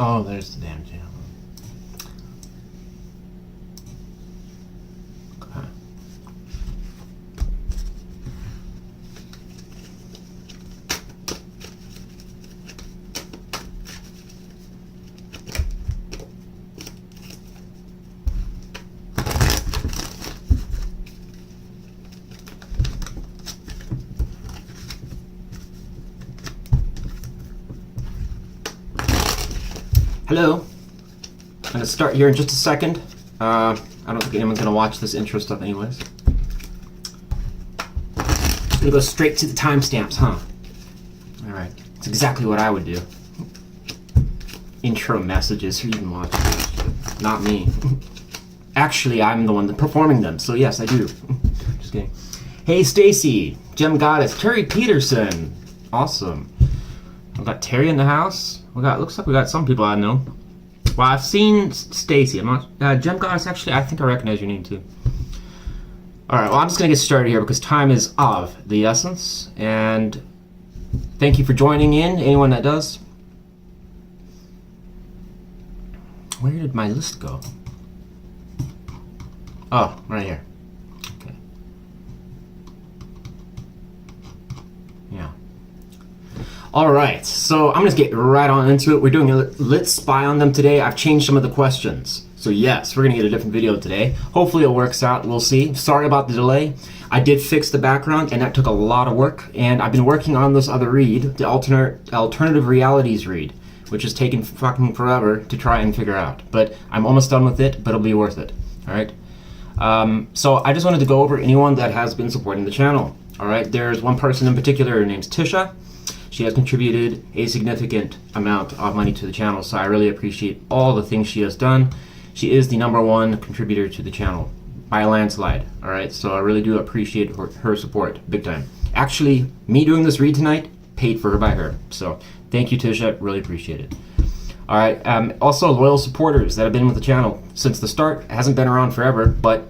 Oh, there's the damn channel. Okay. Hello. I'm going to start here in just a second. I don't think anyone's going to watch this intro stuff anyways. I'm going to go straight to the timestamps, huh? Alright. That's exactly what I would do. Intro messages. Who even watches this? Not me. Actually, I'm the one that's performing them, so yes, I do. Just kidding. Hey, Stacy. Gem Goddess. Terry Peterson. Awesome. We've got Terry in the house. Looks like we got some people I know. Well, I've seen Stacy. I'm not. Gem Goddess, actually, I think I recognize your name too. Alright, well, I'm just going to get started here because time is of the essence. And thank you for joining in, anyone that does. Where did my list go? Oh, right here. Okay. Yeah. Alright, so I'm going to get right on into it. We're doing a Let's Spy on them today. I've changed some of the questions. So yes, we're going to get a different video today. Hopefully it works out. We'll see. Sorry about the delay. I did fix the background, and that took a lot of work. And I've been working on this other read, the alternative realities read, which has taken fucking forever to try and figure out. But I'm almost done with it, but it'll be worth it. Alright? So I just wanted to go over anyone that has been supporting the channel. Alright? There's one person in particular. Her name's Tisha. She has contributed a significant amount of money to the channel, so I really appreciate all the things she has done. She is the #1 contributor to the channel by a landslide. Alright, so I really do appreciate her support big time. Actually, me doing this read tonight paid for her by her, so thank you, Tisha. Really appreciate it. Alright, also loyal supporters that have been with the channel since the start. It hasn't been around forever, but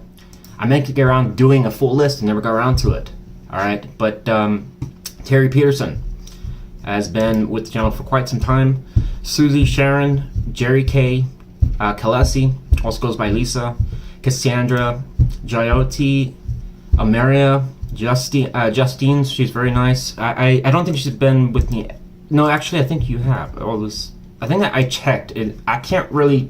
I meant to get around doing a full list and never got around to it. Alright, but Terry Peterson has been with the channel for quite some time. Susie, Sharon, Jerry K, Kalesi, also goes by Lisa, Cassandra, Jayoti, Amaria, Justine, she's very nice. I don't think she's been with me. No, actually, I think you have. I think that I checked. I can't really.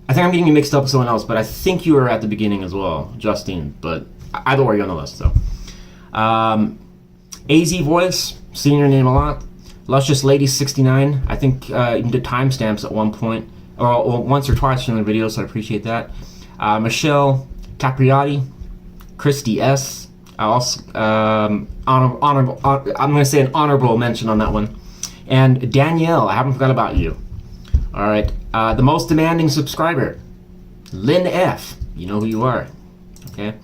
I think I'm getting you mixed up with someone else, but I think you were at the beginning as well, Justine. But either way, you're on the list, so. AZ Voice, seeing your name a lot. Luscious Lady 69. I think you did timestamps at one point, or once or twice in the video, so I appreciate that. Michelle Capriati, Christy S. Also, I'm going to say an honorable mention on that one. And Danielle, I haven't forgot about you. All right, the most demanding subscriber, Lynn F. You know who you are, okay?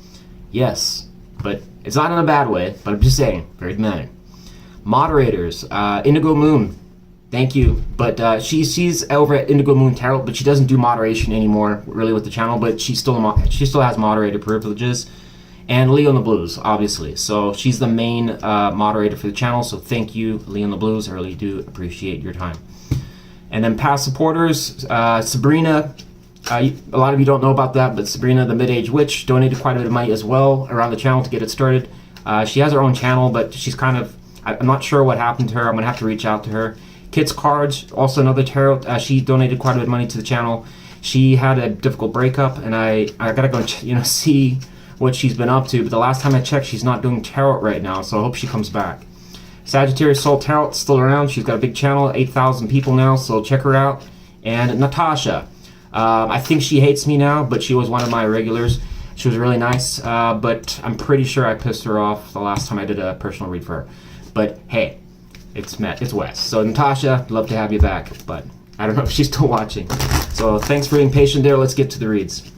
Yes, but it's not in a bad way. But I'm just saying, very demanding. Moderators, Indigo Moon, thank you. But she's over at Indigo Moon Tarot, but she doesn't do moderation anymore, really, with the channel. But she still has moderator privileges. And Leon the Blues, obviously. So she's the main moderator for the channel. So thank you, Leon the Blues. I really do appreciate your time. And then past supporters, Sabrina. A lot of you don't know about that, but Sabrina, the Mid-Age Witch, donated quite a bit of money as well around the channel to get it started. She has her own channel, but she's kind of, I'm not sure what happened to her. I'm going to have to reach out to her. Kit's Cards, also another tarot. She donated quite a bit of money to the channel. She had a difficult breakup, and I got to go, see what she's been up to. But the last time I checked, she's not doing tarot right now, so I hope she comes back. Sagittarius Soul Tarot, still around. She's got a big channel, 8,000 people now, so check her out. And Natasha. I think she hates me now, but she was one of my regulars. She was really nice, but I'm pretty sure I pissed her off the last time I did a personal read for her. But hey, it's Wes. So Natasha, love to have you back, but I don't know if she's still watching. So thanks for being patient there. Let's get to the reads.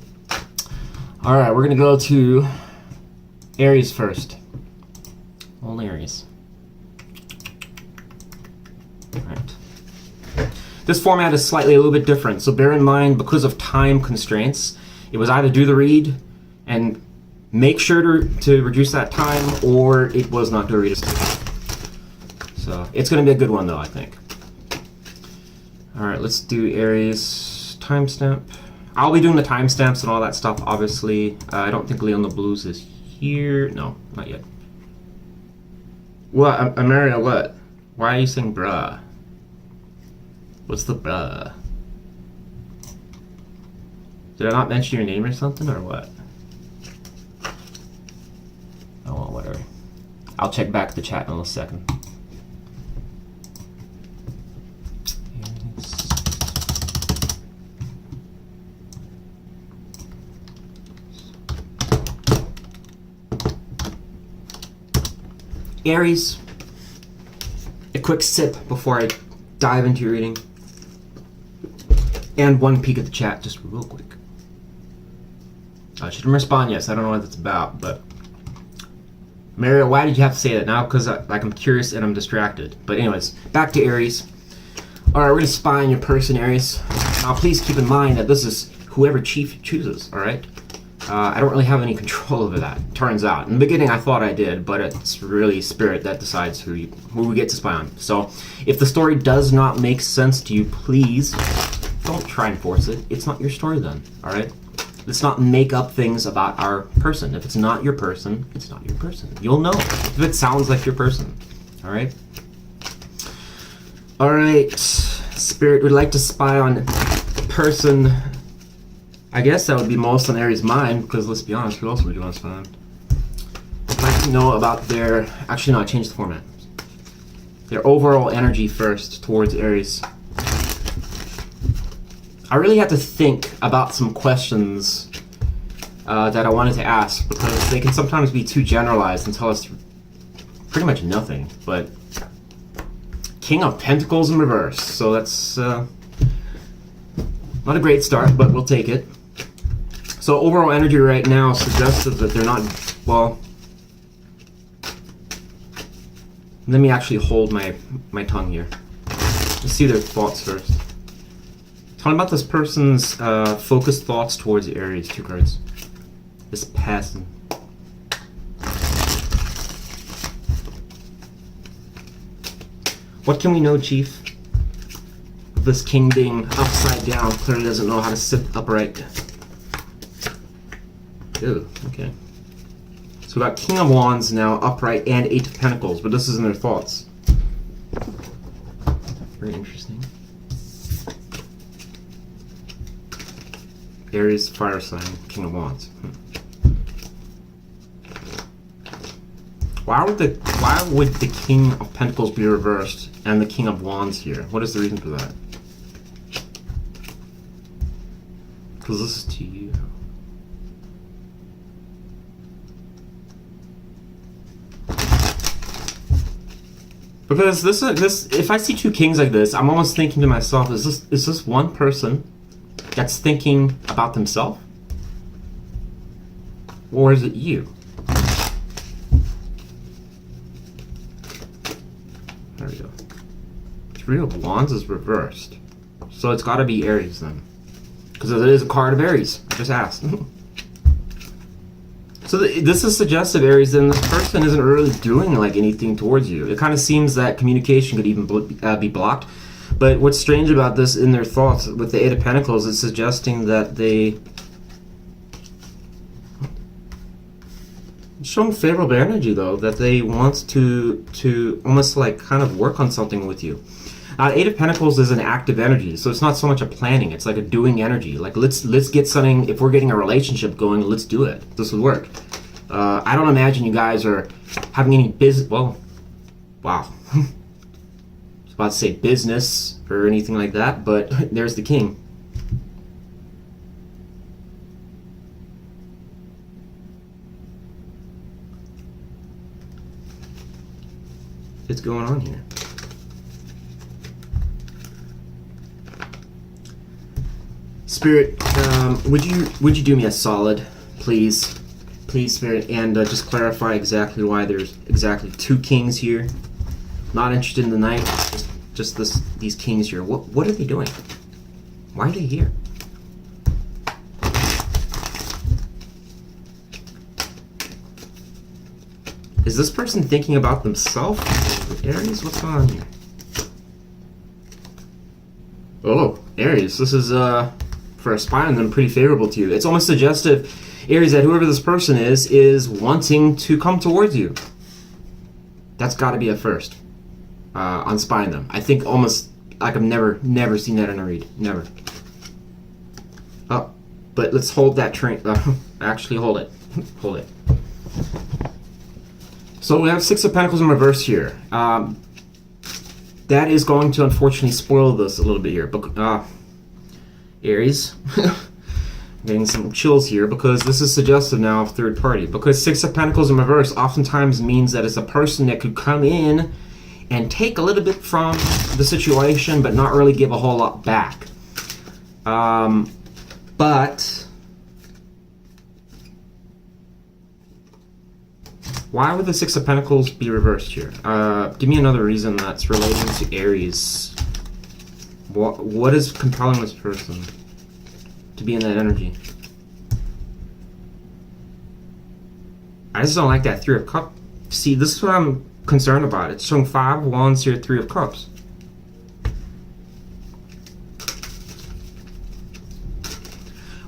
All right, we're gonna go to Aries first. All Aries. All right. This format is slightly a little bit different, so bear in mind, because of time constraints, it was either do the read and make sure to reduce that time, or it was not do a read. So it's going to be a good one, though, I think. Alright, let's do Aries timestamp. I'll be doing the timestamps and all that stuff, obviously. I don't think Leon the Blues is here. No, not yet. What? Ameria, what? Why are you saying bruh? What's the bruh? Did I not mention your name or something, or what? Oh, well, whatever. I'll check back the chat in a second. Aries, a quick sip before I dive into your reading. And one peek at the chat, just real quick. I shouldn't respond yes, I don't know what that's about, but... Mario, why did you have to say that now? Because I'm curious and I'm distracted. But anyways, back to Aries. Alright, we're going to spy on your person, Aries. Now please keep in mind that this is whoever Chief chooses, alright? I don't really have any control over that, turns out. In the beginning I thought I did, but it's really Spirit that decides who we get to spy on. So, if the story does not make sense to you, please don't try and force it. It's not your story then, alright? Let's not make up things about our person. If it's not your person, it's not your person. You'll know if it sounds like your person, alright? Alright, Spirit would like to spy on a person. I guess that would be most on Aries' mind, because let's be honest, who else would you want to spy on? I'd like to know about their... Actually, no, I changed the format. Their overall energy first towards Aries. I really have to think about some questions that I wanted to ask, because they can sometimes be too generalized and tell us pretty much nothing. But King of Pentacles in reverse, so that's not a great start, but we'll take it. So overall energy right now suggests that they're not, well, let me actually hold my tongue here. Let's see their thoughts first. Tell me about this person's focused thoughts towards the Aries. 2 cards. This person. What can we know, Chief? This king being upside down clearly doesn't know how to sit upright. Ew, okay. So we got King of Wands now upright and 8 of Pentacles, but this is in their thoughts. Very interesting. Aries, fire sign, King of Wands. Why would the King of Pentacles be reversed and the King of Wands here? What is the reason for that? Because this is to you. Because this if I see 2 kings like this, I'm almost thinking to myself, is this one person that's thinking about themselves? Or is it you? There we go. 3 of Wands is reversed. So it's gotta be Aries then. Because it is a card of Aries. I just asked. So this is suggestive, Aries, and this person isn't really doing like anything towards you. It kind of seems that communication could even be blocked. But what's strange about this in their thoughts with the 8 of Pentacles is suggesting that they showing favorable energy though, that they want to almost like kind of work on something with you. 8 of Pentacles is an active energy, so it's not so much a planning, it's like a doing energy. Like let's get something, if we're getting a relationship going, let's do it. This would work. I don't imagine you guys are having any business, well, wow. I was about to say business or anything like that, but there's the king. What's going on here? Spirit, would you do me a solid, please, Spirit, and just clarify exactly why there's exactly 2 kings here. Not interested in the knight, just these kings here. What are they doing? Why are they here? Is this person thinking about themselves? Aries, what's going on here? Oh, Aries, this is, for a spy on them, pretty favorable to you. It's almost suggestive, Aries, that whoever this person is wanting to come towards you. That's got to be a first on spying them. I think almost like I've never seen that in a read. Never. Oh, but let's hold that train. Actually, hold it. Hold it. So we have Six of Pentacles in reverse here. That is going to unfortunately spoil this a little bit here. But, Aries, getting some chills here because this is suggestive now of third party. Because Six of Pentacles in reverse oftentimes means that it's a person that could come in and take a little bit from the situation, but not really give a whole lot back. But why would the Six of Pentacles be reversed here? Give me another reason that's relating to Aries. What is compelling this person to be in that energy? I just don't like that Three of Cups. See, this is what I'm concerned about. It's showing 5 of Wands here, 3 of Cups.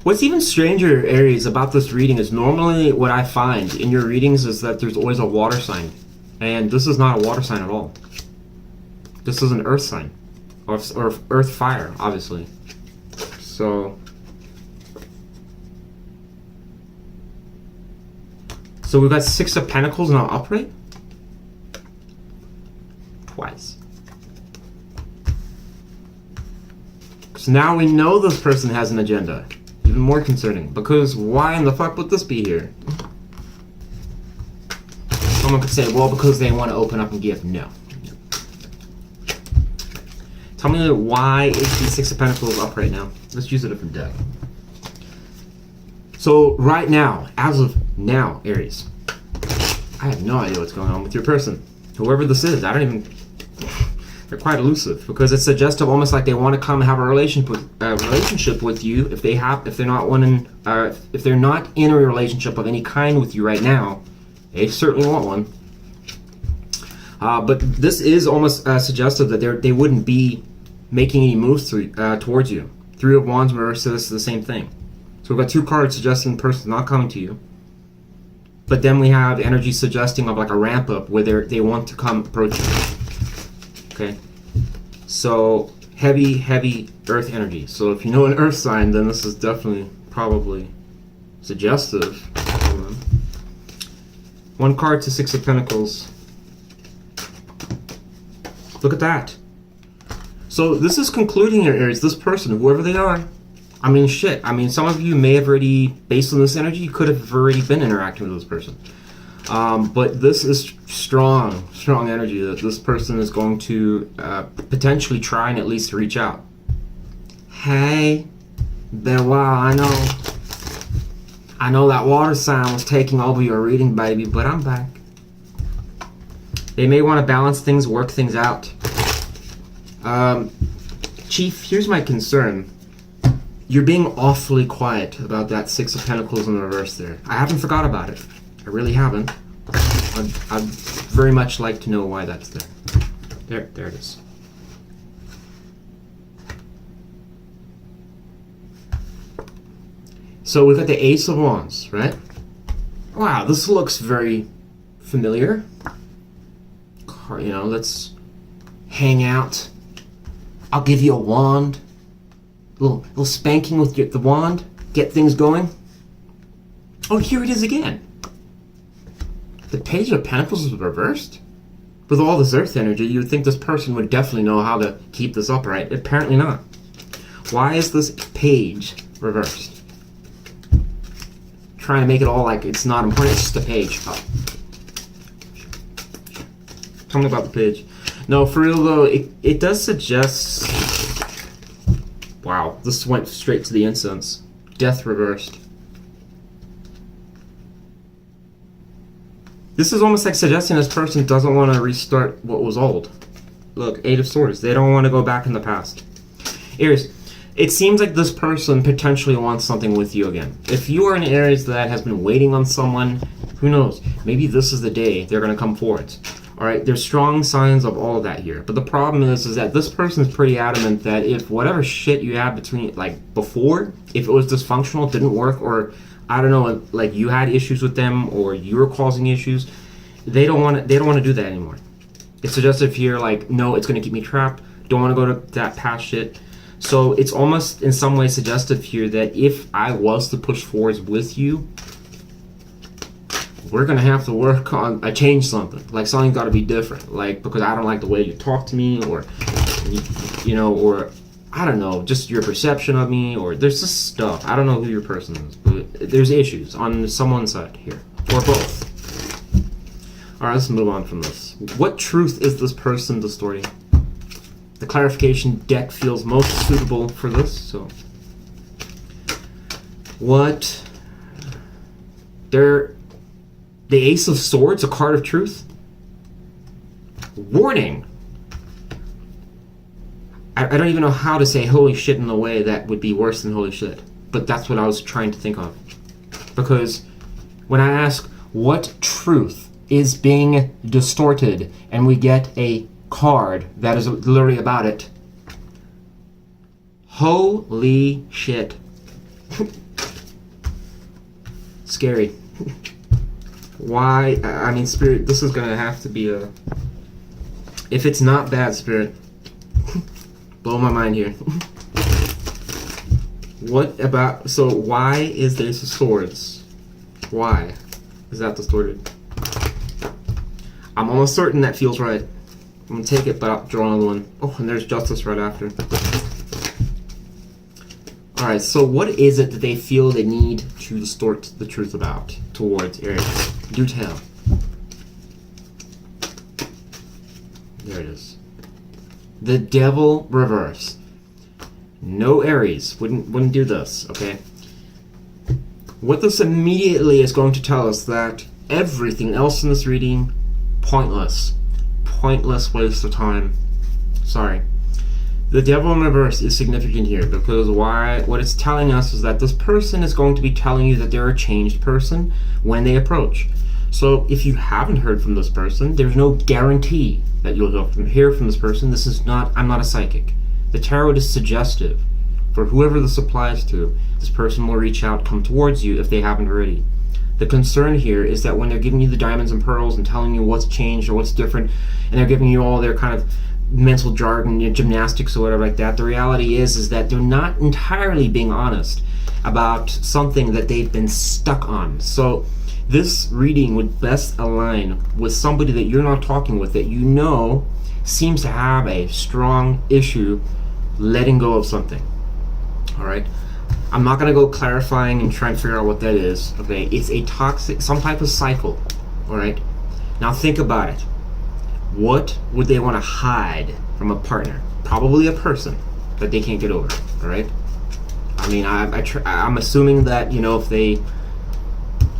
What's even stranger, Aries, about this reading is normally what I find in your readings is that there's always a water sign. And this is not a water sign at all. This is an earth sign. Or earth fire, obviously. So we've got Six of Pentacles now upright? Twice. So now we know this person has an agenda. Even more concerning. Because why in the fuck would this be here? Someone could say, well, because they want to open up and give. No. Tell me why is the Six of Pentacles up right now? Let's use a different deck. So right now, as of now, Aries, I have no idea what's going on with your person. Whoever this is, I don't even... They're quite elusive because it's suggestive, almost like they want to come and have a relationship with you. If they're not in a relationship of any kind with you right now, they certainly want one. But this is almost suggestive that they wouldn't be making any moves towards you. Three of Wands reverse, so this is the same thing. So we've got 2 cards suggesting the person's not coming to you. But then we have energy suggesting of like a ramp up where they want to come approach you. Okay. So heavy earth energy. So if you know an earth sign, then this is definitely probably suggestive. 1 card to Six of Pentacles. Look at that. So this is concluding your Aries. This person, whoever they are. I mean, shit. I mean, some of you may have already, based on this energy, you could have already been interacting with this person. But this is strong energy that this person is going to potentially try and at least reach out. Hey, been a while. I know that water sign was taking over your reading, baby, but I'm back. They may want to balance things, work things out. Chief, here's my concern. You're being awfully quiet about that Six of Pentacles in the reverse there. I haven't forgot about it. I really haven't. I'd very much like to know why that's there. There it is. So we've got the Ace of Wands, right? Wow, this looks very familiar. You know, let's hang out. I'll give you a wand. Little spanking with the wand. Get things going. Oh, here it is again. The Page of Pentacles is reversed? With all this earth energy, you would think this person would definitely know how to keep this upright. Apparently not. Why is this page reversed? Trying to make it all like it's not important, it's just a page. Oh. Tell me about the page. No, for real though, it does suggest... Wow, this went straight to the incense. Death reversed. This is almost like suggesting this person doesn't want to restart what was old. Look, 8 of Swords. They don't want to go back in the past. Aries, it seems like this person potentially wants something with you again. If you are in Aries that has been waiting on someone, who knows? Maybe this is the day they're going to come forward. All right, there's strong signs of all of that here. But the problem is that this person's pretty adamant that if whatever shit you had between, like, before, if it was dysfunctional, didn't work, or, I don't know, like, you had issues with them, or you were causing issues, they don't want to do that anymore. It's suggestive here, like, no, it's going to keep me trapped, don't want to go to that past shit. So it's almost, in some way, suggestive here that if I was to push forwards with you, we're gonna have to work on change something. Like, something's got to be different. Like, because I don't like the way you talk to me, or you know, or I don't know, just your perception of me, or there's just stuff. I don't know who your person is, but there's issues on someone's side here, or both. All right, let's move on from this. What truth is this person distorting? The clarification deck feels most suitable for this. So, what? The Ace of Swords, a card of truth. Warning. I don't even know how to say holy shit in a way that would be worse than holy shit. But that's what I was trying to think of. Because when I ask what truth is being distorted, and we get a card that is literally about it. Holy shit. Scary. Why? I mean, Spirit, this is gonna have to be a... If it's not bad, Spirit, blow my mind here. What about... So, why is the Ace of Swords? Why is that distorted? I'm almost certain that feels right. I'm gonna take it, but I'll draw another one. Oh, and there's Justice right after. Alright, so what is it that they feel they need to distort the truth about towards Aries? Do tell. There it is. The Devil reverse. No Aries. Wouldn't do this, okay? What this immediately is going to tell us that everything else in this reading, pointless. Pointless waste of time. Sorry. The Devil in reverse is significant here because what it's telling us is that this person is going to be telling you that they're a changed person when they approach. So if you haven't heard from this person, there's no guarantee that you'll hear from this person. I'm not a psychic. The tarot is suggestive. For whoever this applies to, this person will reach out, come towards you if they haven't already. The concern here is that when they're giving you the diamonds and pearls and telling you what's changed or what's different, and they're giving you all their kind of mental jargon, gymnastics or whatever like that, the reality is that they're not entirely being honest about something that they've been stuck on. So this reading would best align with somebody that you're not talking with, that you know seems to have a strong issue letting go of something. All right, I'm not gonna go clarifying and trying to figure out what that is. Okay, it's a toxic, some type of cycle. All right, now think about it. What would they want to hide from a partner? Probably a person that they can't get over. All right. I mean, I'm assuming that, you know, if they,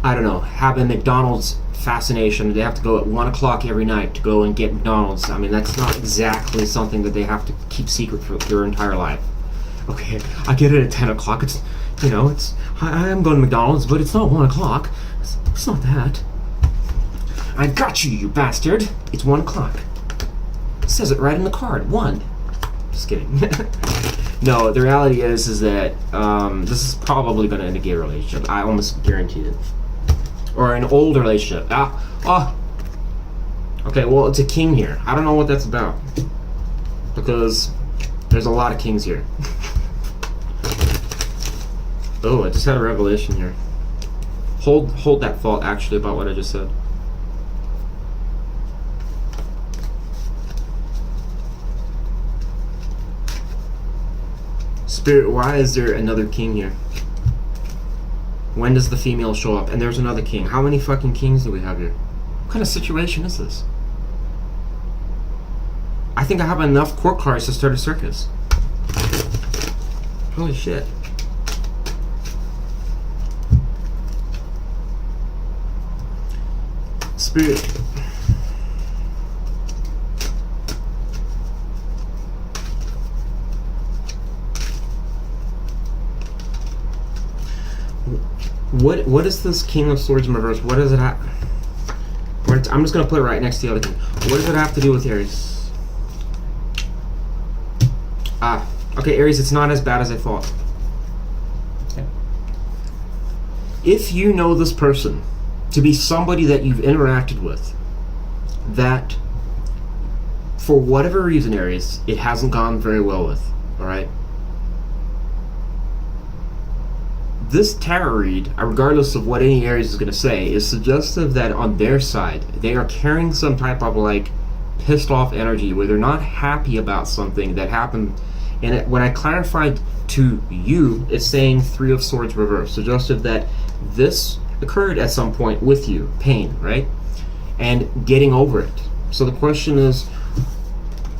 I don't know, have a McDonald's fascination, they have to go at 1 o'clock every night to go and get McDonald's. I mean, that's not exactly something that they have to keep secret for their entire life. Okay, I get it at 10 o'clock. It's, you know, I am going to McDonald's, but it's not 1 o'clock. It's not that. I got you, you bastard. It's 1 o'clock. It says it right in the card. 1. Just kidding. No, the reality is that this is probably going to end a gay relationship. I almost guarantee it. Or an old relationship. Okay, well, it's a king here. I don't know what that's about. Because there's a lot of kings here. Oh, I just had a revelation here. Hold that thought, actually, about what I just said. Spirit, why is there another king here? When does the female show up? And there's another king. How many fucking kings do we have here? What kind of situation is this? I think I have enough court cards to start a circus. Holy shit. Spirit. What is this King of Swords in reverse? What does it have? Where I'm just gonna put it right next to the other thing. What does it have to do with Aries? Okay, Aries, it's not as bad as I thought. Okay. If you know this person to be somebody that you've interacted with, that for whatever reason, Aries, it hasn't gone very well with, alright? This tarot read, regardless of what any Aries is going to say, is suggestive that on their side, they are carrying some type of like pissed off energy where they're not happy about something that happened. And when I clarified to you, it's saying Three of Swords reversed, suggestive that this occurred at some point with you, pain, right? And getting over it. So the question is,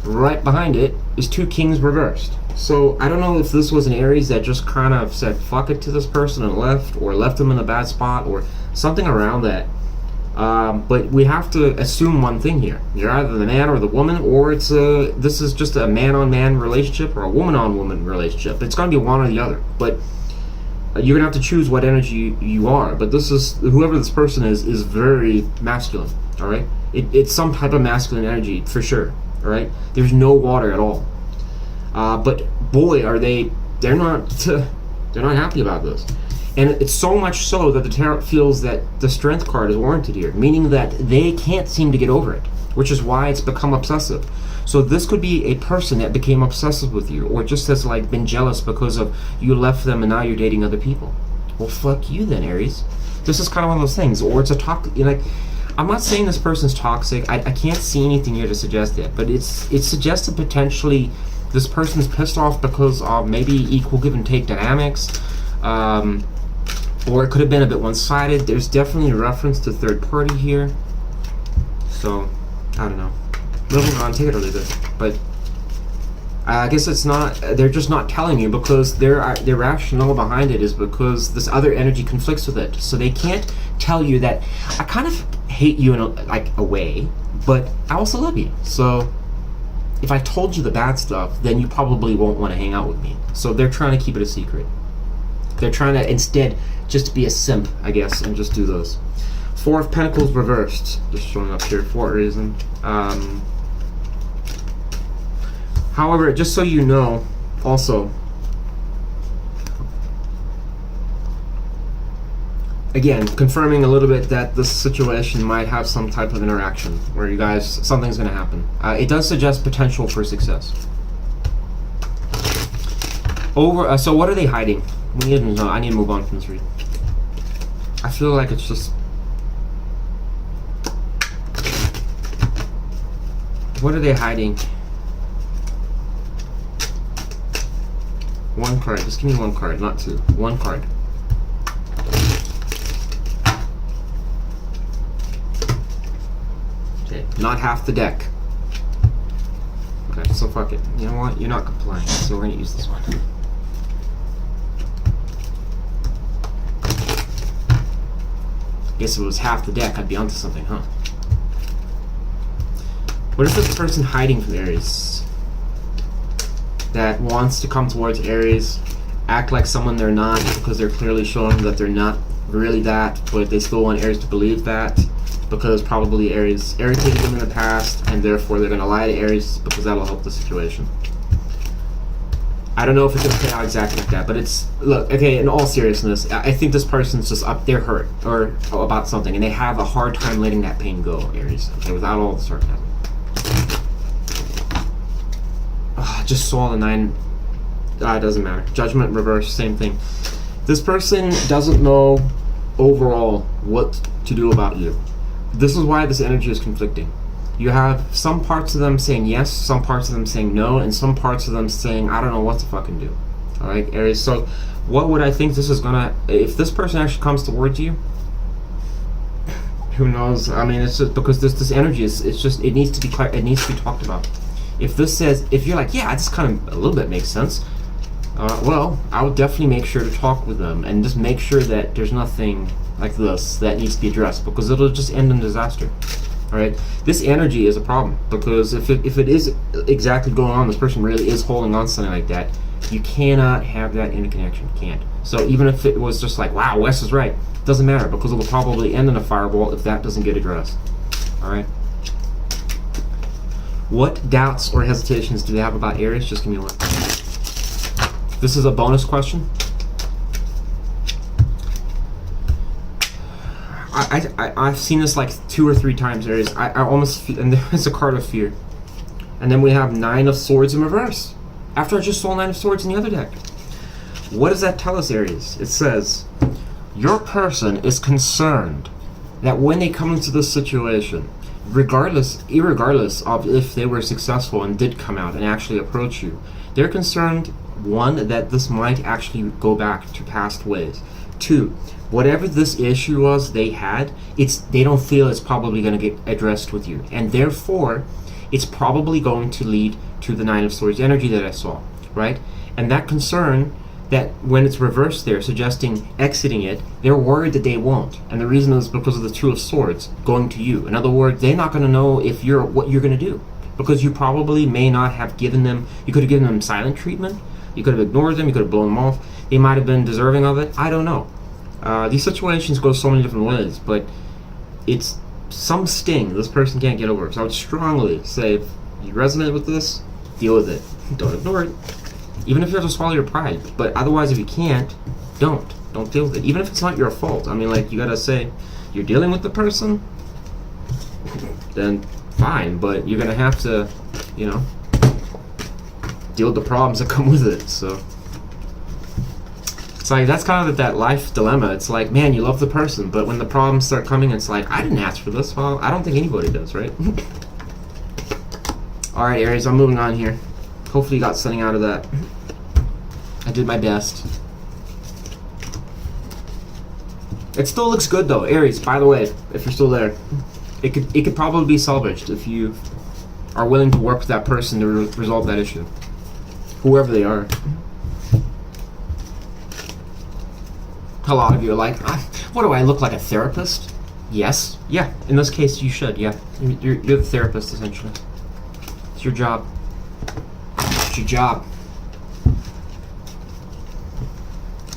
right behind it is Two Kings reversed. So I don't know if this was an Aries that just kind of said fuck it to this person and left, or left them in a bad spot, or something around that. But we have to assume one thing here. You're either the man or the woman, or this is just a man-on-man relationship or a woman-on-woman relationship. It's going to be one or the other. But you're going to have to choose what energy you are. But this is, whoever this person is very masculine, all right? It's some type of masculine energy for sure, all right? There's no water at all. But boy, they're not happy about this. And it's so much so that the tarot feels that the Strength card is warranted here, meaning that they can't seem to get over it, which is why it's become obsessive. So this could be a person that became obsessive with you, or just has like been jealous because of you left them and now you're dating other people. Well, fuck you then, Aries. This is kind of one of those things, or it's a I'm not saying this person's toxic. I can't see anything here to suggest that, but it suggests that potentially this person's pissed off because of maybe equal give and take dynamics, or it could have been a bit one-sided. There's definitely a reference to third party here. So, I don't know. Moving on, take it or leave it. But I guess it's not, they're just not telling you because their rationale behind it is because this other energy conflicts with it. So they can't tell you that I kind of hate you in a way, but I also love you. So if I told you the bad stuff, then you probably won't want to hang out with me. So they're trying to keep it a secret. They're trying to instead just be a simp, I guess, and just do those. Four of Pentacles reversed, just showing up here for a reason. However, just so you know, also, again, confirming a little bit that this situation might have some type of interaction where you guys, something's going to happen. It does suggest potential for success. So what are they hiding? I need to move on from this read. I feel like it's just... What are they hiding? One card. Just give me one card, not two. One card. Okay, not half the deck. Okay, so fuck it. You know what? You're not complying, so we're gonna use this one. Guess if it was half the deck, I'd be onto something, huh? What is this person hiding from Aries? That wants to come towards Aries, act like someone they're not because they're clearly showing that they're not really that, but they still want Aries to believe that because probably Aries irritated them in the past and therefore they're going to lie to Aries because that'll help the situation. I don't know if it's going to play out exactly like that, but it's, look, okay, in all seriousness, I think this person's just up, they're hurt or about something and they have a hard time letting that pain go, Aries, okay, without all the sarcasm. I just saw the 9. It doesn't matter. Judgment reverse, same thing. This person doesn't know overall what to do about you. This is why this energy is conflicting. You have some parts of them saying yes, some parts of them saying no, and some parts of them saying, I don't know what to fucking do. Alright, Aries, so what would I think this is gonna... If this person actually comes towards you, who knows? I mean, it's just because this energy is, it's just, it needs to be talked about. If this says, if you're like, yeah, this kind of a little bit makes sense, well, I would definitely make sure to talk with them and just make sure that there's nothing like this that needs to be addressed because it'll just end in disaster. All right, this energy is a problem because if it is exactly going on, this person really is holding on to something like that, you cannot have that interconnection. You can't. So even if it was just like, wow, Wes is right, it doesn't matter because it'll probably end in a fireball if that doesn't get addressed. Alright? What doubts or hesitations do they have about Aries? Just give me one. This is a bonus question. I've seen this like 2 or 3 times, Aries. I almost feel, and there's a card of fear. And then we have 9 of Swords in reverse. After I just saw 9 of Swords in the other deck. What does that tell us, Aries? It says, your person is concerned that when they come into this situation, irregardless of if they were successful and did come out and actually approach you, they're concerned, 1, that this might actually go back to past ways. 2, whatever this issue was they had, they don't feel it's probably going to get addressed with you. And therefore, it's probably going to lead to the 9 of Swords energy that I saw, right? And that concern, that when it's reversed there, suggesting exiting it, they're worried that they won't. And the reason is because of the 2 of Swords going to you. In other words, they're not going to know if what you're going to do. Because you probably may not have given them, you could have given them silent treatment, you could have ignored them, you could have blown them off, they might have been deserving of it, I don't know. These situations go so many different ways, but it's some sting this person can't get over. So I would strongly say, if you resonate with this, deal with it. Don't ignore it. Even if you have to swallow your pride. But otherwise, if you can't, don't deal with it. Even if it's not your fault. I mean, like, you gotta say, you're dealing with the person, then fine, but you're gonna have to, you know, deal with the problems that come with it. So it's like, that's kind of that life dilemma. It's like, man, you love the person, but when the problems start coming, it's like, I didn't ask for this. Well, I don't think anybody does, right? Alright, Aries, I'm moving on here. Hopefully you got something out of that. I did my best. It still looks good though, Aries, by the way, if you're still there. It could probably be salvaged if you are willing to work with that person to resolve that issue. Whoever they are. A lot of you are like, what do I look like, a therapist? Yes. Yeah, in this case you should, yeah. You're the therapist, essentially. It's your job. It's your job.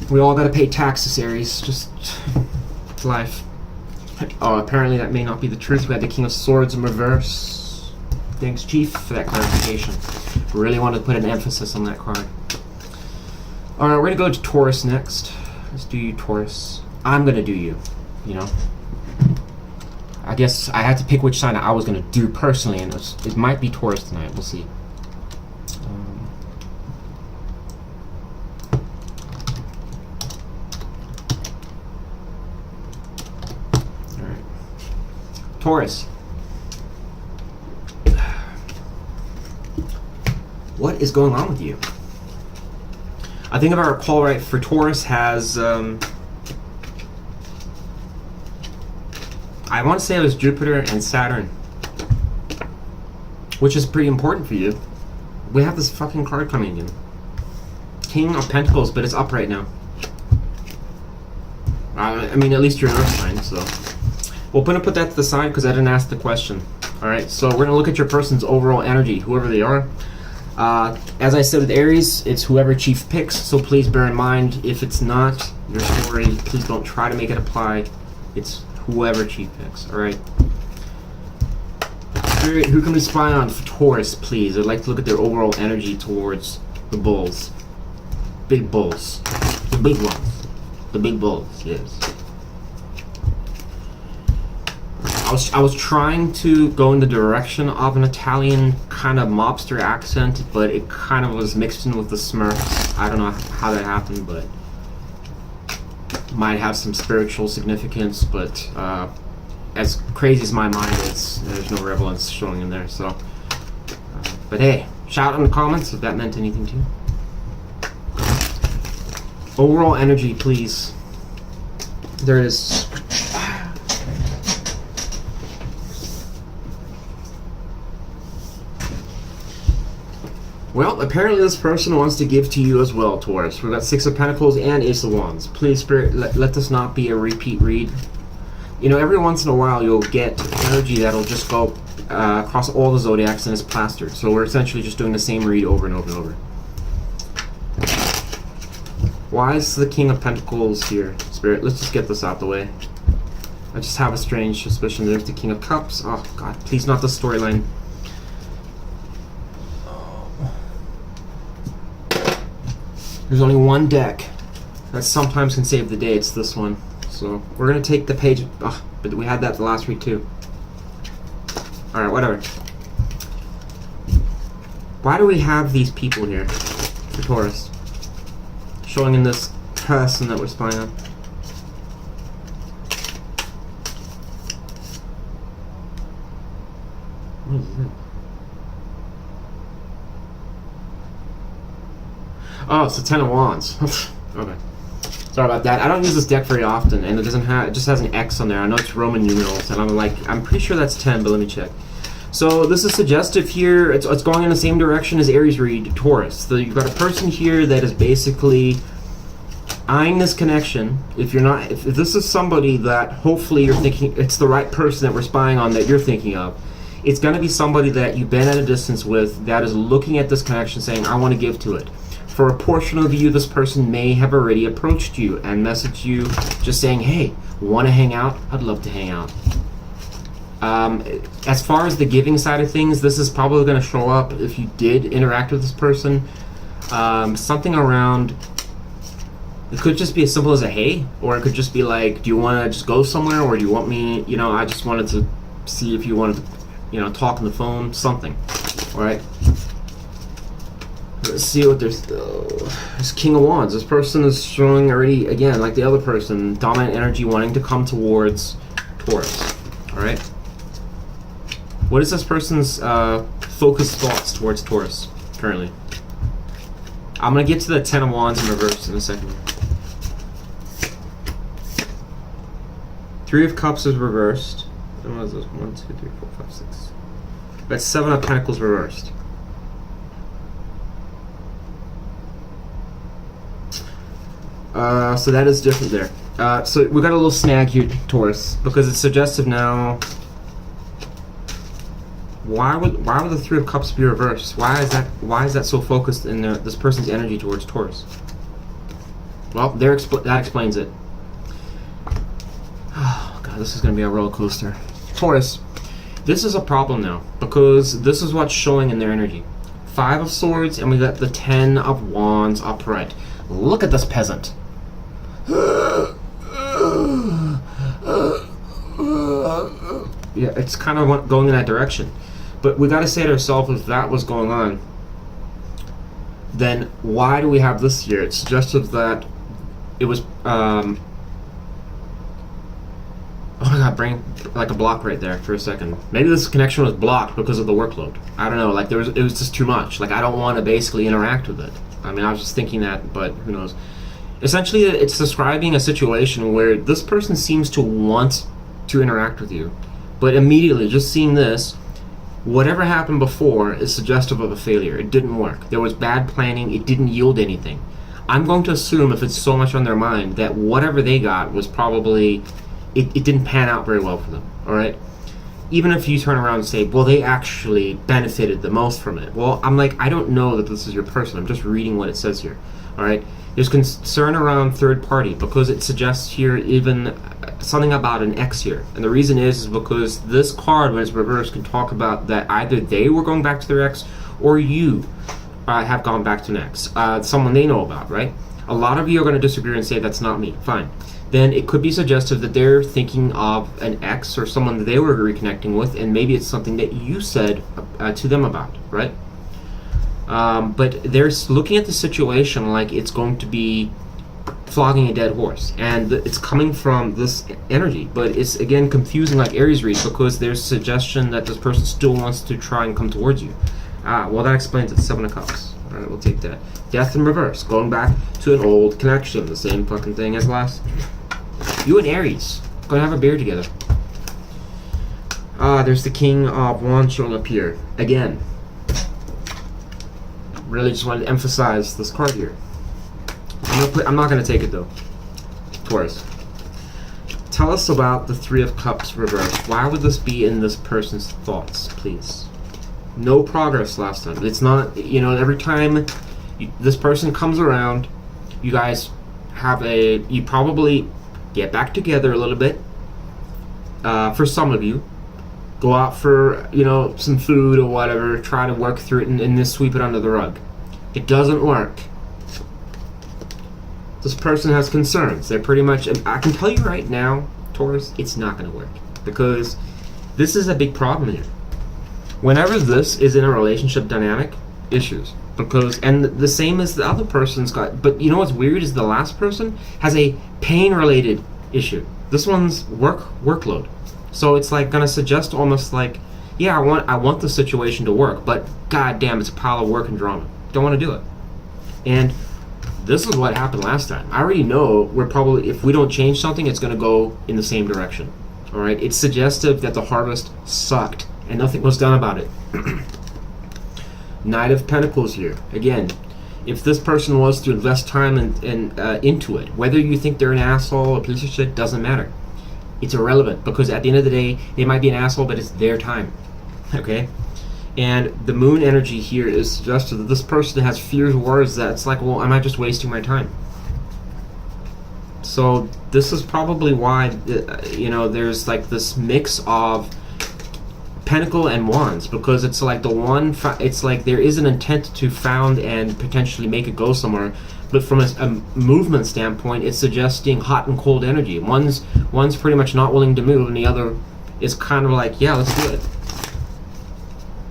We all gotta pay taxes, Aries. Just, it's life. Oh, apparently that may not be the truth. We had the King of Swords in reverse. Thanks, Chief, for that clarification. Really wanted to put an emphasis on that card. Alright, we're gonna go to Taurus next. Let's do you, Taurus. I'm gonna do you, you know. I guess I had to pick which sign I was gonna do personally, and it might be Taurus tonight. We'll see. Alright. Taurus. What is going on with you? I think if I recall right, for Taurus has, I want to say it was Jupiter and Saturn, which is pretty important for you. We have this fucking card coming in. King of Pentacles, but it's up right now. I mean, at least you're an Earth sign, so. We're going to put that to the side because I didn't ask the question. Alright, so we're going to look at your person's overall energy, whoever they are. As I said with Aries, it's whoever Chief picks, so please bear in mind, if it's not your story, please don't try to make it apply. It's whoever Chief picks, alright? Spirit, who can we spy on for Taurus, please? I'd like to look at their overall energy towards the bulls. Big bulls. The big ones. The big bulls, yes. I was trying to go in the direction of an Italian kind of mobster accent, but it kind of was mixed in with the Smurfs. I don't know how that happened, but might have some spiritual significance, but as crazy as my mind is, there's no relevance showing in there, so. But hey, shout out in the comments if that meant anything to you. Overall energy, please. There it is. Well, apparently this person wants to give to you as well, Taurus. We've got 6 of Pentacles and Ace of Wands. Please, Spirit, let this not be a repeat read. You know, every once in a while you'll get energy that'll just go across all the zodiacs and it's plastered. So we're essentially just doing the same read over and over and over. Why is the King of Pentacles here, Spirit? Let's just get this out the way. I just have a strange suspicion. There's the King of Cups. Oh God, please not the storyline. There's only one deck that sometimes can save the day. It's this one. So we're gonna take the page. Oh, but we had that the last week too. All right, whatever. Why do we have these people here? The Taurus. Showing in this person that we're spying on. What is it? Oh, it's the Ten of Wands. Okay. Sorry about that. I don't use this deck very often, and it doesn't have. It just has an X on there. I know it's Roman numerals, and I'm pretty sure that's 10, but let me check. So this is suggestive here. It's going in the same direction as Aries read Taurus. So you've got a person here that is basically eyeing this connection. If this is somebody that hopefully you're thinking it's the right person that we're spying on that you're thinking of, it's going to be somebody that you've been at a distance with that is looking at this connection saying, I want to give to it. For a portion of you, this person may have already approached you and messaged you just saying, hey, want to hang out? I'd love to hang out. As far as the giving side of things, this is probably going to show up if you did interact with this person. Something around, it could just be as simple as a hey, or it could just be like, do you want to just go somewhere, or do you want me, I just wanted to see if you wanted to, talk on the phone, something. All right. Let's see what there's. There's King of Wands. This person is showing already, again, like the other person, dominant energy wanting to come towards Taurus. All right. What is this person's focused thoughts towards Taurus currently? I'm going to get to the Ten of Wands in reverse in a second. Three of Cups is reversed. And what is this? 1, 2, 3, 4, 5, 6. That's Seven of Pentacles reversed. So that is different there. So we got a little snag here, Taurus, because it's suggestive now. Why would the Three of Cups be reversed? Why is that so focused in this person's energy towards Taurus? Well, that explains it. Oh God, this is gonna be a roller coaster. Taurus, this is a problem now because this is what's showing in their energy. 5 of Swords, and we got the 10 of Wands upright. Look at this peasant. Yeah, it's kind of going in that direction. But we got to say to ourselves, if that was going on, then why do we have this here? It's suggestive that it was, oh my God, bring like a block right there for a second. Maybe this connection was blocked because of the workload. I don't know, like it was just too much. Like I don't want to basically interact with it. I mean, I was just thinking that, but who knows. Essentially, it's describing a situation where this person seems to want to interact with you, but immediately, just seeing this, whatever happened before is suggestive of a failure. It didn't work. There was bad planning. It didn't yield anything. I'm going to assume, if it's so much on their mind, that whatever they got was probably, it didn't pan out very well for them, all right? Even if you turn around and say, well, they actually benefited the most from it. Well, I'm like, I don't know that this is your person. I'm just reading what it says here, all right? There's concern around third party because it suggests here even something about an X here. And the reason is because this card, when it's reversed, can talk about that either they were going back to their ex or you have gone back to an ex. Someone they know about, right? A lot of you are going to disagree and say, that's not me. Fine. Then it could be suggestive that they're thinking of an ex or someone that they were reconnecting with, and maybe it's something that you said to them about, right? But they're looking at the situation like it's going to be flogging a dead horse, and it's coming from this energy, but it's again confusing like Aries read because there's suggestion that this person still wants to try and come towards you. Well, that explains it. 7 of Cups. All right, we'll take that. Death in reverse, going back to an old connection, the same fucking thing as last. You and Aries gonna have a beer together. There's the King of Wands showing up here again. Really just wanted to emphasize this card here. I'm not going to take it though. Taurus. Tell us about the Three of Cups reversed. Why would this be in this person's thoughts, please? No progress last time. It's not, every time this person comes around, you guys you probably get back together a little bit, for some of you, go out for, some food or whatever, try to work through it and then sweep it under the rug. It doesn't work. This person has concerns. They're pretty much, I can tell you right now, Taurus, it's not going to work. Because this is a big problem here. Whenever this is in a relationship dynamic, issues. And the same as the other person's got, but you know what's weird is the last person has a pain-related issue. This one's workload. So it's like gonna suggest almost like, yeah, I want the situation to work, but god damn, it's a pile of work and drama. Don't want to do it. And this is what happened last time. I already know we're probably, if we don't change something, it's gonna go in the same direction. All right, it's suggestive that the harvest sucked and nothing was done about it. Knight of Pentacles here. Again, if this person was to invest time into it, whether you think they're an asshole or a piece of shit, doesn't matter. It's irrelevant, because at the end of the day, they might be an asshole, but it's their time. Okay? And the moon energy here is suggested that this person has fears, worries that it's like, well, am I just wasting my time? So this is probably why, there's like this mix of Pentacle and Wands, because it's like it's like there is an intent to found and potentially make it go somewhere, but from a movement standpoint, it's suggesting hot and cold energy. One's pretty much not willing to move, and the other is kind of like, yeah, let's do it.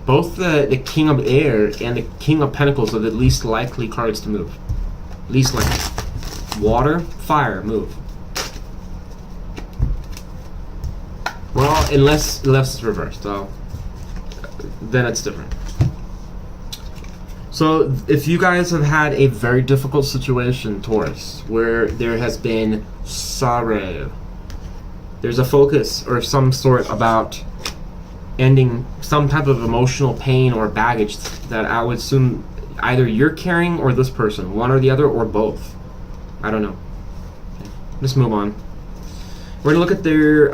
Both the King of Air and the King of Pentacles are the least likely cards to move. Least likely. Water, fire, move. Well, unless it's reversed, then it's different. So, if you guys have had a very difficult situation, Taurus, where there has been sorrow, there's a focus or some sort about ending some type of emotional pain or baggage that I would assume either you're carrying or this person, one or the other, or both. I don't know. Okay. Let's move on. We're going to look at their...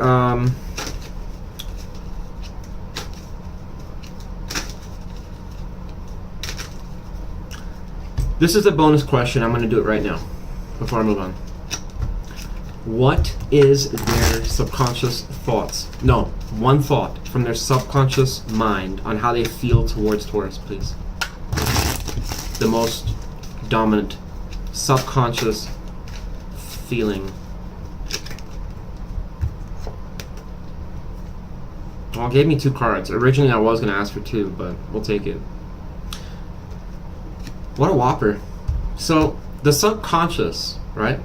This is a bonus question. I'm going to do it right now before I move on. What is their subconscious thoughts? No, one thought from their subconscious mind on how they feel towards Taurus, please. The most dominant subconscious feeling. Well, it gave me 2 cards. Originally I was going to ask for 2, but we'll take it. What a whopper. So, the subconscious, right?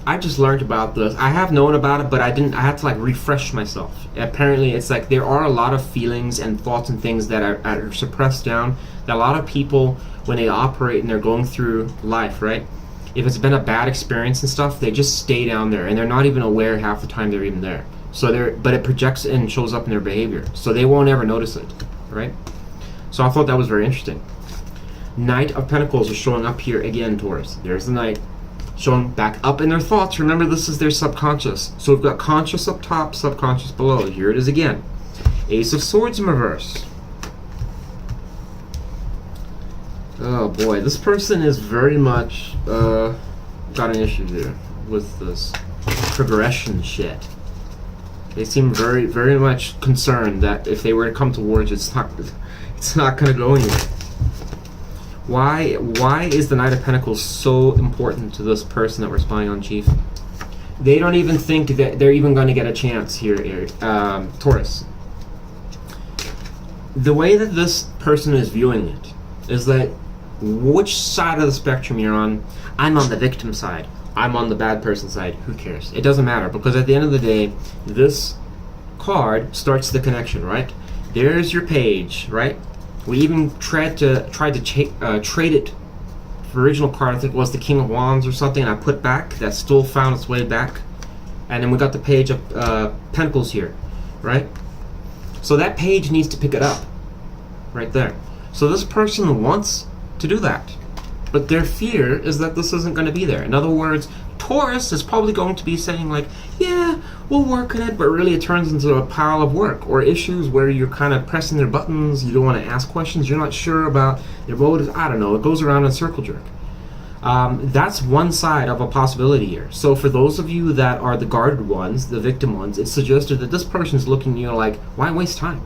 I just learned about this. I have known about it, but I had to like refresh myself. Apparently, it's like there are a lot of feelings and thoughts and things that are suppressed down. That a lot of people, when they operate and they're going through life, right? If it's been a bad experience and stuff, they just stay down there and they're not even aware half the time they're even there. So but it projects and shows up in their behavior. So they won't ever notice it, right? So I thought that was very interesting. Knight of Pentacles is showing up here again, Taurus. There's the Knight showing back up in their thoughts. Remember, this is their subconscious. So we've got conscious up top, subconscious below. Here it is again. Ace of Swords in reverse. Oh boy, this person is very much got an issue here with this progression shit. They seem very, very much concerned that if they were to come towards it, it's not going to go anywhere. Why is the Knight of Pentacles so important to this person that we're spying on, Chief? They don't even think that they're even going to get a chance here, Taurus. The way that this person is viewing it is that which side of the spectrum you're on, I'm on the victim side. I'm on the bad person side. Who cares? It doesn't matter, because at the end of the day, this card starts the connection, right? There's your page, right? We even tried to trade it. The original card, I think, was the King of Wands or something, and I put back. That still found its way back. And then we got the Page of Pentacles here, right? So that page needs to pick it up, right there. So this person wants to do that, but their fear is that this isn't going to be there. In other words, Taurus is probably going to be saying like, yeah, we'll work on it, but really it turns into a pile of work or issues where you're kind of pressing their buttons, you don't want to ask questions, you're not sure about their motives, I don't know, it goes around in a circle jerk. That's one side of a possibility here. So for those of you that are the guarded ones, the victim ones, it's suggested that this person's looking at you like, why waste time?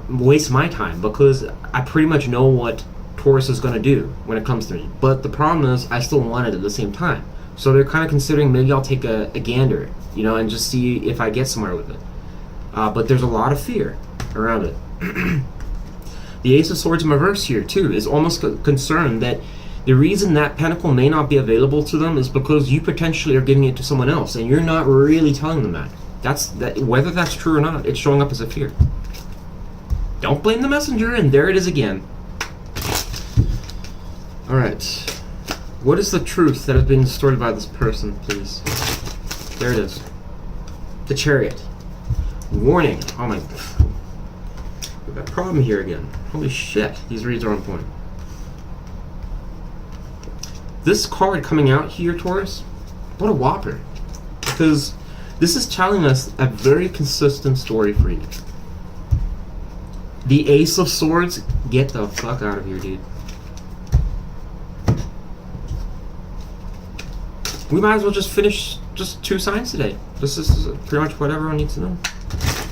Waste my time, because I pretty much know what Taurus is going to do when it comes to me. But the problem is, I still want it at the same time. So they're kind of considering maybe I'll take a gander, and just see if I get somewhere with it. But there's a lot of fear around it. The Ace of Swords in reverse here, too, is almost concerned that the reason that pentacle may not be available to them is because you potentially are giving it to someone else, and you're not really telling them that. Whether that's true or not, it's showing up as a fear. Don't blame the messenger, and there it is again. Alright. What is the truth that has been distorted by this person, please? There it is. The Chariot. Warning. Oh my... We've got a problem here again. Holy shit. These reads are on point. This card coming out here, Taurus, what a whopper. Because this is telling us a very consistent story for you. The Ace of Swords, get the fuck out of here, dude. We might as well just finish just 2 signs today. This is pretty much what everyone needs to know.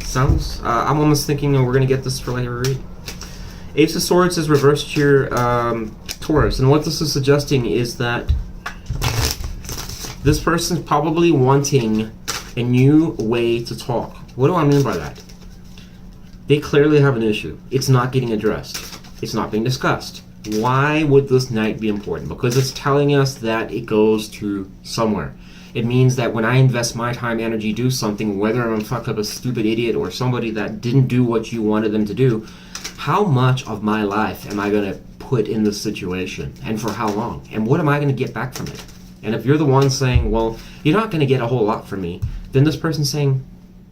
Sounds, I'm almost thinking we're going to get this for later read. Ace of Swords is reversed here, Taurus. And what this is suggesting is that this person's probably wanting a new way to talk. What do I mean by that? They clearly have an issue. It's not getting addressed. It's not being discussed. Why would this night be important? Because it's telling us that it goes to somewhere. It means that when I invest my time, energy, do something, whether I'm fucked up a stupid idiot or somebody that didn't do what you wanted them to do, how much of my life am I going to put in this situation? And for how long? And what am I going to get back from it? And if you're the one saying, well, you're not going to get a whole lot from me, then this person's saying,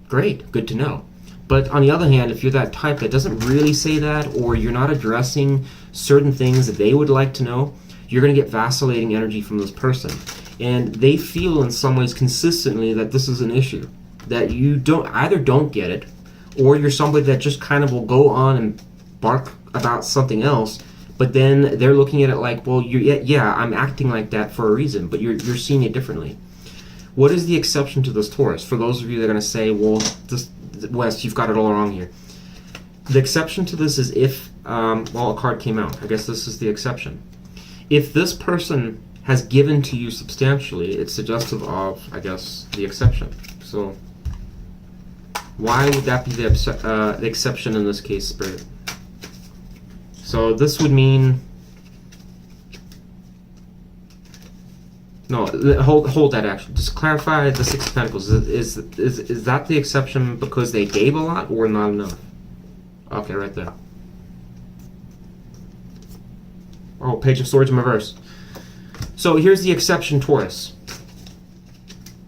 great, good to know. But on the other hand, if you're that type that doesn't really say that, or you're not addressing certain things that they would like to know, you're going to get vacillating energy from this person. And they feel in some ways consistently that this is an issue. That you don't get it, or you're somebody that just kind of will go on and bark about something else, but then they're looking at it like, well, yeah, I'm acting like that for a reason, but you're seeing it differently. What is the exception to this, Taurus? For those of you that are going to say, well, Wes, you've got it all wrong here. The exception to this is if, well, a card came out. I guess this is the exception. If this person has given to you substantially, it's suggestive of, I guess, the exception. So, why would that be the exception in this case, Spirit? So this would mean... No, hold that actually. Just clarify the Six of Pentacles. Is that the exception because they gave a lot or not enough? Okay, right there. Oh, Page of Swords in reverse. So here's the exception, Taurus.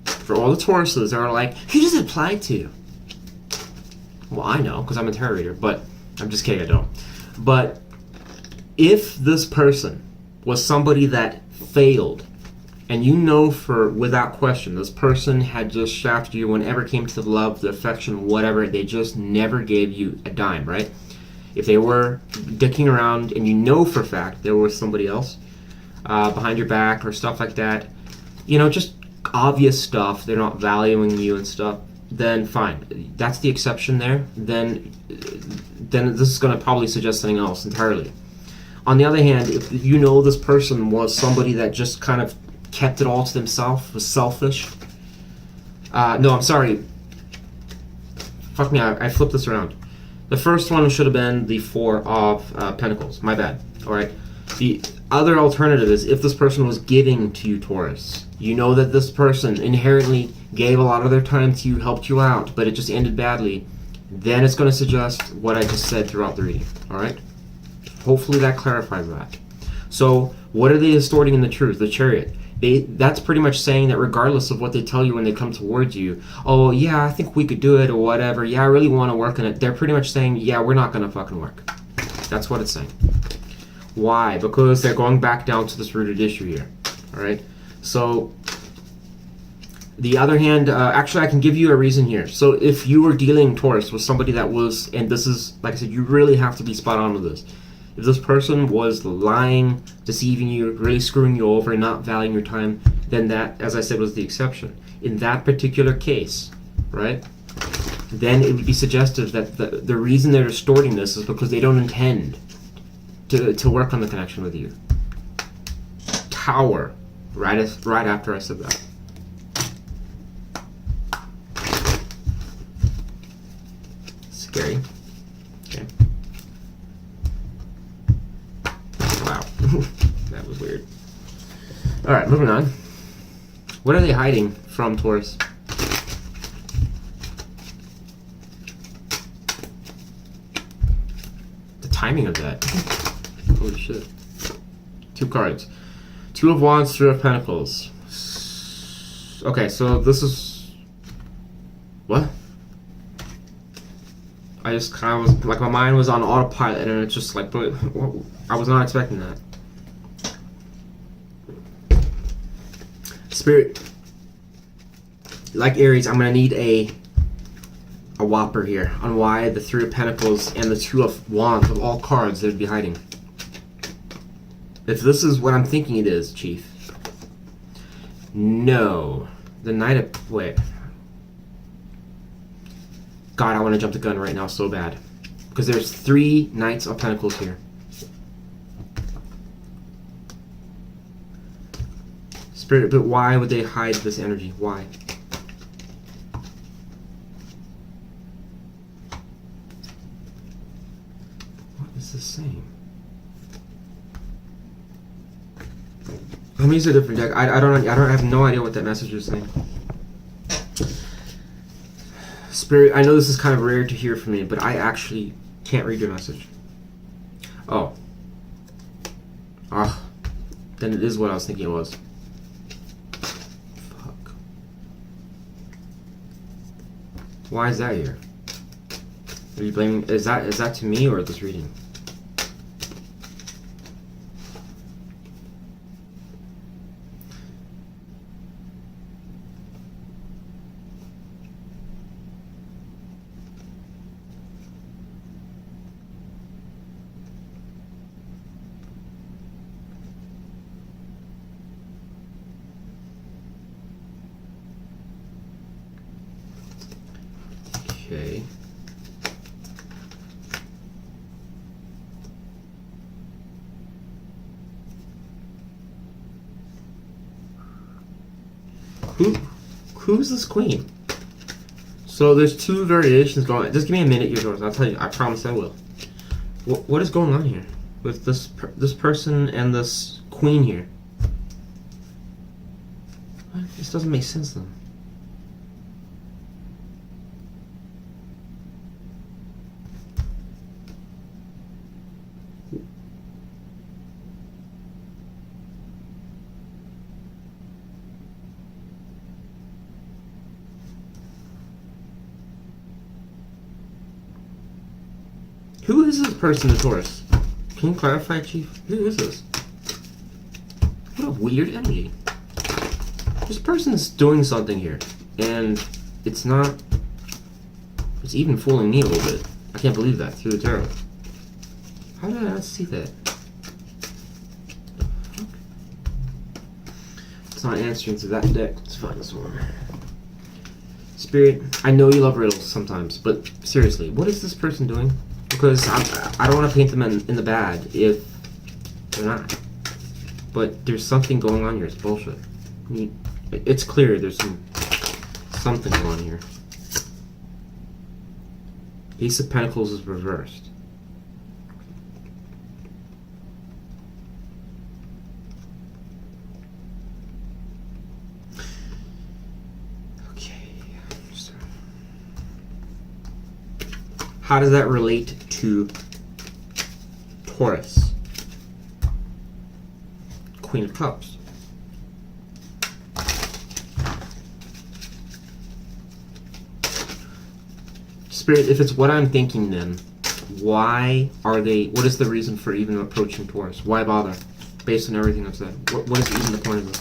For all the Tauruses that are like, who does it apply to? Well, I know, because I'm a tarot reader, but I'm just kidding, I don't. But if this person was somebody that failed, and you know for without question, this person had just shafted you whenever it came to the love, the affection, whatever, they just never gave you a dime, right? If they were dicking around and you know for a fact there was somebody else behind your back or stuff like that, just obvious stuff, they're not valuing you and stuff, then fine. That's the exception there. Then this is going to probably suggest something else entirely. On the other hand, if you know this person was somebody that just kind of kept it all to themselves, was selfish. No, I'm sorry. Fuck me, I flipped this around. The first one should have been the Four of Pentacles. My bad. Alright. The other alternative is if this person was giving to you, Taurus. You know that this person inherently gave a lot of their time to you, helped you out, but it just ended badly. Then it's going to suggest what I just said throughout the reading. Alright? Hopefully that clarifies that. So, what are they distorting in the truth? The Chariot. That's pretty much saying that regardless of what they tell you when they come towards you, oh yeah, I think we could do it or whatever, yeah, I really want to work on it, they're pretty much saying, yeah, we're not going to fucking work. That's what it's saying. Why? Because they're going back down to this rooted issue here. Alright? So, the other hand, actually I can give you a reason here. So if you were dealing, Taurus, with somebody that was, and this is, like I said, you really have to be spot on with this. If this person was lying, deceiving you, really screwing you over, and not valuing your time, then that, as I said, was the exception. In that particular case, right, then it would be suggestive that the reason they're distorting this is because they don't intend to work on the connection with you. Tower, right after I said that. Scary. Okay. Wow. That was weird. Alright, moving on. What are they hiding from Taurus? The timing of that. Holy shit. 2 cards. 2 of Wands, 3 of Pentacles. Okay, so this is... What? I just kind of was... Like, my mind was on autopilot, and it's just like... I was not expecting that. Spirit. Like Aries, I'm going to need a whopper here on why the 3 of Pentacles and the 2 of Wands, of all cards, they'd be hiding. If this is what I'm thinking it is, Chief. No. The Knight of... Wait. God, I want to jump the gun right now so bad. Because there's 3 Knights of Pentacles here. Spirit, but why would they hide this energy? Why? What is this saying? Let me use a different deck. I have no idea what that message is saying. Spirit, I know this is kind of rare to hear from me, but I actually can't read your message. Oh. Ah. Then it is what I was thinking it was. Fuck. Why is that here? Are you blaming... Is that to me or this reading? Okay. Who's this queen? So there's 2 variations going on. Just give me a minute, yours. I'll tell you. I promise I will. What is going on here with this person and this queen here? What? This doesn't make sense then. Who is this person, the Taurus? Can you clarify, Chief? Who is this? What a weird energy. This person's doing something here, and it's not... It's even fooling me a little bit. I can't believe that, through the tarot. How did I not see that? It's not answering to that deck. Let's find this one. Spirit, I know you love riddles sometimes, but seriously, what is this person doing? Because I don't want to paint them in the bad if they're not. But there's something going on here. It's bullshit. I mean, it's clear there's something going on here. Ace of Pentacles is reversed. Okay. How does that relate to Taurus? Queen of Cups. Spirit, if it's what I'm thinking, then why are they... What is the reason for even approaching Taurus? Why bother? Based on everything I've said. What is even the point of this?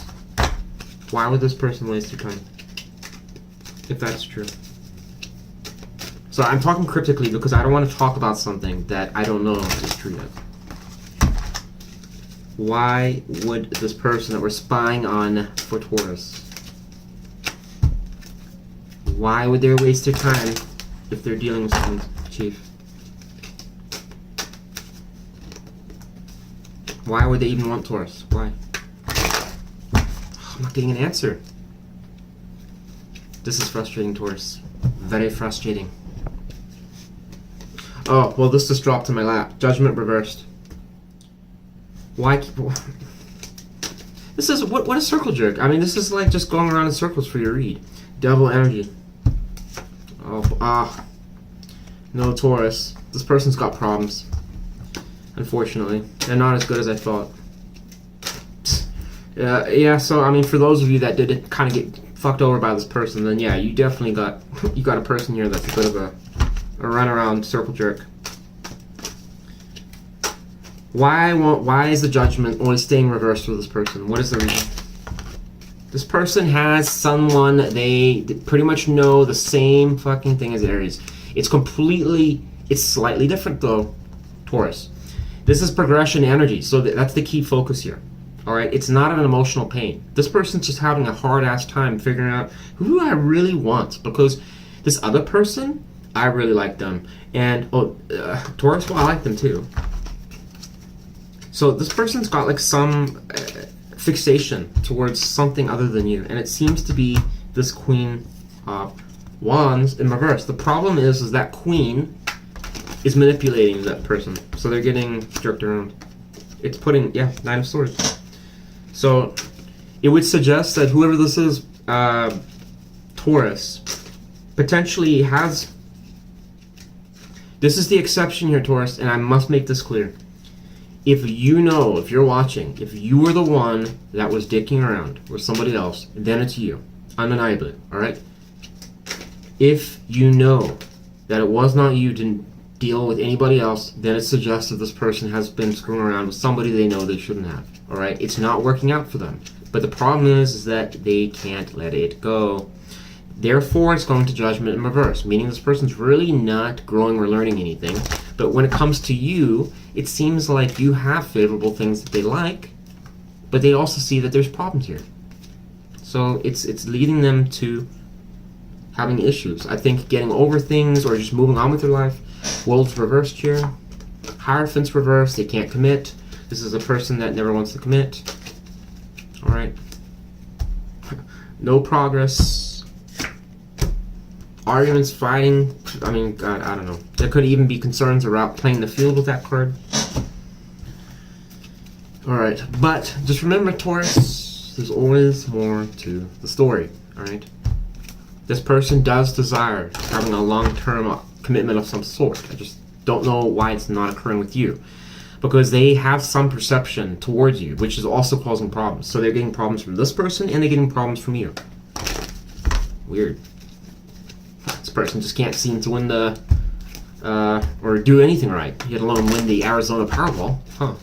Why would this person waste their time? If that's true. So I'm talking cryptically because I don't want to talk about something that I don't know if is true yet. Why would this person that we're spying on for Taurus? Why would they waste their time if they're dealing with someone, Chief? Why would they even want Taurus? Why? I'm not getting an answer. This is frustrating, Taurus. Very frustrating. Oh, well, this just dropped in my lap. Judgment reversed. Why keep... This is... What a circle jerk. I mean, this is like just going around in circles for your read. Devil energy. Oh, no, Taurus. This person's got problems. Unfortunately. They're not as good as I thought. Yeah, so, I mean, for those of you that did kind of get fucked over by this person, then yeah, you definitely got... You got a person here that's a bit of a runaround circle jerk. Why is the judgment always staying reversed for this person? What is the reason? This person has someone they pretty much know the same fucking thing as Aries. It's slightly different though, Taurus. This is progression energy, so that's the key focus here. Alright, it's not an emotional pain. This person's just having a hard-ass time figuring out who do I really want, because this other person, I really like them. And, Taurus, well, I like them too. So this person's got like some fixation towards something other than you, and it seems to be this Queen of Wands in reverse. The problem is that Queen is manipulating that person, so they're getting jerked around. It's putting, yeah, Nine of Swords. So it would suggest that whoever this is, Taurus, potentially has... This is the exception here, Taurus, and I must make this clear. If you know, if you're watching, if you were the one that was dicking around with somebody else, then it's you. Undeniably, alright? If you know that it was not you, didn't deal with anybody else, then it suggests that this person has been screwing around with somebody they know they shouldn't have. Alright? It's not working out for them. But the problem is that they can't let it go. Therefore, it's going to judgment in reverse, meaning this person's really not growing or learning anything. But when it comes to you, it seems like you have favorable things that they like, but they also see that there's problems here. So it's leading them to having issues. I think getting over things or just moving on with their life. World's reversed here. Hierophant's reversed. They can't commit. This is a person that never wants to commit. Alright. No progress. Arguments, fighting. I mean, God, I don't know. There could even be concerns about playing the field with that card. Alright, but just remember, Taurus, there's always more to the story. Alright? This person does desire having a long-term commitment of some sort. I just don't know why it's not occurring with you. Because they have some perception towards you, which is also causing problems. So they're getting problems from this person, and they're getting problems from you. Weird. This person just can't seem to win the, or do anything right, let alone win the Arizona Powerball. Huh.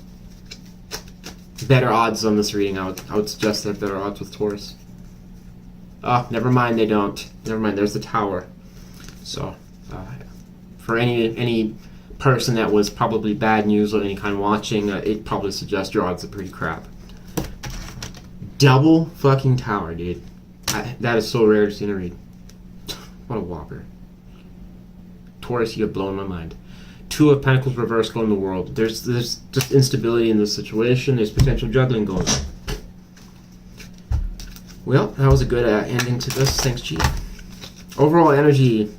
Better odds on this reading. I would suggest they have better odds with Taurus. Oh, never mind, they don't. Never mind, there's the Tower. So, for any person that was probably bad news or any kind of watching, it probably suggests your odds are pretty crap. Double fucking Tower, dude. That is so rare to see in a read. What a whopper. Taurus, you have blown my mind. Two of Pentacles reversed going in the world. There's just instability in this situation. There's potential juggling going on. Well, that was a good ending to this. Thanks, Chief. Overall energy.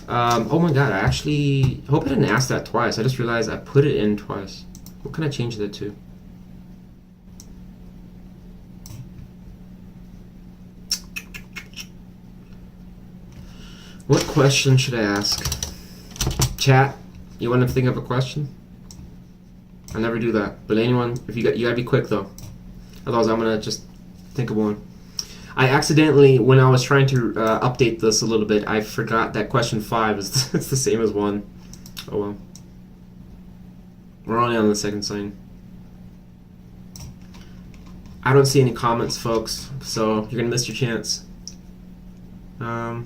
Oh my god, I actually hope I didn't ask that twice. I just realized I put it in twice. What can I change that to? What question should I ask? Chat, you want to think of a question? I never do that. But anyone, you gotta be quick though. Otherwise, I'm gonna just think of one. I accidentally, when I was trying to update this a little bit, I forgot that question 5 is it's the same as 1. Oh well. We're only on the second sign. I don't see any comments, folks, so you're gonna miss your chance. I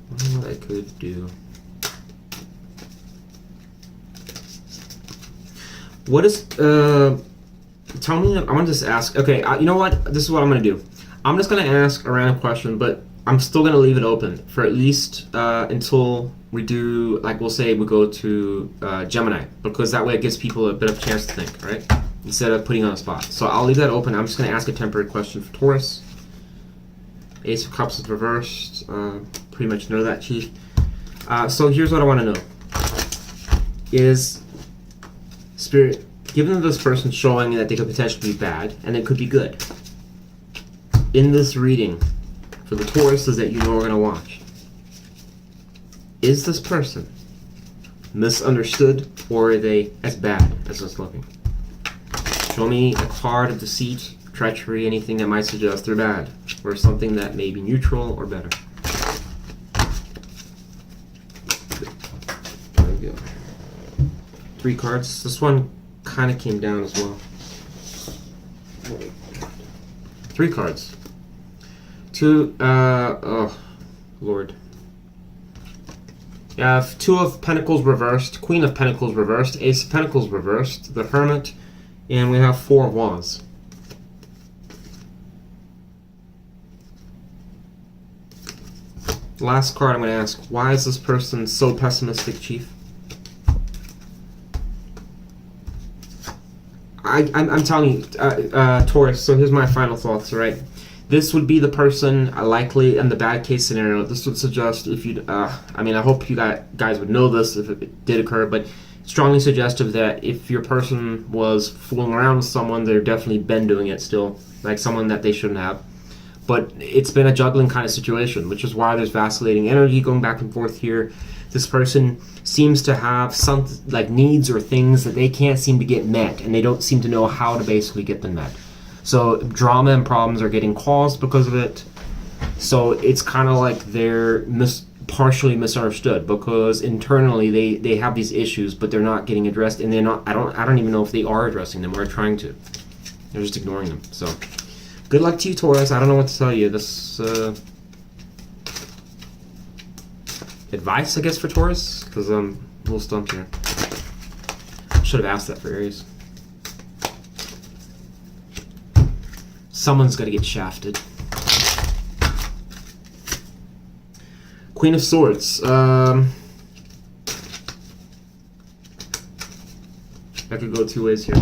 wonder what I could do. What is, tell me, I'm gonna just ask, okay, you know what, this is what I'm gonna do. I'm just gonna ask a random question, but I'm still gonna leave it open for at least until we do, like we'll say we go to Gemini, because that way it gives people a bit of a chance to think, right? Instead of putting on a spot. So I'll leave that open. I'm just gonna ask a temporary question for Taurus. Ace of Cups is reversed. Pretty much know that, Chief. So here's what I wanna know. Is Spirit, given this person showing that they could potentially be bad, and it could be good, in this reading, for the Tauruses that you know are going to watch, is this person misunderstood, or are they as bad as it's looking? Show me a card of deceit, treachery, anything that might suggest they're bad, or something that may be neutral or better. There we go. 3 cards. This one kind of came down as well. 3 cards. 2, oh, Lord. You have 2 of Pentacles reversed, Queen of Pentacles reversed, Ace of Pentacles reversed, the Hermit, and we have 4 of Wands. Last card I'm going to ask, why is this person so pessimistic, Chief? I'm telling you, Taurus, so here's my final thoughts, right? This would be the person, likely, in the bad case scenario, this would suggest if you, I mean, I hope you guys would know this if it did occur, but strongly suggestive that if your person was fooling around with someone, they're definitely been doing it still, like someone that they shouldn't have. But it's been a juggling kind of situation, which is why there's vacillating energy going back and forth here. This person seems to have some like needs or things that they can't seem to get met, and they don't seem to know how to basically get them met. So drama and problems are getting caused because of it. So it's kind of like they're partially misunderstood, because internally they have these issues, but they're not getting addressed, and they're not. I don't even know if they are addressing them or trying to. They're just ignoring them. So good luck to you, Taurus. I don't know what to tell you. This advice, I guess, for Taurus, because I'm a little stumped here. Should have asked that for Aries. Someone's got to get shafted. Queen of Swords. I could go 2 ways here.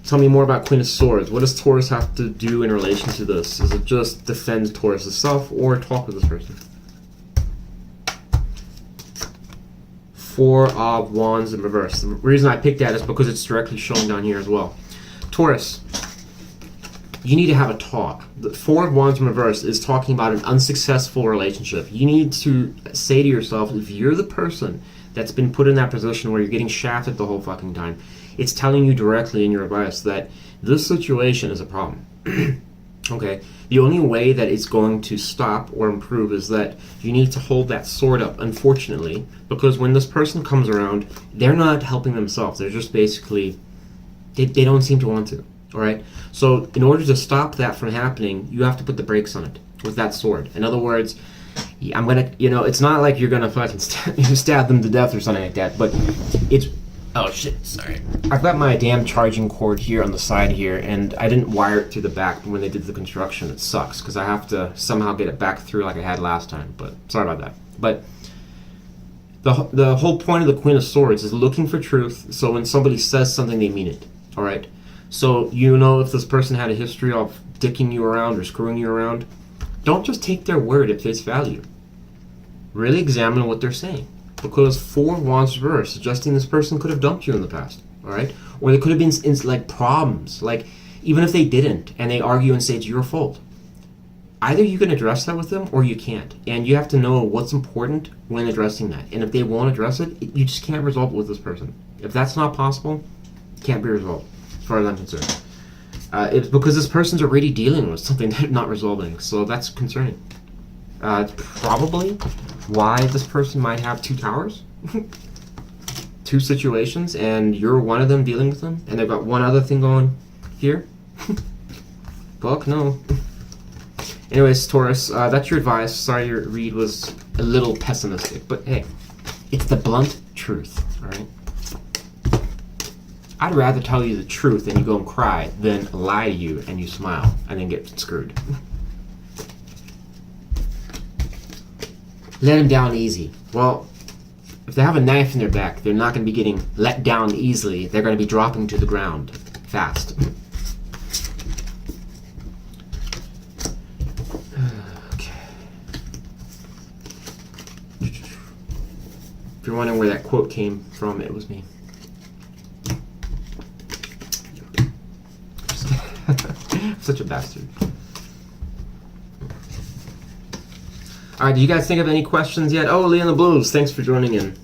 Tell me more about Queen of Swords. What does Taurus have to do in relation to this? Is it just defend Taurus itself, or talk with this person? 4 of Wands in reverse. The reason I picked that is because it's directly shown down here as well. Taurus, you need to have a talk. The 4 of Wands in reverse is talking about an unsuccessful relationship. You need to say to yourself, if you're the person that's been put in that position where you're getting shafted the whole fucking time, it's telling you directly in your advice that this situation is a problem. Okay, the only way that it's going to stop or improve is that you need to hold that sword up, unfortunately, because when this person comes around, they're not helping themselves. They're just basically, they don't seem to want to, all right? So in order to stop that from happening, you have to put the brakes on it with that sword. In other words, I'm gonna, it's not like you're gonna fucking stab them to death or something like that, but it's, oh shit, sorry. I've got my damn charging cord here on the side here, and I didn't wire it through the back when they did the construction. It sucks, because I have to somehow get it back through like I had last time, but sorry about that. But the whole point of the Queen of Swords is looking for truth, so when somebody says something, they mean it, alright? So if this person had a history of dicking you around or screwing you around, don't just take their word at face value. Really examine what they're saying. Because 4 of Wands reverse, suggesting this person could have dumped you in the past, all right? Or there could have been like problems, like even if they didn't, and they argue and say it's your fault. Either you can address that with them, or you can't. And you have to know what's important when addressing that. And if they won't address it, you just can't resolve it with this person. If that's not possible, it can't be resolved, as far as I'm concerned. It's because this person's already dealing with something they're not resolving, so that's concerning. It's probably why this person might have 2 towers, 2 situations, and you're one of them dealing with them, and they've got one other thing going here. Fuck no. Anyways, Taurus, that's your advice. Sorry your read was a little pessimistic, but hey, it's the blunt truth, alright? I'd rather tell you the truth and you go and cry than lie to you and you smile and then get screwed. Let them down easy. Well, if they have a knife in their back, they're not going to be getting let down easily. They're going to be dropping to the ground fast. Okay. If you're wondering where that quote came from, it was me. Such a bastard. Alright, do you guys think of any questions yet? Oh, Leon the Blues, thanks for joining in.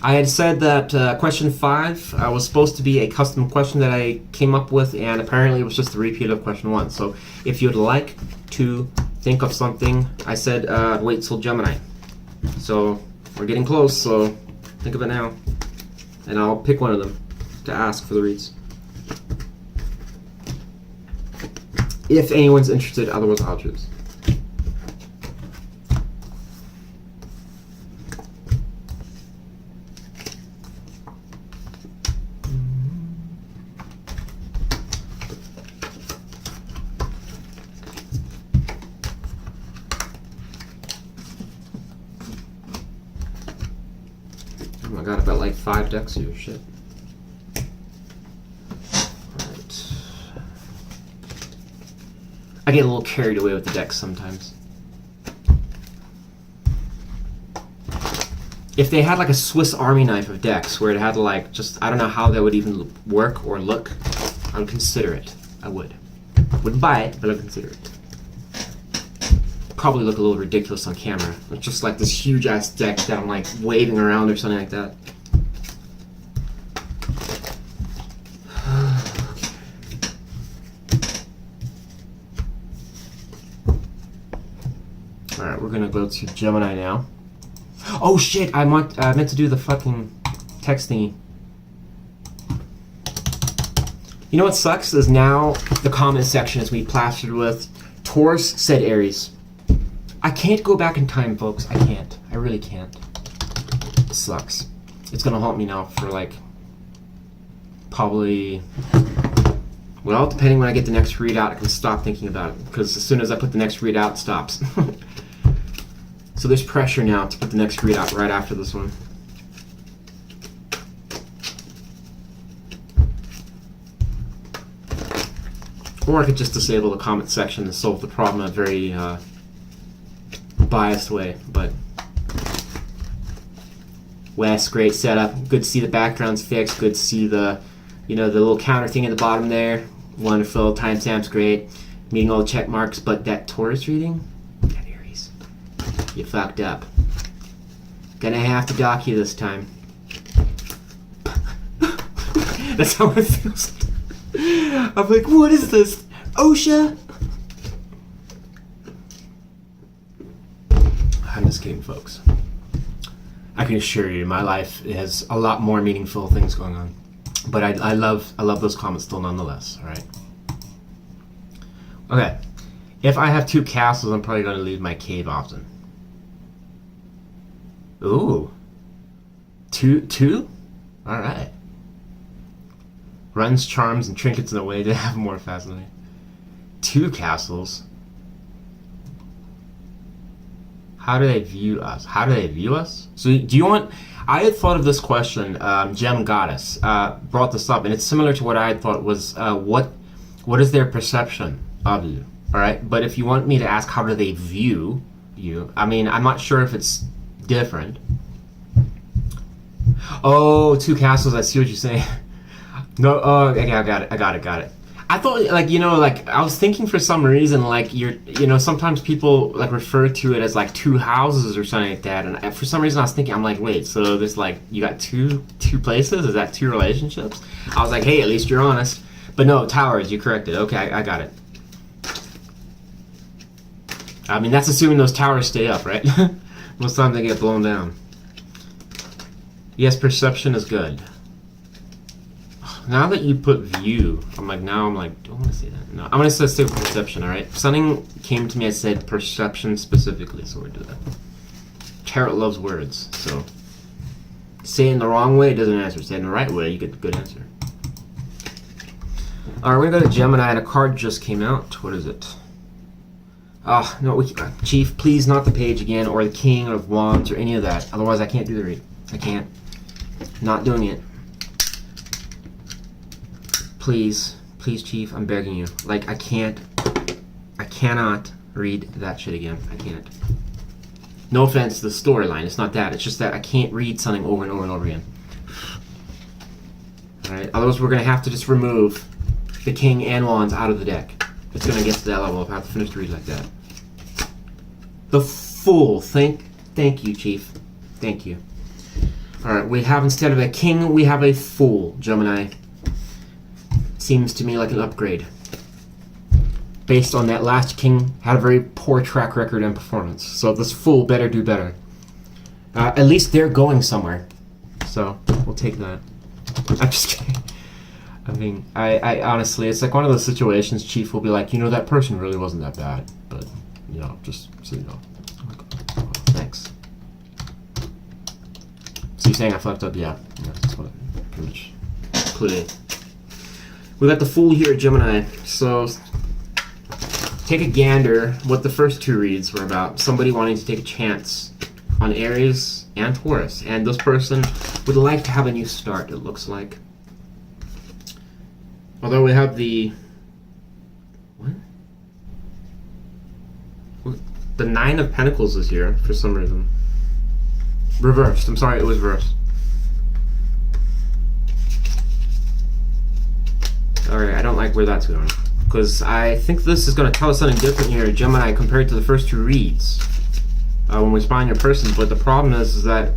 I had said that question 5 was supposed to be a custom question that I came up with, and apparently it was just a repeat of question 1. So if you'd like to think of something, I said wait till Gemini. So we're getting close, so think of it now. And I'll pick one of them to ask for the reads. If anyone's interested, otherwise I'll choose. Oh my god, I've got like 5 decks here, shit. Alright. I get a little carried away with the decks sometimes. If they had like a Swiss Army knife of decks where it had like just, I don't know how that would even work or look, I would consider it. I would. Wouldn't buy it, but I'd consider it. Probably look a little ridiculous on camera. It's just like this huge ass deck that I'm like waving around or something like that. Alright, we're gonna go to Gemini now. Oh shit, I meant to do the fucking text thingy. You know what sucks is now the comment section is we plastered with Taurus said Aries. I can't go back in time, folks. I can't. I really can't. It sucks. It's gonna haunt me now for like probably, well, depending when I get the next readout, I can stop thinking about it, because as soon as I put the next readout, it stops. So there's pressure now to put the next readout right after this one. Or I could just disable the comment section and solve the problem in a very biased way, but Wes, great setup. Good to see the background's fixed. Good to see the, you know, the little counter thing at the bottom there. Wonderful. Timestamp's great. Meeting all the check marks, but that Taurus reading? That Aries. You fucked up. Gonna have to dock you this time. That's how it feels. I'm like, what is this? OSHA? I'm just kidding, folks. I can assure you, my life has a lot more meaningful things going on. But I love those comments still nonetheless, alright? Okay. If I have 2 castles, I'm probably going to leave my cave often. Ooh. Two? Alright. Runs, charms, and trinkets in a way to have more fascinating. 2 castles. How do they view us? How do they view us? So do you want... I had thought of this question, Gem Goddess brought this up, and it's similar to what I had thought was, what is their perception of you? Alright, but if you want me to ask how do they view you, I mean, I'm not sure if it's different. Oh, 2 castles, I see what you're saying. No, oh, okay, I got it. I thought, like, you know, like, I was thinking for some reason, like, you know, sometimes people, like, refer to it as, like, 2 houses or something like that, and for some reason I was thinking, I'm like, wait, so there's, like, you got two places? Is that 2 relationships? I was like, hey, at least you're honest. But no, towers, you corrected. Okay, I got it. I mean, that's assuming those towers stay up, right? Most times they get blown down. Yes, perception is good. Now that you put view, I'm like, don't want to say that. No, I'm going to say perception, alright? Something came to me, I said perception specifically, so we'll do that. Tarot loves words, so Say it in the wrong way, it doesn't answer. Say it in the right way, you get the good answer. Alright, we're gonna go to Gemini, and a card just came out. What is it? Ah, no, Chief, please not the page again, or the King of Wands, or any of that. Otherwise, I can't do the read. I can't. Not doing it. Please, please, Chief, I'm begging you. Like, I cannot read that shit again. I can't. No offense to the storyline, it's not that. It's just that I can't read something over and over and over again. Alright, otherwise we're gonna have to just remove the King and Wands out of the deck. It's gonna get to that level if I have to finish the read like that. The Fool. Thank you, Chief. Thank you. Alright, we have, instead of a King, we have a Fool, Gemini. Seems to me like an upgrade. Based on that last King had a very poor track record and performance. So this Fool better do better. At least they're going somewhere. So, we'll take that. I'm just kidding. I mean, I honestly, it's like one of those situations, Chief will be like, you know, that person really wasn't that bad. But, you know, just so you know. I'm like, oh, thanks. So you're saying I fucked up? Yeah. That's what I pretty much put in. We got the Fool here, Gemini. So, take a gander what the first two reads were about. Somebody wanting to take a chance on Aries and Taurus. And this person would like to have a new start, it looks like. Although we have the... What? The Nine of Pentacles is here for some reason. Reversed. I'm sorry, it was reversed. Alright, I don't like where that's going. Because I think this is going to tell us something different here, Gemini, compared to the first two reads. When we spine your person. But the problem is that...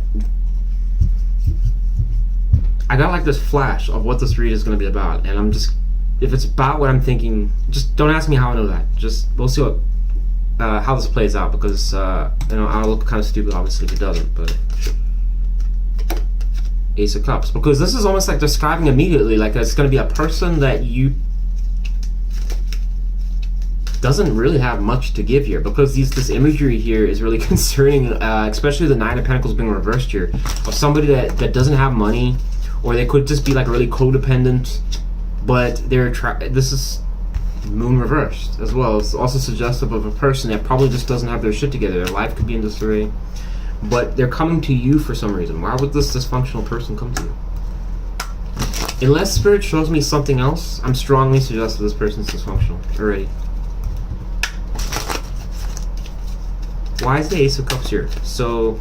I got like this flash of what this read is going to be about. And I'm just... If it's about what I'm thinking, just don't ask me how I know that. Just, we'll see what... how this plays out, because, you know, I'll look kind of stupid, obviously, if it doesn't, but... Ace of Cups. Because this is almost like describing immediately, like it's going to be a person that you... doesn't really have much to give here, because this imagery here is really concerning, especially the Nine of Pentacles being reversed here, of somebody that doesn't have money, or they could just be like really codependent, but they're this is Moon reversed as well. It's also suggestive of a person that probably just doesn't have their shit together. Their life could be in disarray, but they're coming to you for some reason. Why would this dysfunctional person come to you? Unless Spirit shows me something else, I'm strongly suggesting this person's dysfunctional already. Why is the Ace of Cups here? So,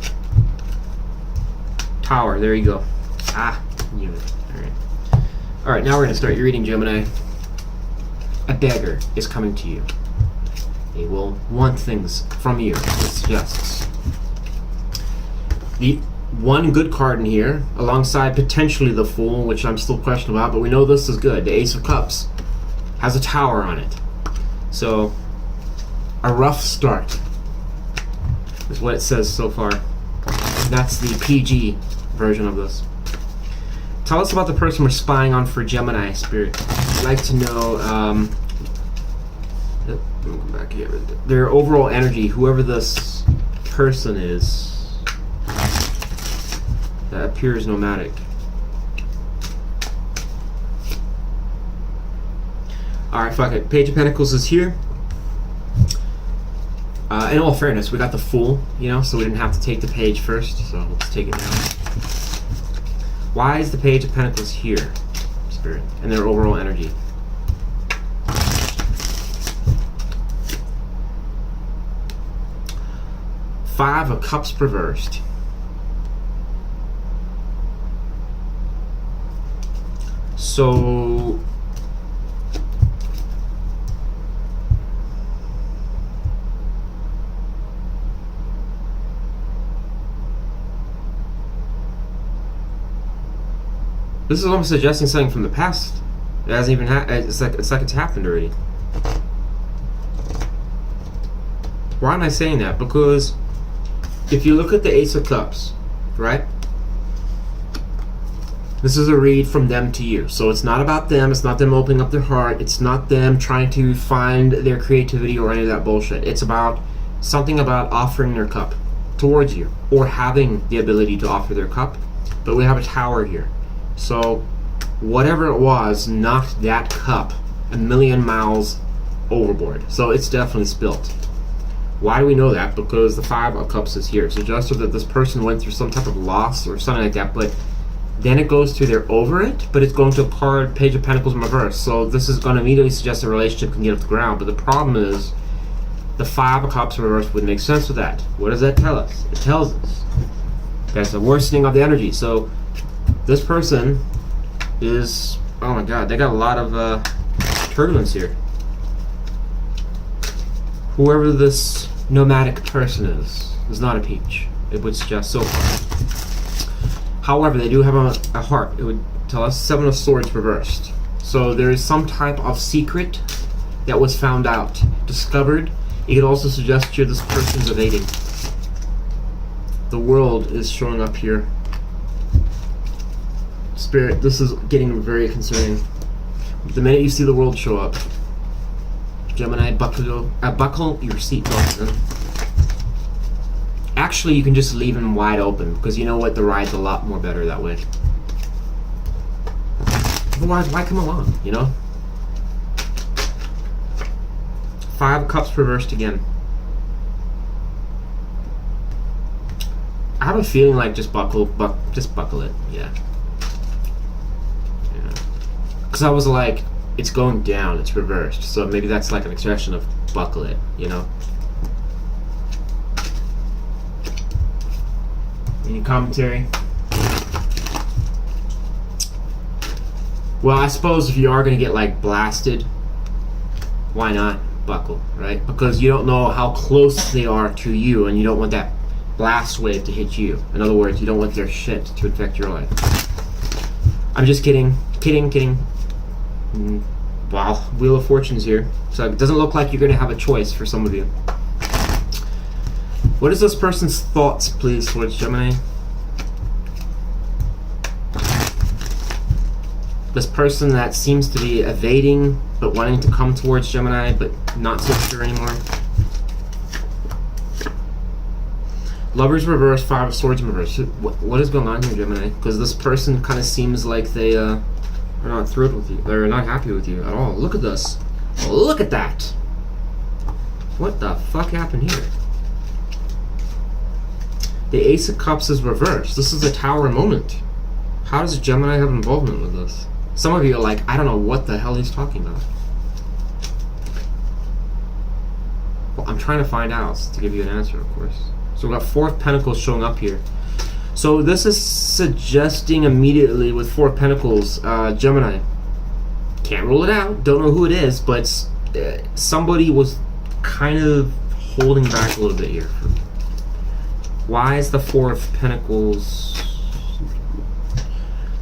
Tower, there you go. Ah, knew it. Alright. Alright, now we're going to start your reading, Gemini. A dagger is coming to you. They will want things from you, it suggests. The one good card in here, alongside potentially the Fool, which I'm still questionable about, but we know this is good. The Ace of Cups has a tower on it. So, a rough start is what it says so far. That's the PG version of this. Tell us about the person we're spying on for Gemini, Spirit. I'd like to know let me come back here. Their overall energy, whoever this person is that appears nomadic. Alright, fuck it. Page of Pentacles is here. In all fairness, we got the Fool, you know, so we didn't have to take the page first, so let's take it now. Why is the Page of Pentacles here, Spirit, and their overall energy? Five of Cups reversed. So... This is almost suggesting something from the past. It hasn't even happened. It's like it's happened already. Why am I saying that? Because if you look at the Ace of Cups, right? This is a read from them to you. So it's not about them. It's not them opening up their heart. It's not them trying to find their creativity or any of that bullshit. It's about something about offering their cup towards you, or having the ability to offer their cup but we have a tower here. So whatever it was knocked that cup a million miles overboard. So it's definitely spilt. Why do we know that? Because the Five of Cups is here. It suggests that this person went through some type of loss or something like that, but then it goes to they're over it, but it's going to a card, Page of Pentacles in reverse. So this is going to immediately suggest a relationship can get off the ground. But the problem is the Five of Cups in reverse would make sense with that. What does that tell us? It tells us that's a worsening of the energy. So this person is, oh my god, they got a lot of turbulence here. Whoever this nomadic person is not a peach. It would suggest so far. However, they do have a heart. It would tell us Seven of Swords reversed. So there is some type of secret that was found out, discovered. It could also suggest here this person's evading. The World is showing up here. Spirit, this is getting very concerning. The minute you see the World show up, Gemini, buckle your seatbelts in. Actually, you can just leave them wide open, because you know what? The ride's a lot more better that way. Otherwise, why come along, you know? Five of Cups reversed again. I have a feeling like just buckle it, yeah. Because I was like, it's going down, it's reversed. So maybe that's like an expression of buckle it, you know? Any commentary? Well, I suppose if you are going to get like blasted, why not buckle, right? Because you don't know how close they are to you, and you don't want that blast wave to hit you. In other words, you don't want their shit to infect your life. I'm just kidding. Kidding. Wow, Wheel of Fortune's here. So it doesn't look like you're going to have a choice for some of you. What is this person's thoughts, please, towards Gemini? This person that seems to be evading, but wanting to come towards Gemini, but not so sure anymore. Lovers reverse, Five of Swords in reverse. What is going on here, Gemini? Because this person kind of seems like they are not thrilled with you. They're not happy with you at all. Look at this. Look at that. What the fuck happened here? The Ace of Cups is reversed. This is a Tower moment. How does Gemini have involvement with this? Some of you are like, I don't know what the hell he's talking about. Well, I'm trying to find out to give you an answer, of course. So we got Four of Pentacles showing up here. So this is suggesting immediately with Four of Pentacles, Gemini. Can't rule it out. Don't know who it is, but somebody was kind of holding back a little bit here. Why is the Four of Pentacles?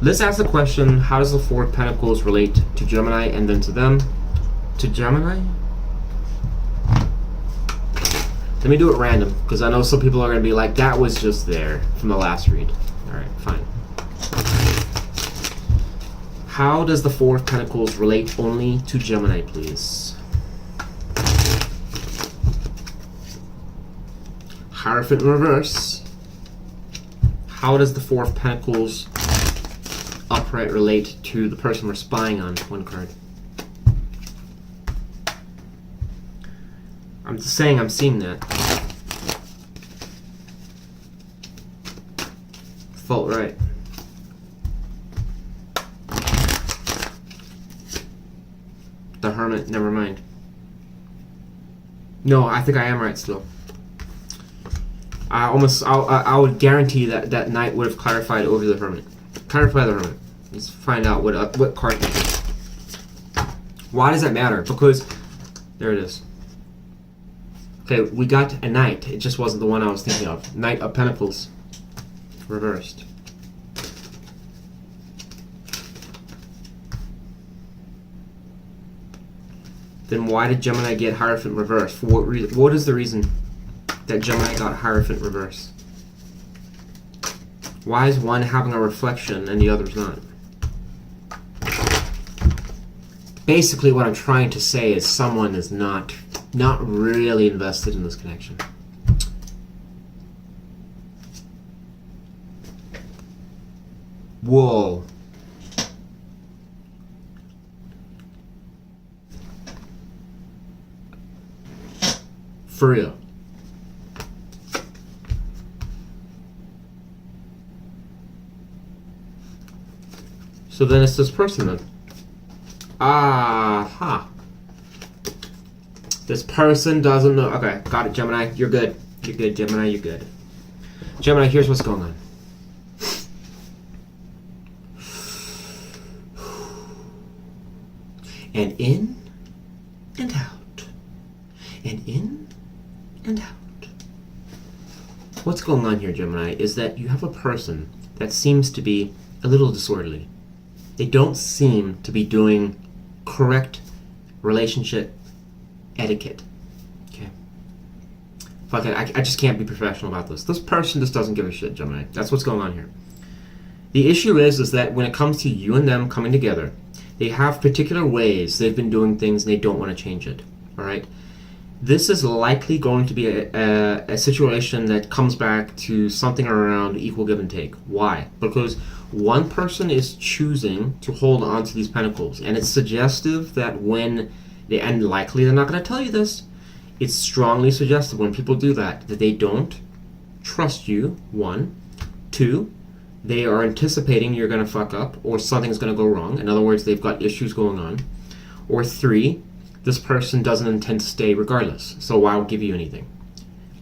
Let's ask the question, how does the Four of Pentacles relate to Gemini and then to them? To Gemini? Let me do it random, because I know some people are going to be like, that was just there from the last read. Alright, fine. How does the Four of Pentacles relate only to Gemini, please? Hierophant in reverse. How does the Four of Pentacles upright relate to the person we're spying on? One card. I'm just saying I'm seeing that. Felt right. The Hermit, never mind. No, I think I am right still. I would guarantee that that Knight would have clarified over the Hermit. Clarify the Hermit. Let's find out what card it is. Why does that matter? Because there it is. Okay, we got a Knight. It just wasn't the one I was thinking of. Knight of Pentacles. Reversed. Then why did Gemini get Hierophant reversed? For what reason? What is the reason that Gemini got Hierophant reversed? Why is one having a reflection and the other's not? Basically what I'm trying to say is someone is not really invested in this connection. Whoa. For real. So then it's this person then. Aha. This person doesn't know. Okay, got it, Gemini. You're good. You're good, Gemini. You're good. Gemini, here's what's going on. And in and out. And in and out. What's going on here, Gemini, is that you have a person that seems to be a little disorderly. They don't seem to be doing correct relationship etiquette. Okay. Fuck it, I just can't be professional about this. This person just doesn't give a shit, Gemini. That's what's going on here. The issue is that when it comes to you and them coming together, they have particular ways they've been doing things and they don't want to change it. Alright? This is likely going to be a situation that comes back to something around equal give and take. Why? Because one person is choosing to hold on to these pentacles, and it's suggestive that when they, and likely they're not going to tell you this, it's strongly suggestive when people do that they don't trust you, one. Two, they are anticipating you're going to fuck up or something's going to go wrong. In other words, they've got issues going on. Or three, this person doesn't intend to stay regardless, so why would give you anything?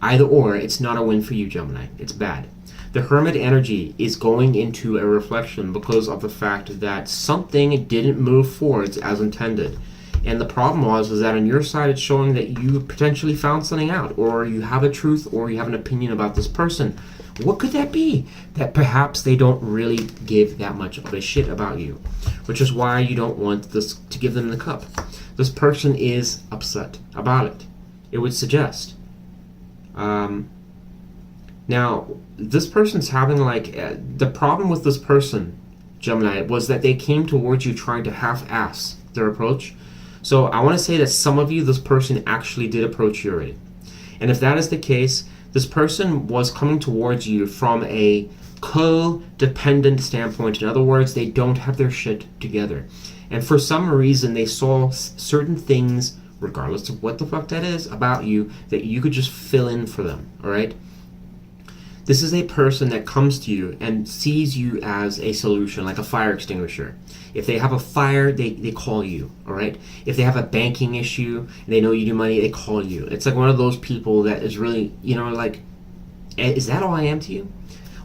Either or, it's not a win for you, Gemini. It's bad. The Hermit energy is going into a reflection because of the fact that something didn't move forwards as intended. And the problem was that on your side it's showing that you potentially found something out, or you have a truth, or you have an opinion about this person. What could that be? That perhaps they don't really give that much of a shit about you, which is why you don't want this to give them the cup. This person is upset about it. It would suggest. Now, this person's having the problem with this person, Gemini, was that they came towards you trying to half-ass their approach. So I want to say that some of you, this person actually did approach you already. And if that is the case, this person was coming towards you from a codependent standpoint. In other words, they don't have their shit together. And for some reason, they saw certain things, regardless of what the fuck that is, about you, that you could just fill in for them, all right? This is a person that comes to you and sees you as a solution, like a fire extinguisher. If they have a fire, they call you, all right? If they have a banking issue, and they know you do money, they call you. It's like one of those people that is really, like, is that all I am to you?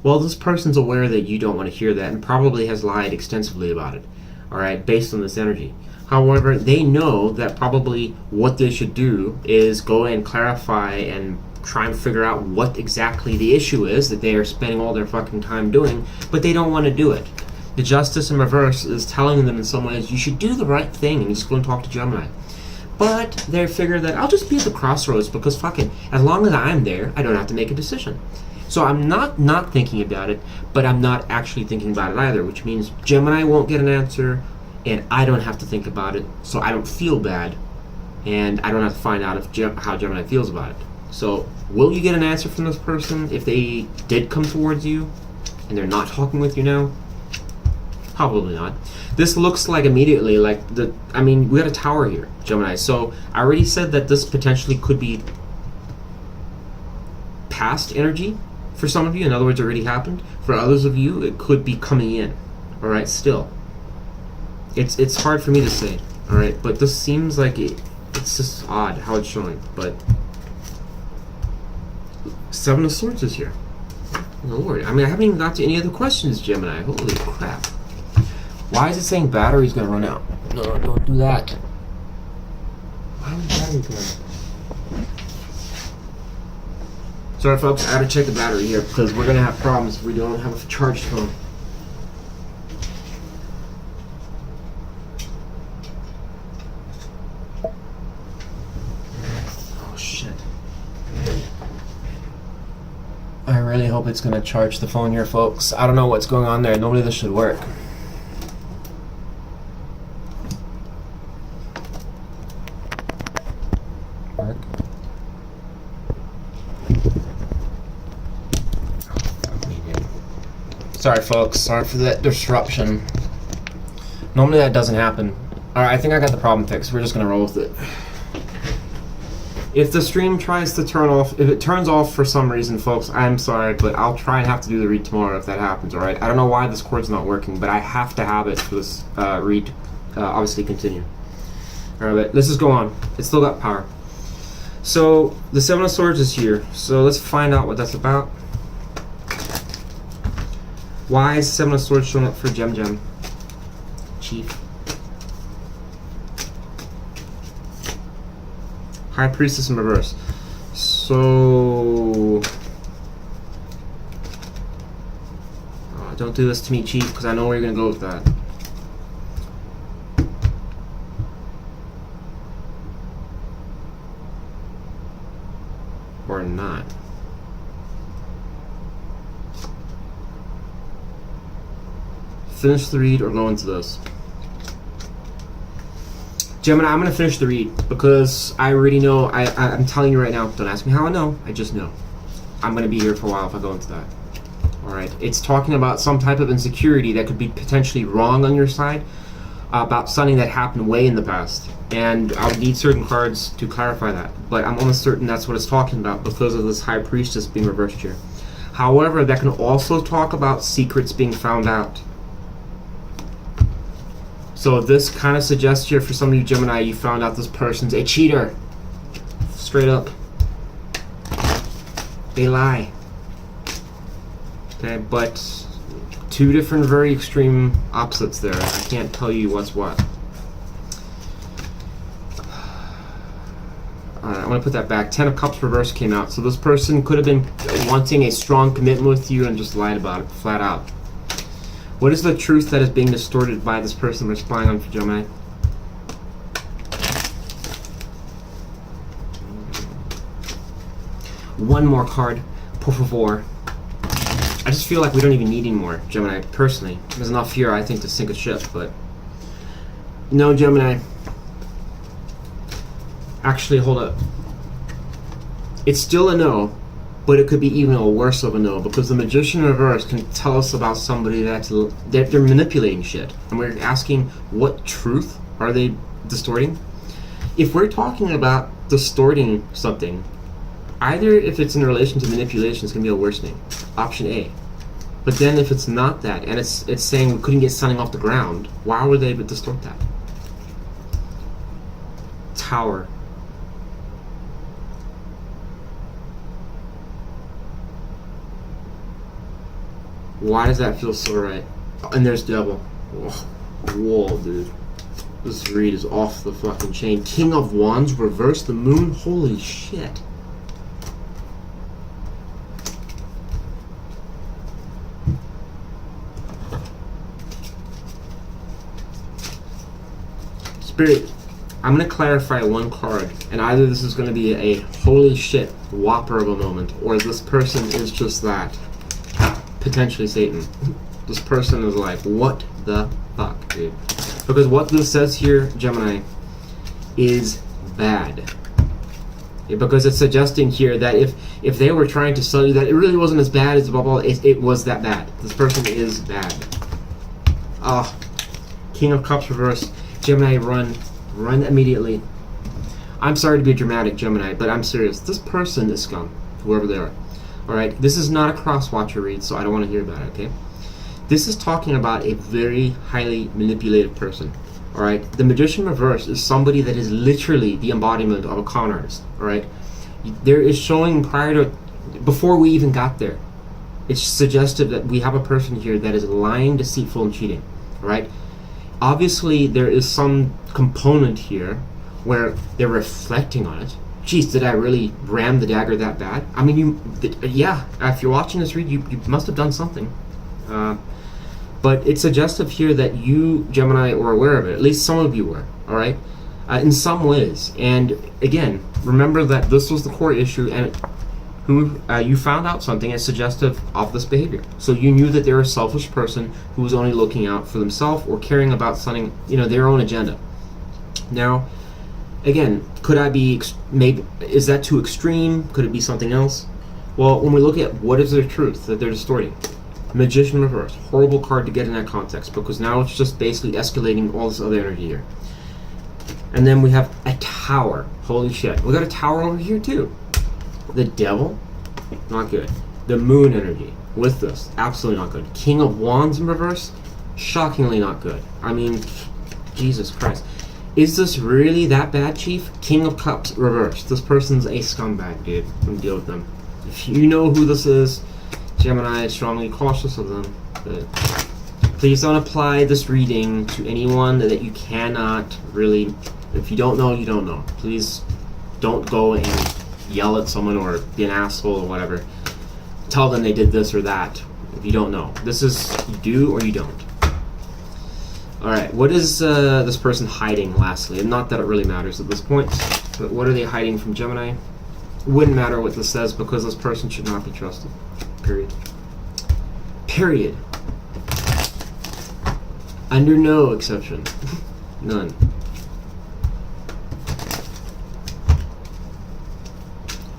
Well, this person's aware that you don't want to hear that and probably has lied extensively about it, all right, based on this energy. However, they know that probably what they should do is go and clarify and try and figure out what exactly the issue is that they are spending all their fucking time doing, but they don't want to do it. The Justice in reverse is telling them in some ways, you should do the right thing and just go and talk to Gemini. But they figure that I'll just be at the crossroads because fuck it, as long as I'm there, I don't have to make a decision. So I'm not thinking about it, but I'm not actually thinking about it either, which means Gemini won't get an answer, and I don't have to think about it, so I don't feel bad, and I don't have to find out how Gemini feels about it. So, will you get an answer from this person if they did come towards you and they're not talking with you now? Probably not. This looks like immediately like we got a tower here, Gemini. So, I already said that this potentially could be past energy for some of you. In other words, it already happened. For others of you, it could be coming in. Alright, still. It's hard for me to say. Alright, but this seems like it's just odd how it's showing, but Seven of Swords is here. Oh, Lord. I mean, I haven't even got to any other questions, Gemini. Holy crap. Why is it saying battery's gonna run out? No, don't do that. Why is battery going? Sorry, folks. I had to check the battery here because we're gonna have problems if we don't have a charged phone. I really hope it's going to charge the phone here, folks. I don't know what's going on there. Normally this should work. Sorry, folks. Sorry for that disruption. Normally that doesn't happen. Alright, I think I got the problem fixed. We're just gonna roll with it. If the stream tries to turn off, if it turns off for some reason, folks, I'm sorry, but I'll try and have to do the read tomorrow if that happens, alright? I don't know why this cord's not working, but I have to have it for this read, obviously continue. Alright, but let's just go on. It's still got power. So, the Seven of Swords is here, so let's find out what that's about. Why is Seven of Swords showing up for Gem? Chief. High Priestess in reverse. So... don't do this to me, Chief, because I know where you're going to go with that. Or not. Finish the read or go into this. Gemini, I'm going to finish the read because I already know, I'm telling you right now, don't ask me how I know, I just know. I'm going to be here for a while if I go into that. Alright, it's talking about some type of insecurity that could be potentially wrong on your side, about something that happened way in the past. And I would need certain cards to clarify that, but I'm almost certain that's what it's talking about because of this High Priestess being reversed here. However, that can also talk about secrets being found out. So this kind of suggests here for some of you Gemini, you found out this person's a cheater. Straight up. They lie. Okay, but two different very extreme opposites there. I can't tell you what's what. Alright, I'm going to put that back. Ten of Cups reverse came out. So this person could have been wanting a strong commitment with you and just lied about it flat out. What is the truth that is being distorted by this person we're spying on for Gemini? One more card, por favor. I just feel like we don't even need any more, Gemini, personally. There's enough here, I think, to sink a ship, but... No, Gemini. Actually, hold up. It's still a no. But it could be even a worse of a no, because the Magician in reverse can tell us about somebody that they're manipulating shit. And we're asking, what truth are they distorting? If we're talking about distorting something, either if it's in relation to manipulation, it's going to be a worsening. Option A. But then if it's not that, and it's saying we couldn't get something off the ground, why would they distort that? Tower. Why does that feel so right? And there's Devil. Whoa, dude. This read is off the fucking chain. King of Wands, reverse the moon. Holy shit. Spirit, I'm going to clarify one card. And either this is going to be a holy shit whopper of a moment, or this person is just that. Potentially Satan. This person is like, what the fuck, dude? Because what this says here, Gemini, is bad. Yeah, because it's suggesting here that if they were trying to sell you that it really wasn't as bad as blah blah, it was that bad. This person is bad. Ah, King of Cups reverse. Gemini, run immediately. I'm sorry to be dramatic, Gemini, but I'm serious. This person is scum, whoever they are. Alright, this is not a cross-watcher read, so I don't want to hear about it, okay? This is talking about a very highly manipulative person. Alright, the Magician reverse is somebody that is literally the embodiment of a con artist. Alright, there is showing before we even got there, it's suggestive that we have a person here that is lying, deceitful, and cheating. Alright, obviously there is some component here where they're reflecting on it. Geez, did I really ram the dagger that bad? I mean, yeah, if you're watching this read, you must have done something. But it's suggestive here that you, Gemini, were aware of it. At least some of you were, alright? In some ways. And again, remember that this was the core issue, and you found out something as suggestive of this behavior. So you knew that they're a selfish person who was only looking out for themselves or caring about something, their own agenda. Now, again, could I be, maybe, is that too extreme? Could it be something else? Well, when we look at what is their truth that they're distorting, Magician reverse. Horrible card to get in that context because now it's just basically escalating all this other energy here. And then we have a Tower. Holy shit. We got a Tower over here too. The Devil. Not good. The Moon energy with this. Absolutely not good. King of Wands in reverse. Shockingly not good. I mean, Jesus Christ. Is this really that bad, Chief? King of Cups reversed. This person's a scumbag, dude. Don't deal with them. If you know who this is, Gemini is strongly cautious of them. But please don't apply this reading to anyone that you cannot really... If you don't know, you don't know. Please don't go and yell at someone or be an asshole or whatever. Tell them they did this or that if you don't know. This is you do or you don't. Alright, what is this person hiding, lastly? And not that it really matters at this point, but what are they hiding from Gemini? Wouldn't matter what this says because this person should not be trusted. Period. Period. Under no exception. None.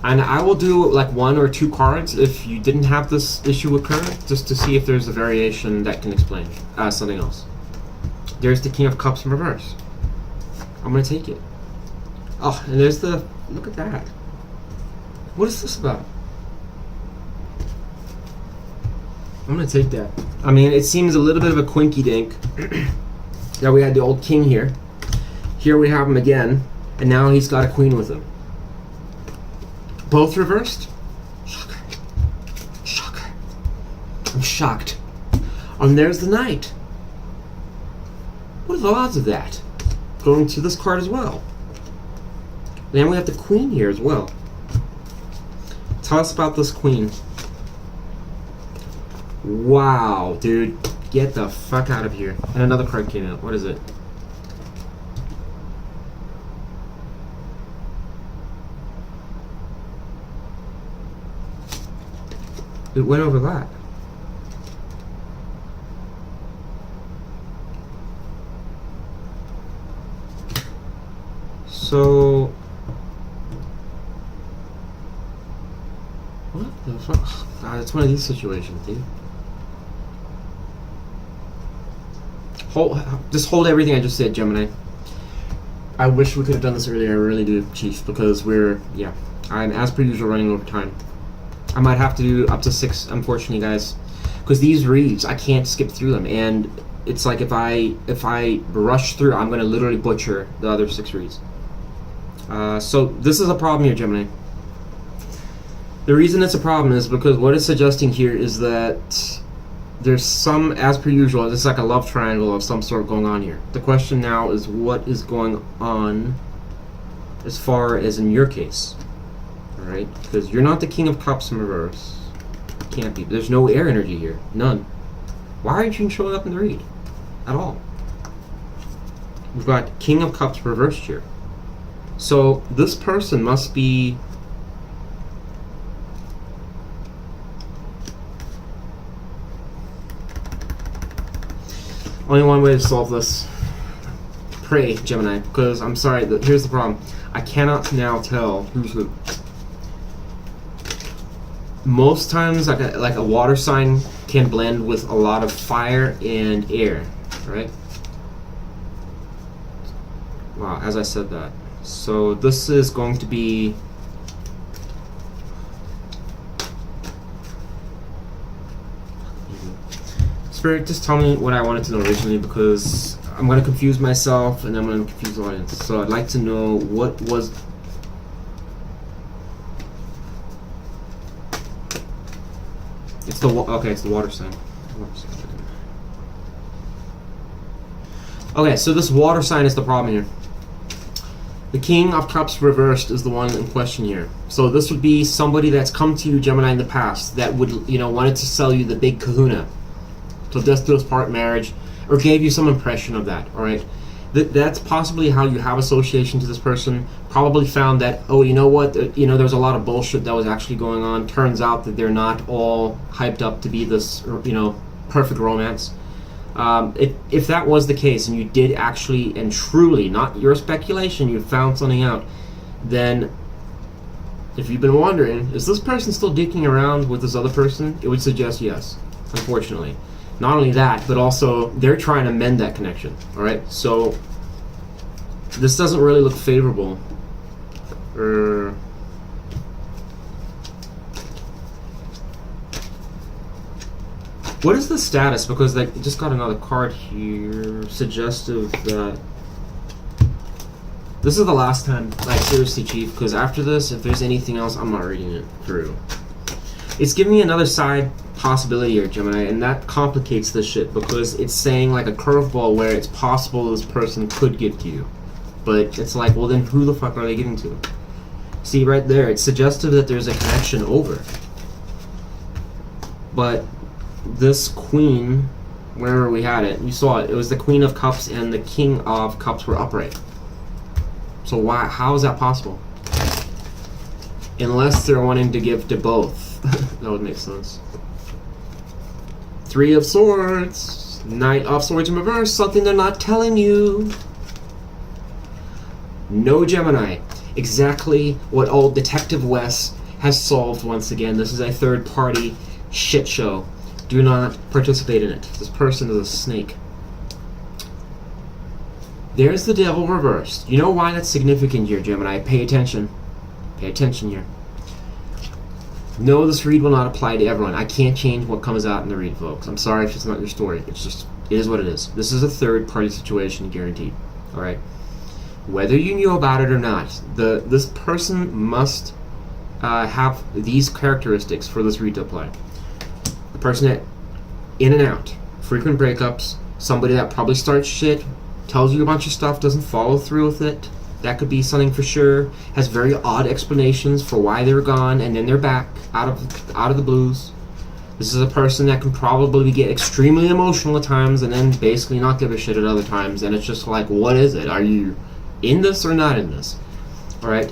And I will do like 1 or 2 cards if you didn't have this issue occur, just to see if there's a variation that can explain something else. There's the King of Cups in reverse. I'm gonna take it. Oh, and there's the... Look at that. What is this about? I'm gonna take that. I mean, it seems a little bit of a quinky dink. Now we had the old king here. Here we have him again, and now he's got a queen with him. Both reversed? Shocker. Shocker. I'm shocked. And there's the knight. What are the odds of that? Going to this card as well. Then we have the queen here as well. Tell us about this queen. Wow, dude. Get the fuck out of here. And another card came out. What is it? It went over that. So, what the fuck? God, it's one of these situations, dude. Just hold everything I just said, Gemini. I wish we could have done this earlier, I really do, Chief, because I'm as per usual running over time. I might have to do up to 6, unfortunately, guys, because these reads, I can't skip through them, and it's like if I rush through, I'm going to literally butcher the other 6 reads. So this is a problem here, Gemini. The reason it's a problem is because what it's suggesting here is that there's some, as per usual, it's like a love triangle of some sort going on here. The question now is what is going on as far as in your case. Alright? Because you're not the King of Cups in reverse. Can't be. There's no air energy here. None. Why aren't you showing up in the read? At all. We've got King of Cups reversed here. So this person must be... Only one way to solve this. Pray, Gemini, because I'm sorry, here's the problem. I cannot now tell who's who. Most times, like a water sign can blend with a lot of fire and air, right? Wow, as I said that. So this is going to be... Spirit, just tell me what I wanted to know originally, because I'm going to confuse myself and I'm going to confuse the audience. So I'd like to know what was... It's the water sign. Okay, so this water sign is the problem here. The King of Cups reversed is the one in question here. So this would be somebody that's come to you, Gemini, in the past that would, wanted to sell you the big kahuna. So death do us part marriage, or gave you some impression of that, alright? That's possibly how you have association to this person. Probably found that, oh, you know what, there's a lot of bullshit that was actually going on. Turns out that they're not all hyped up to be this, perfect romance. If that was the case, and you did actually and truly, not your speculation, you found something out, then if you've been wondering, is this person still dicking around with this other person? It would suggest yes. unfortunately. Not only that, but also they're trying to mend that connection. All right, so this doesn't really look favorable. What is the status? Because I just got another card here, suggestive that this is the last time. Like, seriously, Chief, because after this, if there's anything else, I'm not reading it through. It's giving me another side possibility here, Gemini, and that complicates this shit because it's saying like a curveball where it's possible this person could give to you. But it's like, well, then who the fuck are they giving to? See, right there, it's suggestive that there's a connection over. But this queen, wherever we had it, you saw it, it was the Queen of Cups and the King of Cups were upright. So why? How is that possible? Unless they're wanting to give to both. That would make sense. Three of Swords, Knight of Swords in reverse, something they're not telling you. No, Gemini. Exactly what old Detective West has solved once again. This is a third-party shit show. Do not participate in it. This person is a snake. There's the Devil reversed. You know why that's significant here, Gemini? Pay attention. Pay attention here. No, this read will not apply to everyone. I can't change what comes out in the read, folks. I'm sorry if it's not your story. It's just, it is what it is. This is a third-party situation, guaranteed. All right? Whether you knew about it or not, this person must have these characteristics for this read to apply. The person that in and out, frequent breakups, somebody that probably starts shit, tells you a bunch of stuff, doesn't follow through with it. That could be something for sure. Has very odd explanations for why they were gone and then they're back out of the blues. This is a person that can probably get extremely emotional at times and then basically not give a shit at other times. And it's just like, what is it? Are you in this or not in this? All right.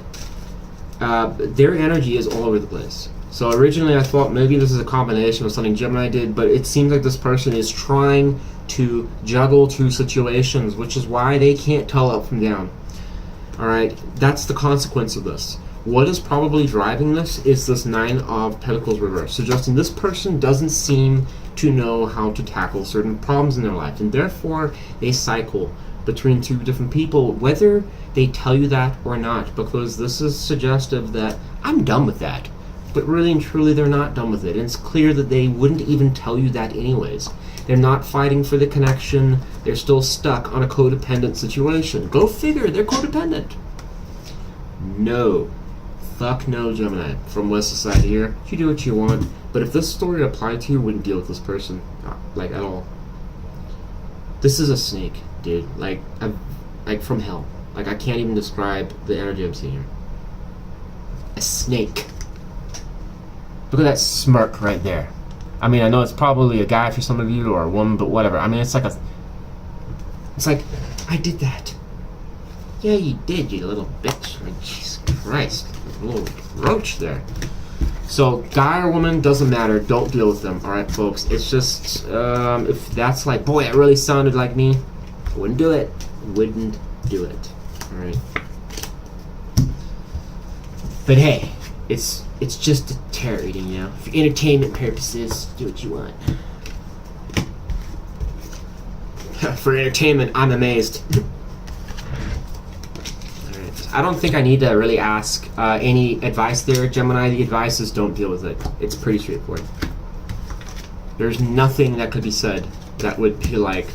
Their energy is all over the place. So originally I thought maybe this is a combination of something Gemini did, but it seems like this person is trying to juggle two situations, which is why they can't tell up from down. Alright, that's the consequence of this. What is probably driving this is this Nine of Pentacles reverse, suggesting this person doesn't seem to know how to tackle certain problems in their life, and therefore they cycle between two different people, whether they tell you that or not, because this is suggestive that I'm done with that. But really and truly they're not done with it, and it's clear that they wouldn't even tell you that anyways. They're not fighting for the connection. They're still stuck on a codependent situation. Go figure, they're codependent. No. Fuck no, Gemini. From West Society here. You do what you want. But if this story applied to you, wouldn't deal with this person. Like, at all. This is a snake, dude. Like from hell. Like, I can't even describe the energy I'm seeing here. A snake. Look at that smirk right there. I mean, I know it's probably a guy for some of you or a woman, but whatever. I mean, it's like, I did that. Yeah, you did, you little bitch. Like, Jesus Christ. A little roach there. So, guy or woman, doesn't matter. Don't deal with them, alright, folks? It's just, if that's like, boy, it really sounded like me, wouldn't do it. Wouldn't do it. Alright? But hey, it's just a tarot reading, you know. For entertainment purposes, do what you want. For entertainment, I'm amazed. Alright. I don't think I need to really ask any advice there, Gemini. The advice is don't deal with it. It's pretty straightforward. There's nothing that could be said that would be like,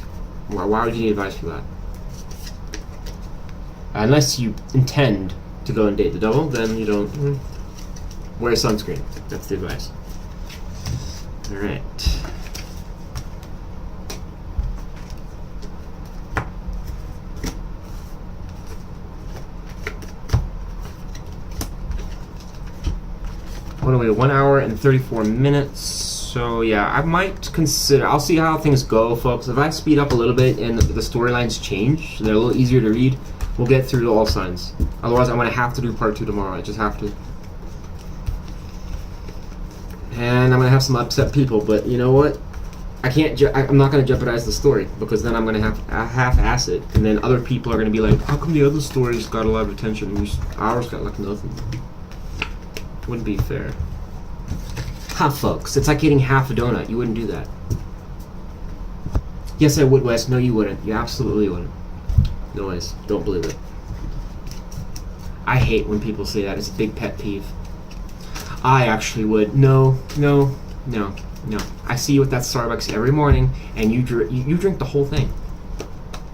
why would you need advice for that? Unless you intend to go and date the devil, then you don't. Wear sunscreen. That's the advice. Alright. What are we, 1 hour and 34 minutes? So yeah, I might consider, I'll see how things go, folks. If I speed up a little bit and the storylines change, so they're a little easier to read, we'll get through all signs. Otherwise, I'm going to have to do part 2 tomorrow. I just have to. And I'm going to have some upset people, but you know what? I'm not going to jeopardize the story, because then I'm going to have half-ass it, and then other people are going to be like, how come the other stories got a lot of attention and ours got like nothing? Wouldn't be fair. Huh, folks. It's like eating half a donut. You wouldn't do that. Yes, I would, Wes. No, you wouldn't. You absolutely wouldn't. No ways. Don't believe it. I hate when people say that. It's a big pet peeve. I actually would. No. I see you at that Starbucks every morning, and you drink the whole thing.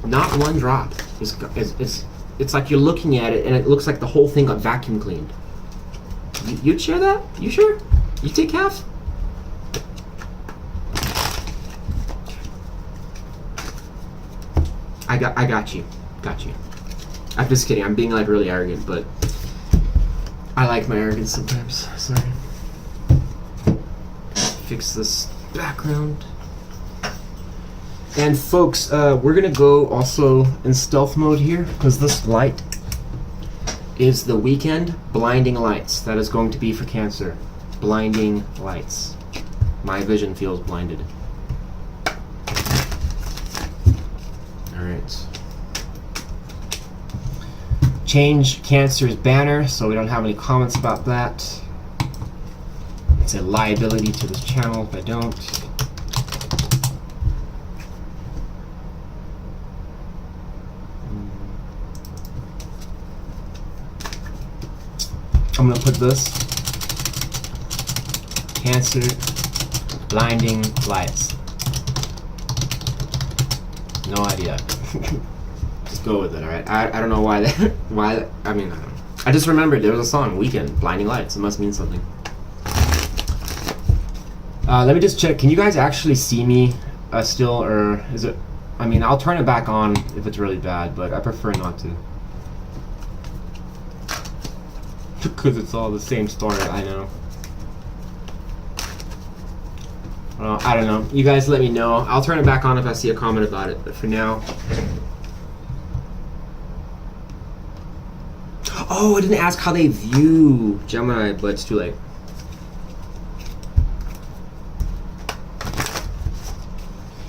Not one drop. It's like you're looking at it, and it looks like the whole thing got vacuum cleaned. You'd share that? You sure? You take half? I got you. Got you. I'm just kidding. I'm being like really arrogant, but I like my arrogance sometimes. Sorry. Fix this background. And folks, we're gonna go also in stealth mode here because this light is the weekend blinding lights. That is going to be for Cancer. Blinding lights. My vision feels blinded. Alright. Change Cancer's banner so we don't have any comments about that. It's a liability to this channel if I don't. I'm gonna put this Cancer blinding lights. No idea. Just go with it, alright? I don't know why that I mean, I don't know. I just remembered there was a song, Weekend, Blinding Lights. It must mean something. Let me just check. Can you guys actually see me still, or is it? I mean, I'll turn it back on if it's really bad, but I prefer not to. Because it's all the same story, I know. I don't know. You guys let me know. I'll turn it back on if I see a comment about it, but for now. Oh, I didn't ask how they view Gemini, but it's too late.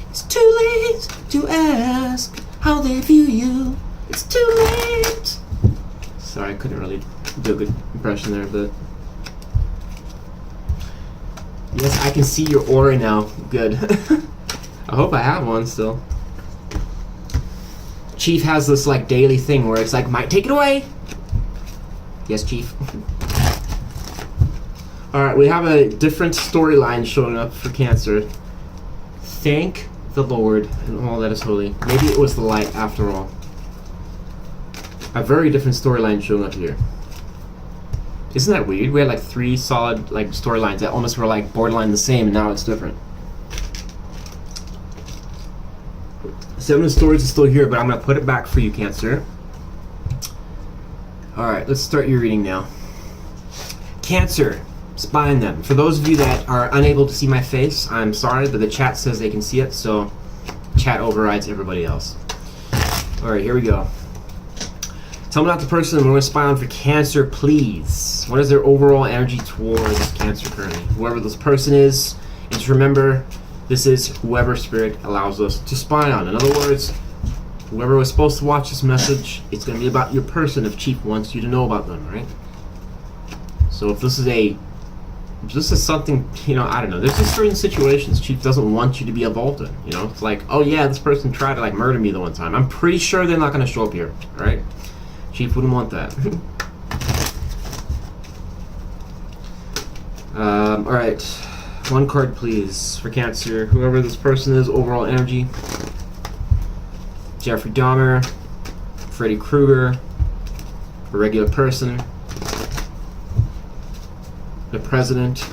It's too late to ask how they view you. It's too late. Sorry, I couldn't really do a good impression there, but yes, I can see your aura now. Good. I hope I have one still. Chief has this like daily thing where it's like, might take it away. Yes, Chief. Alright, we have a different storyline showing up for Cancer. Thank the Lord and all that is holy. Maybe it was the light after all. A very different storyline showing up here. Isn't that weird? We had like 3 solid like storylines that almost were like borderline the same, and now it's different. 7 of Swords is still here, but I'm gonna put it back for you, Cancer. Alright, let's start your reading now. Cancer, spying them. For those of you that are unable to see my face, I'm sorry, but the chat says they can see it, so chat overrides everybody else. Alright, here we go. Tell me about the person I'm going to spy on for Cancer, please. What is their overall energy towards Cancer currently? Whoever this person is, and just remember, this is whoever Spirit allows us to spy on. In other words, whoever was supposed to watch this message, it's going to be about your person if Chief wants you to know about them, right? So if this is something, you know, I don't know. There's just certain situations Chief doesn't want you to be involved in, you know? It's like, oh yeah, this person tried to like murder me the one time. I'm pretty sure they're not going to show up here, all right? Chief wouldn't want that. Alright. 1 card, please, for Cancer. Whoever this person is, overall energy. Jeffrey Dahmer. Freddy Krueger. A regular person. The President.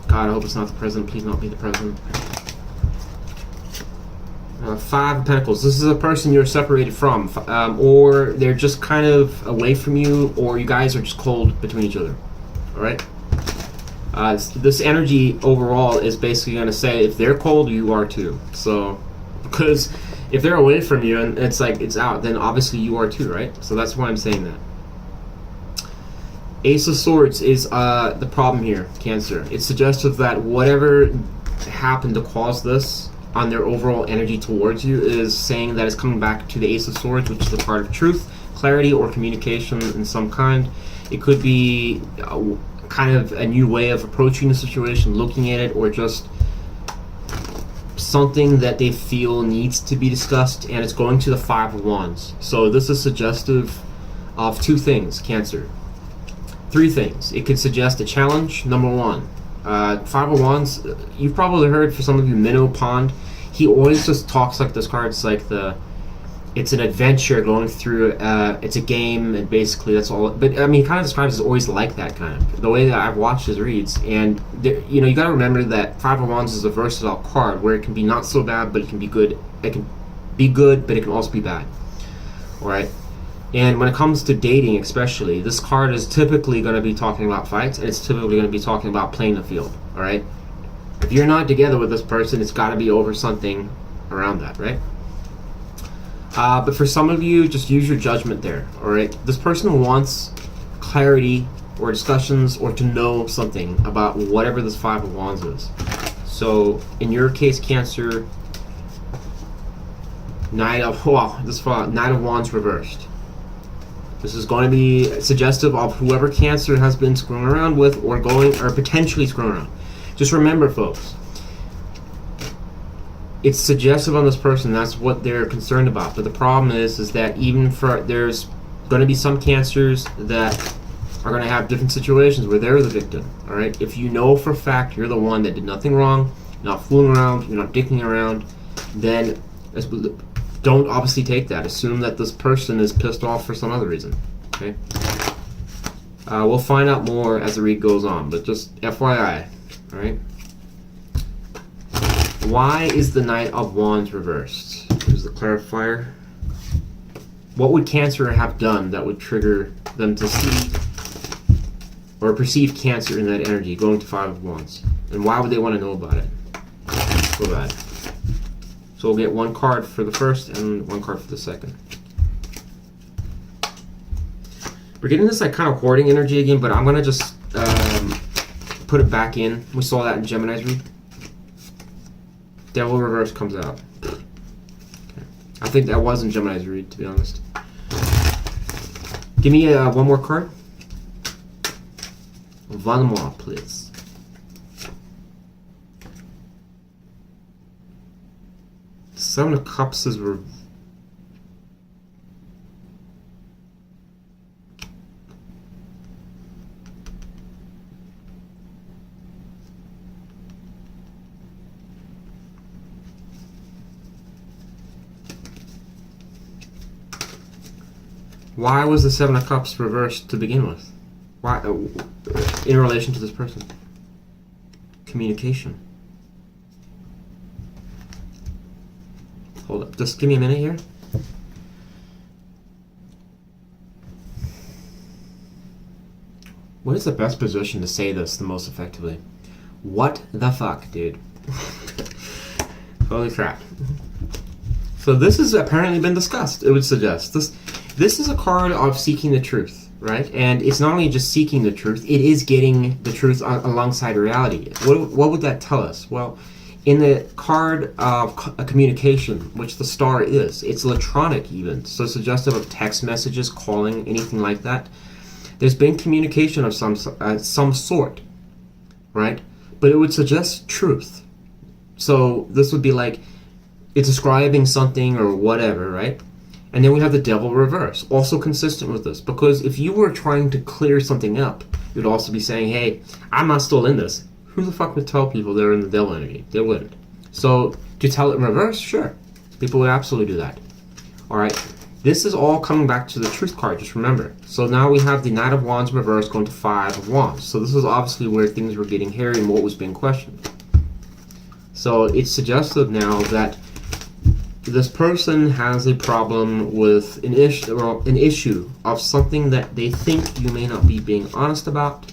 God, I hope it's not the President. Please not be the President. 5 of Pentacles. This is a person you're separated from, or they're just kind of away from you, or you guys are just cold between each other. Alright? This energy overall is basically going to say if they're cold, you are too. So, because if they're away from you and it's like it's out, then obviously you are too, right? So that's why I'm saying that. Ace of Swords is the problem here, Cancer. It suggests that whatever happened to cause this on their overall energy towards you is saying that it's coming back to the Ace of Swords, which is the part of truth, clarity, or communication in some kind. It could be kind of a new way of approaching the situation, looking at it, or just something that they feel needs to be discussed, and it's going to the Five of Wands. So this is suggestive of two things, Cancer. Three things. It could suggest a challenge. Number one, Five of Wands, you've probably heard, for some of you, Minnow Pond. He always just talks like this card. It's like it's an adventure going through, it's a game, and basically that's all. But I mean, he kind of describes it always like that, kind of the way that I've watched his reads. And you know, you got to remember that Five of Wands is a versatile card where it can be not so bad, but it can be good. It can be good, but it can also be bad. All right. And when it comes to dating, especially, this card is typically going to be talking about fights, and it's typically going to be talking about playing the field. All right. If you're not together with this person, it's got to be over something around that, right? But for some of you, just use your judgment there, all right? This person wants clarity or discussions or to know something about whatever this Five of Wands is. So in your case, Cancer, Knight of Wands reversed. This is going to be suggestive of whoever Cancer has been screwing around with or potentially screwing around. Just remember, folks, it's suggestive on this person. That's what they're concerned about. But the problem is that there's going to be some Cancers that are going to have different situations where they're the victim. All right. If you know for a fact you're the one that did nothing wrong, you're not fooling around, you're not dicking around, then don't obviously take that. Assume that this person is pissed off for some other reason. Okay. We'll find out more as the read goes on, but just FYI. All right. Why is the Knight of Wands reversed? Here's the clarifier. What would Cancer have done that would trigger them to see or perceive Cancer in that energy going to Five of Wands? And why would they want to know about it? So bad. So we'll get one card for the first and one card for the second. We're getting this like kind of hoarding energy again, but I'm going to just put it back in. We saw that in Gemini's read. Devil reverse comes out. Okay. I think that was in Gemini's read, to be honest. Give me one more card. One more, please. Seven of Cups is Why was the Seven of Cups reversed to begin with? Why, in relation to this person? Communication. Hold up, just give me a minute here. What is the best position to say this the most effectively? What the fuck, dude? Holy crap. So this has apparently been discussed, it would suggest. This is a card of seeking the truth, right? And it's not only just seeking the truth, it is getting the truth alongside reality. What would that tell us? Well, in the card of communication, which the star is, it's electronic even, so suggestive of text messages, calling, anything like that. There's been communication of some sort, right? But it would suggest truth. So this would be like, it's describing something or whatever, right? And then we have the Devil reverse, also consistent with this. Because if you were trying to clear something up, you'd also be saying, hey, I'm not still in this. Who the fuck would tell people they're in the Devil energy? They wouldn't. So to tell it in reverse, sure. People would absolutely do that. Alright, this is all coming back to the Truth card, just remember. So now we have the Knight of Wands reverse going to Five of Wands. So this is obviously where things were getting hairy and what was being questioned. So it's suggestive now that this person has a problem with an issue of something that they think you may not be being honest about.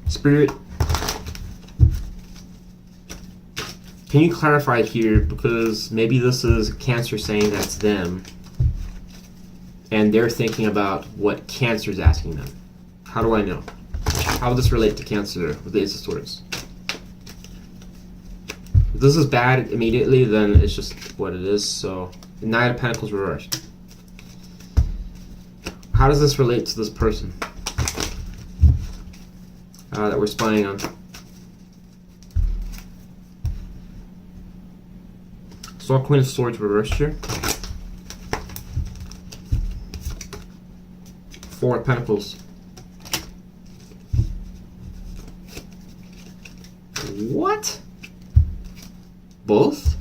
Spirit, can you clarify here, because maybe this is Cancer saying that's them and they're thinking about what Cancer's asking them. How do I know? How will this relate to Cancer with the Ace of Swords? If this is bad immediately, then it's just what it is. So, the Knight of Pentacles reversed. how does this relate to this person that we're spying on? So Queen of Swords reversed here. Four of Pentacles. What? Both?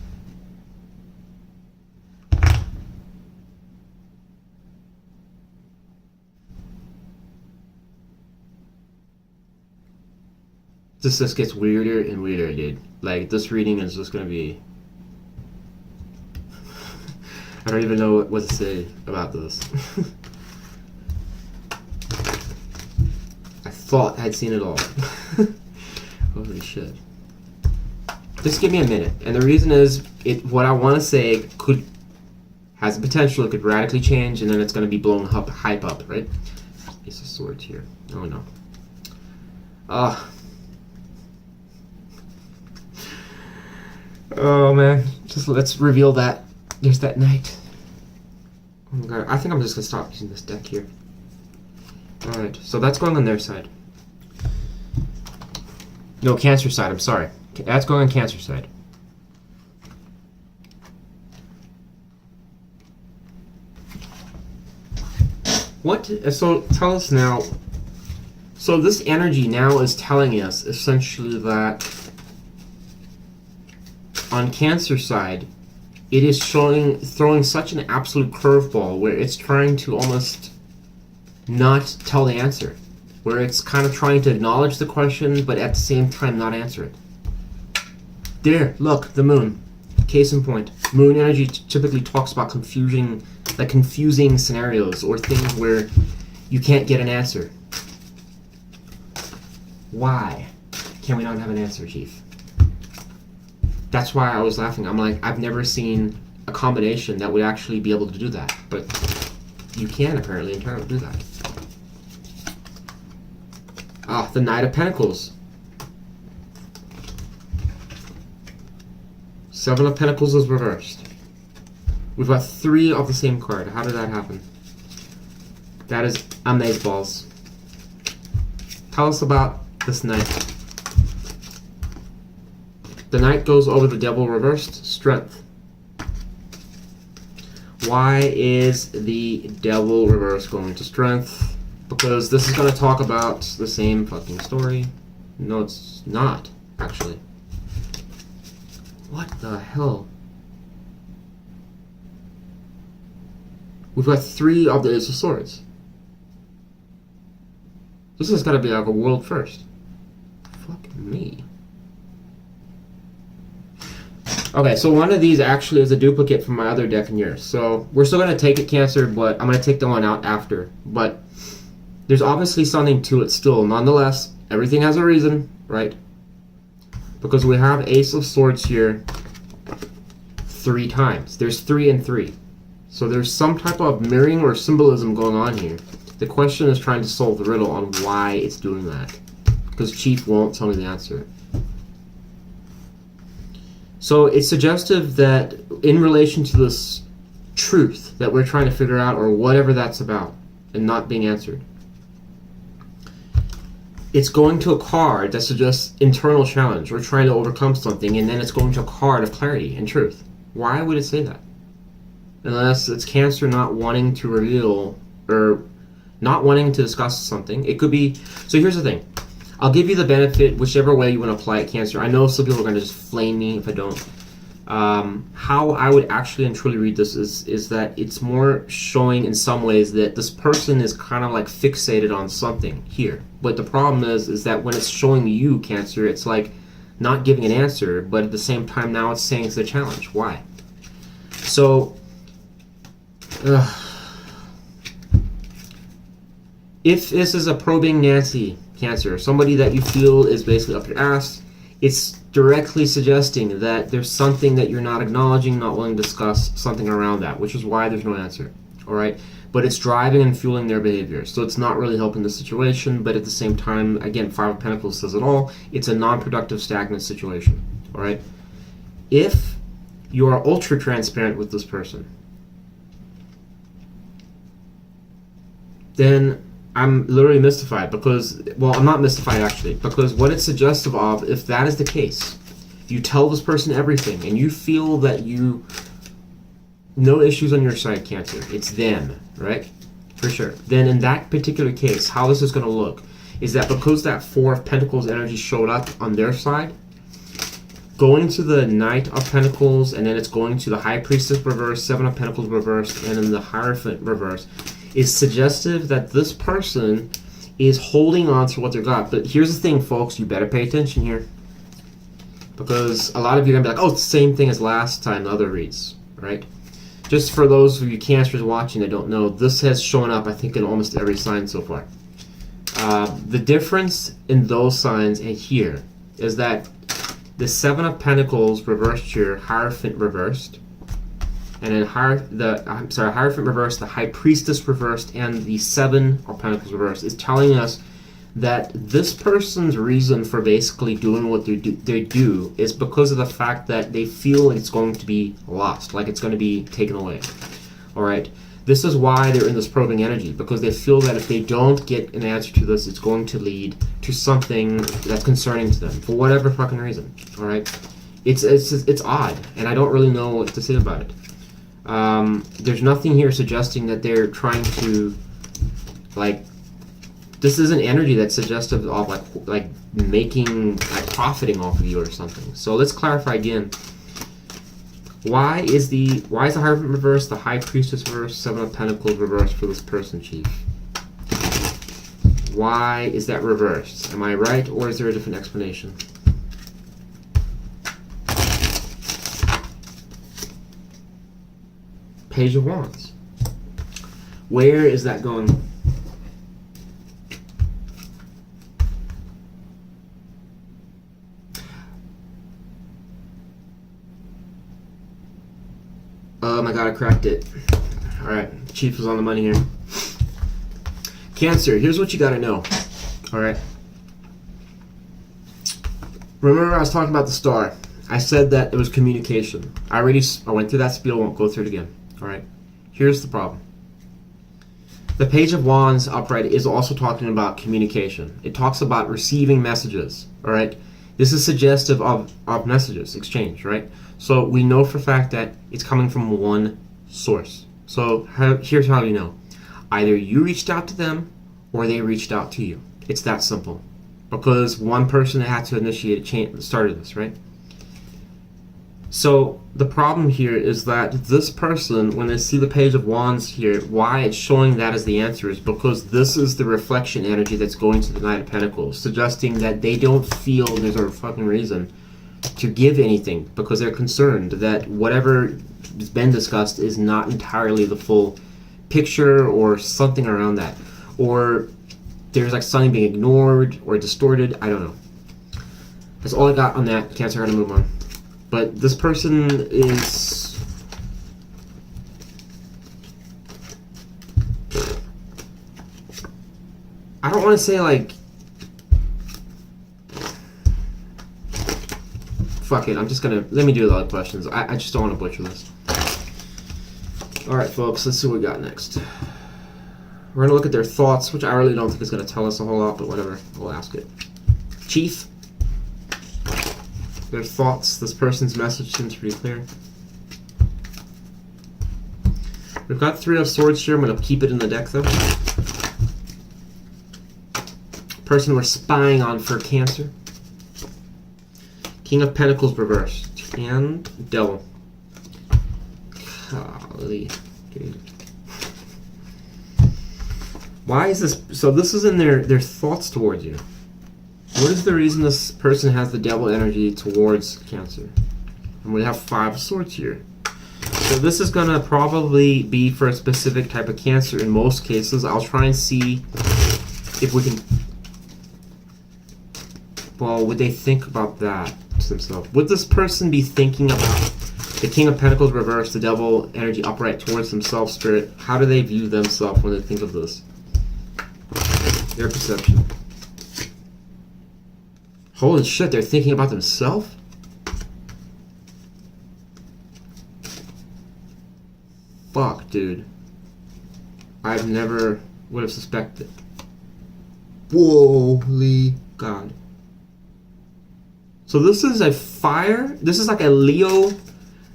This just gets weirder and weirder, dude. Like, this reading is just gonna be... I don't even know what to say about this. I thought I'd seen it all. Holy shit. Just give me a minute. And the reason is, what I want to say has the potential, it could radically change, and then it's going to be blown up, hype up, right? Ace of Swords here. Oh no. Oh man. Just let's reveal that. There's that knight. Oh my god. I think I'm just going to stop using this deck here. Alright, so that's going on their side. No, Cancer side, I'm sorry. That's going on Cancer side. What? So tell us now. So this energy now is telling us essentially that on Cancer side, it is throwing such an absolute curveball where it's trying to almost not tell the answer. Where it's kind of trying to acknowledge the question, but at the same time not answer it. There, look, the moon. Case in point. Moon energy typically talks about confusing scenarios or things where you can't get an answer. Why can we not have an answer, Chief? That's why I was laughing. I'm like, I've never seen a combination that would actually be able to do that. But you can apparently in turn do that. Ah, the Knight of Pentacles. Seven of Pentacles is reversed. We've got three of the same card. How did that happen? That is amazeballs. Tell us about this Knight. The Knight goes over the Devil reversed. Strength. Why is the Devil reverse going to Strength? Because this is going to talk about the same fucking story. No, it's not, actually. What the hell? We've got three of the Ace of Swords. This has got to be like a world first. Fuck me. Okay, so one of these actually is a duplicate from my other deck in yours. So we're still going to take it, Cancer, but I'm going to take the one out after. But there's obviously something to it still. Nonetheless, everything has a reason, right? Because we have Ace of Swords here 3 times. There's 3 and 3. So there's some type of mirroring or symbolism going on here. The question is trying to solve the riddle on why it's doing that. Because Chief won't tell me the answer. So it's suggestive that in relation to this truth that we're trying to figure out, or whatever that's about, and not being answered, it's going to a card that suggests internal challenge. We're trying to overcome something, and then it's going to a card of clarity and truth. Why would it say that? Unless it's Cancer not wanting to reveal, or not wanting to discuss something. It could be... So here's the thing. I'll give you the benefit, whichever way you want to apply it, Cancer. I know some people are going to just flame me if I don't. How I would actually and truly read this is that it's more showing in some ways that this person is kind of like fixated on something here. But the problem is that when it's showing you, Cancer, it's like not giving an answer, but at the same time now it's saying it's a challenge. Why? So, if this is a probing Nancy, Cancer, somebody that you feel is basically up your ass, it's directly suggesting that there's something that you're not acknowledging, not willing to discuss, something around that, which is why there's no answer, all right? But it's driving and fueling their behavior, so it's not really helping the situation, but at the same time, again, Five of Pentacles says it all, it's a non-productive, stagnant situation, all right? If you are ultra transparent with this person, then I'm literally mystified because, well, I'm not mystified actually, because what it's suggestive of, if that is the case, you tell this person everything and you feel that no issues on your side, Cancer, it's them, right? For sure. Then in that particular case, how this is going to look is that because that Four of Pentacles energy showed up on their side, going to the Knight of Pentacles, and then it's going to the High Priestess reverse, Seven of Pentacles reversed, and then the Hierophant reverse, is suggestive that this person is holding on to what they got. But here's the thing, folks, you better pay attention here. Because a lot of you are going to be like, oh, it's the same thing as last time, the other reads, right? Just for those of you Cancers watching that don't know, this has shown up, I think, in almost every sign so far. The difference in those signs and here is that the Seven of Pentacles reversed here, Hierophant reversed, and then Hierophant reversed, the High Priestess reversed, and the Seven of Pentacles reversed is telling us that this person's reason for basically doing what they do is because of the fact that they feel like it's going to be lost, like it's going to be taken away. All right. This is why they're in this probing energy, because they feel that if they don't get an answer to this, it's going to lead to something that's concerning to them for whatever fucking reason. All right, it's odd, and I don't really know what to say about it. There's nothing here suggesting that they're trying to, like, this is an energy that's suggestive of like making, like, profiting off of you or something. So let's clarify again. Why is the Hierophant reversed, the High Priestess reversed, Seven of Pentacles reversed for this person, Chief? Why is that reversed? Am I right, or is there a different explanation? Page of Wands. Where is that going? Oh my god, I cracked it. Alright, Chief was on the money here. Cancer, here's what you gotta know. Alright. Remember I was talking about the star. I said that it was communication. I went through that spiel, won't go through it again. Alright. Here's the problem. The Page of Wands upright is also talking about communication. It talks about receiving messages. Alright. This is suggestive of messages, exchange, right? So we know for a fact that it's coming from one source. So here's how you know. Either you reached out to them or they reached out to you. It's that simple. Because one person had to initiate started this, right? So the problem here is that this person, when they see the Page of Wands here, why it's showing that as the answer is because this is the reflection energy that's going to the Knight of Pentacles, suggesting that they don't feel there's a fucking reason to give anything because they're concerned that whatever has been discussed is not entirely the full picture or something around that. Or there's like something being ignored or distorted. I don't know. That's all I got on that. Cancer, I'm gonna move on. But this person is... I don't want to say like... Fuck it, I'm just gonna... Let me do the other questions. I just don't want to butcher this. Alright folks, let's see what we got next. We're gonna look at their thoughts, which I really don't think is gonna tell us a whole lot, but whatever, we'll ask it. Chief? Their thoughts, this person's message seems pretty clear. We've got Three of Swords here. I'm going to keep it in the deck though. Person we're spying on for Cancer. King of Pentacles reversed. And Devil. Golly, dude. Why is this? So this is in their thoughts towards you. What is the reason this person has the Devil energy towards Cancer? And we have Five of Swords here. So this is going to probably be for a specific type of Cancer in most cases. I'll try and see if we can... Well, would they think about that to themselves? Would this person be thinking about the King of Pentacles reversed, the Devil energy upright towards themselves, Spirit? How do they view themselves when they think of this? Their perception. Holy shit, they're thinking about themselves? Fuck, dude. I've never... would have suspected. Holy God. So this is a fire. This is like a Leo.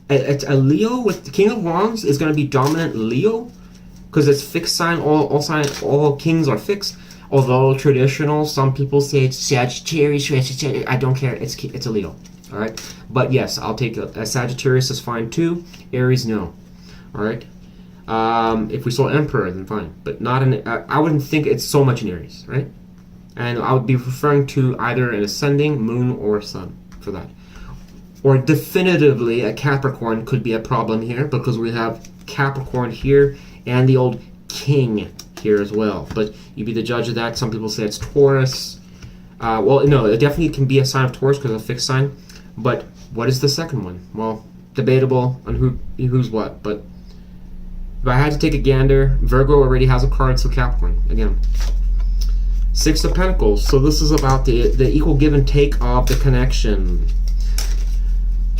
A Leo with the King of Wands is going to be dominant Leo because it's fixed sign. All kings are fixed. Although traditional, some people say it's Sagittarius. I don't care. It's a Leo. All right. But yes, I'll take a Sagittarius is fine too. Aries, no. All right. If we saw Emperor, then fine. But not an. I wouldn't think it's so much in Aries, right? And I would be referring to either an ascending, moon, or sun for that. Or definitively, a Capricorn could be a problem here because we have Capricorn here and the old King here as well. But you'd be the judge of that. Some people say it's Taurus. Well, no, it definitely can be a sign of Taurus because it's a fixed sign. But what is the second one? Well, debatable on who's what. But if I had to take a gander, Virgo already has a card, so Capricorn again. Six of Pentacles. So this is about the equal give and take of the connection.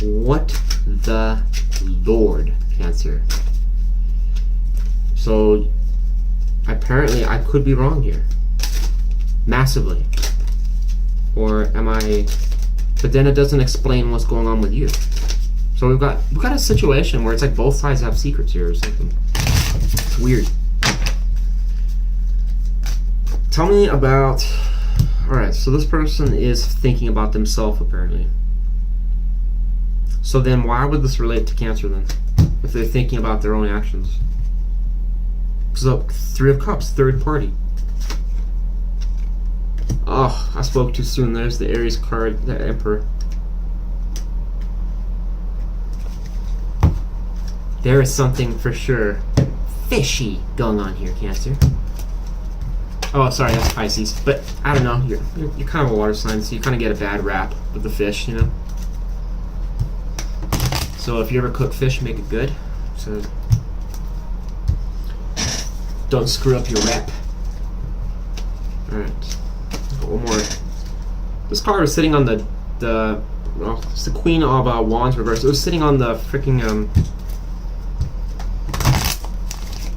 What the Lord, Cancer. So apparently I could be wrong here. Massively. Or am I? But then it doesn't explain what's going on with you. So we've got a situation where it's like both sides have secrets here or something. It's weird. Tell me about. Alright, so this person is thinking about themselves apparently. So then why would this relate to Cancer then? If they're thinking about their own actions. So, Three of Cups, third party. Oh, I spoke too soon. There's the Aries card, the Emperor. There is something for sure fishy going on here, Cancer. Oh, sorry, that's Pisces. But I don't know. You're kind of a water sign, so you kind of get a bad rap with the fish, you know. So if you ever cook fish, make it good. So don't screw up your rep. Alright. One more. This card was sitting on well, it's the Queen of Wands reverse. It was sitting on the freaking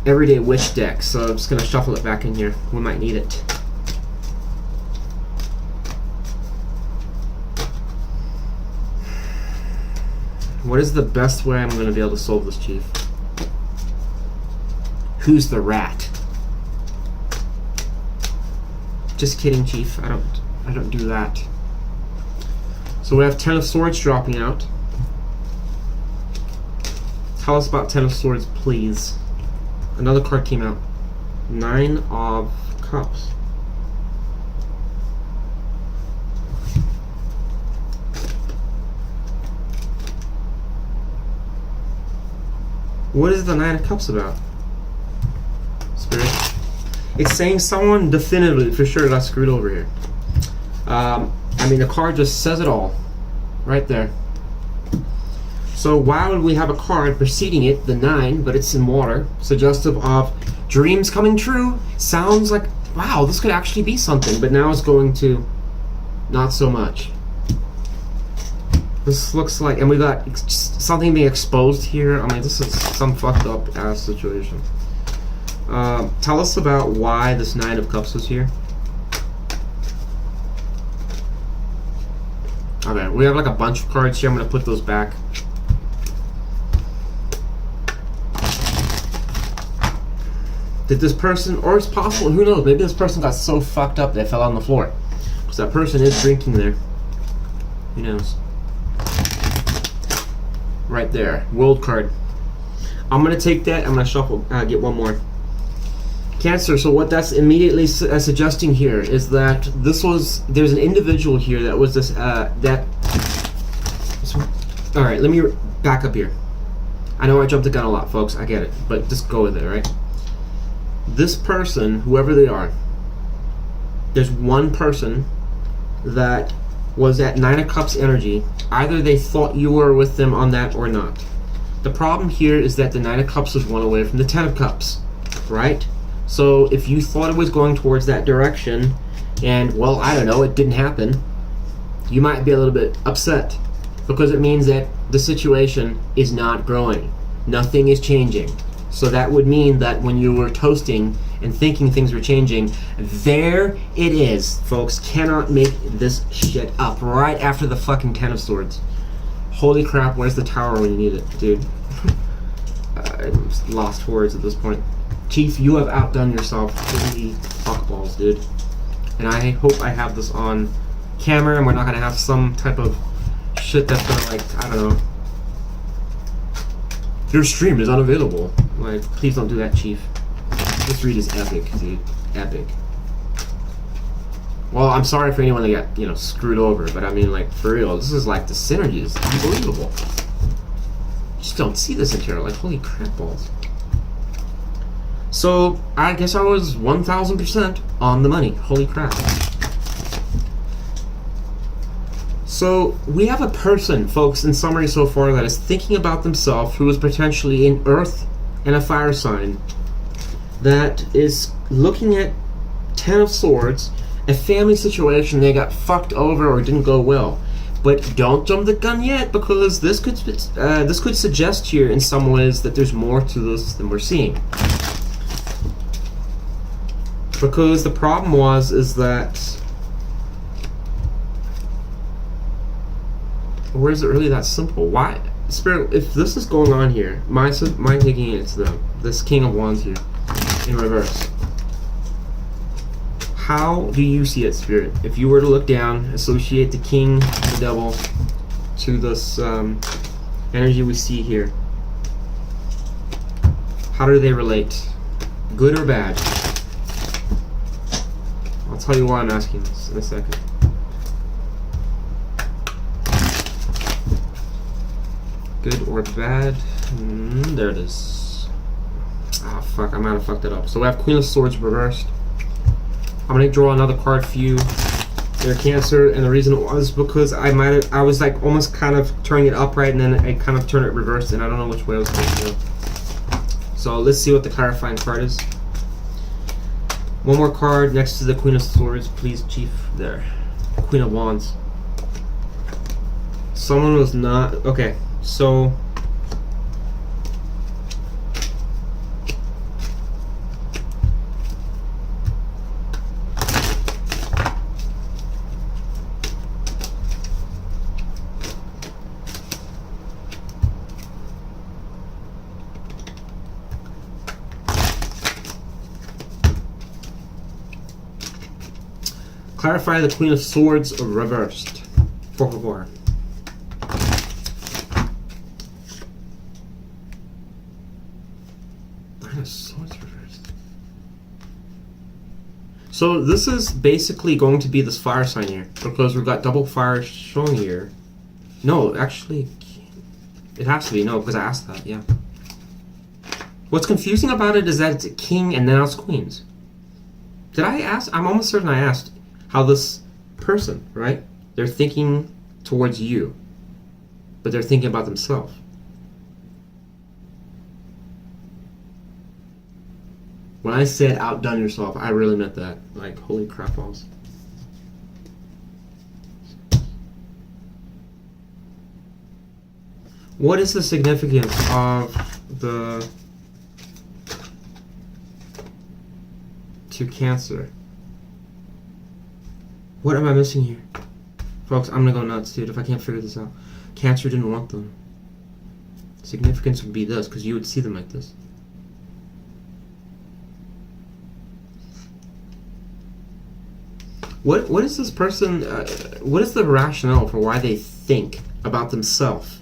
Everyday Witch deck. So I'm just gonna shuffle it back in here. We might need it. What is the best way I'm going to be able to solve this, Chief? Who's the rat? Just kidding, Chief. I don't do that. So we have Ten of Swords dropping out. Tell us about Ten of Swords, please. Another card came out. Nine of Cups. What is the Nine of Cups about? Spirit. It's saying someone definitively, for sure, got screwed over here. I mean, the card just says it all. Right there. So why would we have a card preceding it, the 9, but it's in water, suggestive of dreams coming true? Sounds like, wow, this could actually be something, but now it's going to not so much. This looks like, and we got something being exposed here. I mean, this is some fucked up ass situation. Tell us about why this Nine of Cups was here. Okay, we have like a bunch of cards here. I'm gonna put those back. Did this person, or it's possible, who knows, maybe this person got so fucked up they fell on the floor. Because that person is drinking there. Who knows? Right there, World card. I'm gonna take that. I'm gonna shuffle. Get one more. Cancer. So what that's immediately suggesting here is that there's an individual here that was this All right, let me back up here. I know I jumped the gun a lot, folks. I get it, but just go with it, right? This person, whoever they are, there's one person that was at Nine of Cups energy. Either they thought you were with them on that or not. The problem here is that the Nine of Cups was one away from the Ten of Cups, right? So if you thought it was going towards that direction, and, well, I don't know, it didn't happen, you might be a little bit upset, because it means that the situation is not growing. Nothing is changing. So that would mean that when you were toasting and thinking things were changing. There it is, folks. Cannot make this shit up. Right after the fucking Ten of Swords. Holy crap, where's the tower when you need it, dude? I'm lost for words at this point. Chief, you have outdone yourself. Holy fuckballs, dude. And I hope I have this on camera and we're not gonna have some type of shit that's gonna, like, I don't know. Your stream is unavailable. Like, please don't do that, Chief. This read is epic, dude. Epic. Well, I'm sorry for anyone that got, you know, screwed over, but I mean, like, for real, this is like the synergy is unbelievable. Just don't see this in here. Like, holy crap balls. So, I guess I was 1000% on the money. Holy crap. So, we have a person, folks, in summary so far, that is thinking about themselves, who is potentially an earth and a fire sign, that is looking at Ten of Swords, a family situation they got fucked over or didn't go well. But don't jump the gun yet, because this could suggest here in some ways that there's more to this than we're seeing. Because the problem is that, or is it really that simple? Why, Spirit? If this is going on here, my thinking it's this King of Wands here in reverse. How do you see it, Spirit? If you were to look down, associate the King, the Devil, to this energy we see here, how do they relate? Good or bad? I'll tell you why I'm asking this in a second. Good or bad? There it is. Ah, fuck, I might have fucked it up. So we have Queen of Swords reversed. I'm gonna draw another card for you. They're Cancer, and the reason was because I was like almost kind of turning it upright, and then I kind of turned it reversed, and I don't know which way I was going to go. So let's see what the clarifying card is. One more card next to the Queen of Swords, please, Chief. There. Queen of Wands. Someone was not... Okay, so... Clarify the Queen of Swords reversed. Por favor. Queen of Swords reversed. So this is basically going to be this fire sign here, because we've got double fire showing here. No, actually, it has to be. No, because I asked that, yeah. What's confusing about it is that it's a king and now it's queens. Did I ask? I'm almost certain I asked how this person, right? They're thinking towards you, but they're thinking about themselves. When I said outdone yourself, I really meant that. Like, holy crap balls. What is the significance of the to Cancer? What am I missing here? Folks, I'm gonna go nuts, dude, if I can't figure this out. Cancer didn't want them. Significance would be this, because you would see them like this. What is this person, what is the rationale for why they think about themselves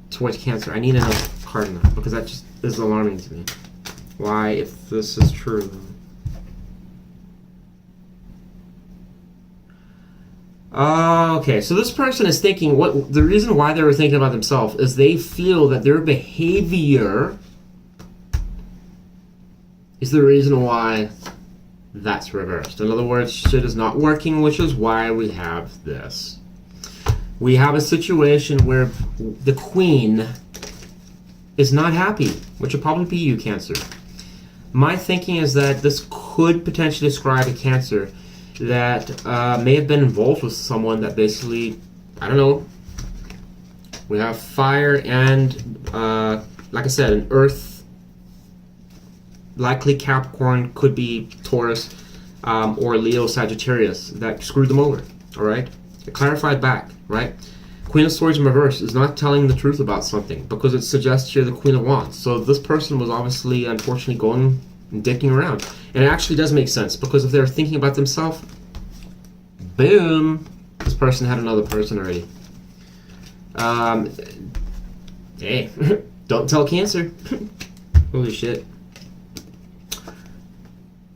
towards Cancer? I need another card in that, because that just is alarming to me. Why, if this is true? Okay, so this person is thinking, the reason why they were thinking about themselves is they feel that their behavior is the reason why that's reversed. In other words, shit is not working, which is why we have this. We have a situation where the Queen is not happy, which will probably be you, Cancer. My thinking is that this could potentially describe a Cancer that may have been involved with someone that basically, I don't know. We have fire and, like I said, an earth. likely Capricorn, could be Taurus, or Leo, Sagittarius that screwed them over. All right, it clarified back, right? Queen of Swords in reverse is not telling the truth about something because it suggests you're the Queen of Wands. So this person was obviously, unfortunately, going and dicking around. And it actually does make sense because if they're thinking about themselves, boom, this person had another person already. Hey, don't tell Cancer. Holy shit.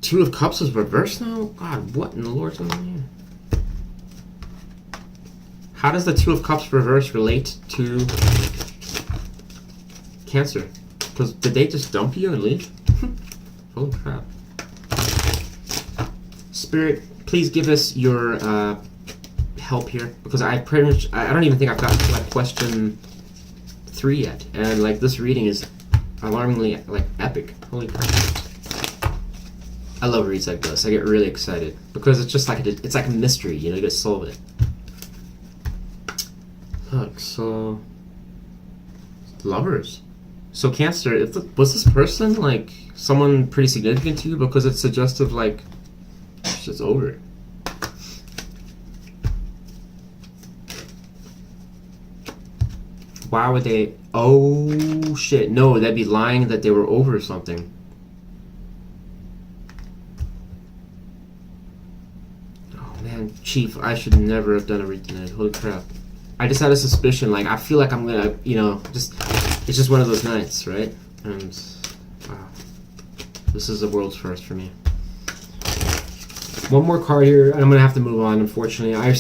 Two of Cups is reversed now? God, what in the Lord's going on here? How does the Two of Cups reverse relate to Cancer? Because did they just dump you and leave? Holy crap. Spirit, please give us your help here. Because I pretty much, I don't even think I've gotten to like question 3 yet. And like this reading is alarmingly like epic. Holy crap. I love reads like this. I get really excited. Because it's just like, it's like a mystery, you know, you gotta solve it. Look, so Lovers. So Cancer, was this person like someone pretty significant to you? Because it's suggestive like it's just over. Why would they? Oh shit! No, that'd be lying that they were over something. Oh man, Chief, I should never have done a read tonight. Holy crap! I just had a suspicion. Like I feel like I'm gonna, you know, it's just one of those nights, right? And wow, this is the world's first for me. One more card here, and I'm gonna have to move on. Unfortunately, I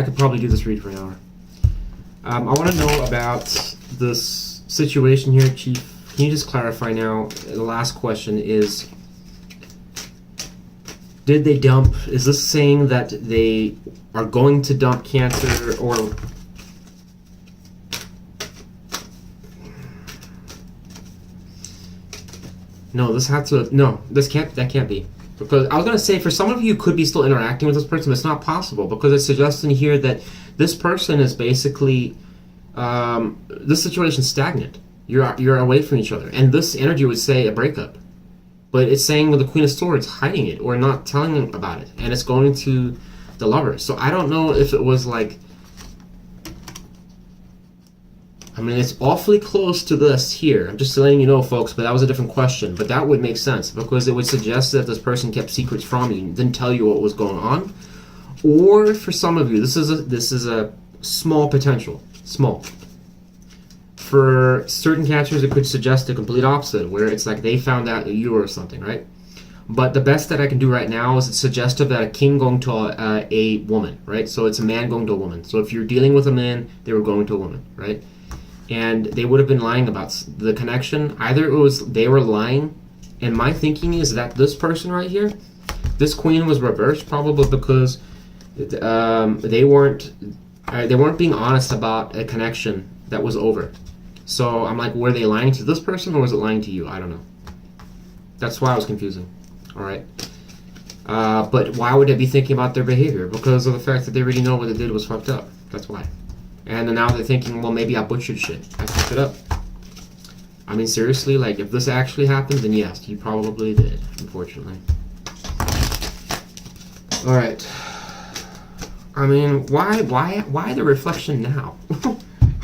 could probably do this read for an hour. I want to know about this situation here, Chief. Can you just clarify now? The last question is, did they dump? Is this saying that they are going to dump Cancer, or no? This has to that can't be. Because I was going to say, for some of you could be still interacting with this person, but it's not possible because it's suggesting here that this person is basically, this situation is stagnant. You're away from each other. And this energy would say a breakup. But it's saying with the Queen of Swords, hiding it or not telling them about it. And it's going to the Lovers. So I don't know if it was like, I mean, it's awfully close to this here. I'm just letting you know, folks, but that was a different question. But that would make sense because it would suggest that this person kept secrets from you and didn't tell you what was going on. Or for some of you, this is a small potential. Small. For certain Cancers, it could suggest the complete opposite, where it's like they found out that you were something, right? But the best that I can do right now is it's suggestive that a king going to a woman, right? So it's a man going to a woman. So if you're dealing with a man, they were going to a woman, right? And they would have been lying about the connection. Either it was they were lying, and my thinking is that this person right here, this queen was reversed probably because they weren't being honest about a connection that was over. So I'm like, were they lying to this person or was it lying to you? I don't know. That's why I was confusing. All right. But why would they be thinking about their behavior? Because of the fact that they already know what they did was fucked up. That's why. And now they're thinking, well, maybe I butchered shit. I fucked it up. I mean, seriously, like, if this actually happened, then yes, you probably did, unfortunately. Alright. I mean, why the reflection now?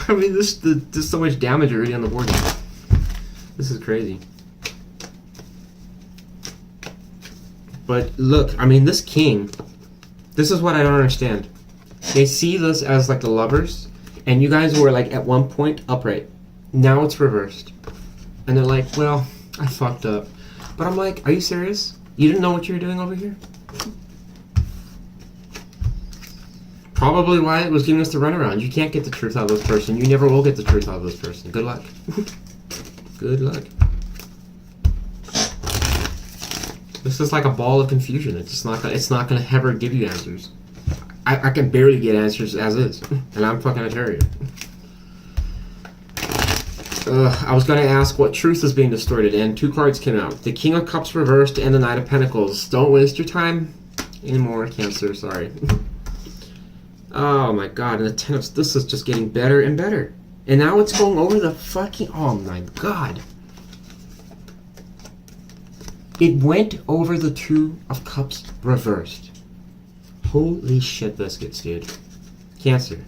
I mean, there's so much damage already on the board now. This is crazy. But look, I mean, this king, this is what I don't understand. They see this as like the Lovers, and you guys were like at one point upright. Now it's reversed. And they're like, well, I fucked up. But I'm like, are you serious? You didn't know what you were doing over here? Probably why it was giving us the runaround. You can't get the truth out of this person. You never will get the truth out of this person. Good luck. Good luck. This is like a ball of confusion. It's not gonna ever give you answers. I can barely get answers as is, and I'm fucking a terrier. I was going to ask what truth is being distorted, and 2 cards came out. The King of Cups reversed and the Knight of Pentacles. Don't waste your time anymore, Cancer, sorry. Oh my god, and the Ten of... This is just getting better and better. And now it's going over the fucking... Oh my god. It went over the Two of Cups reversed. Holy shit biscuits, dude. Cancer.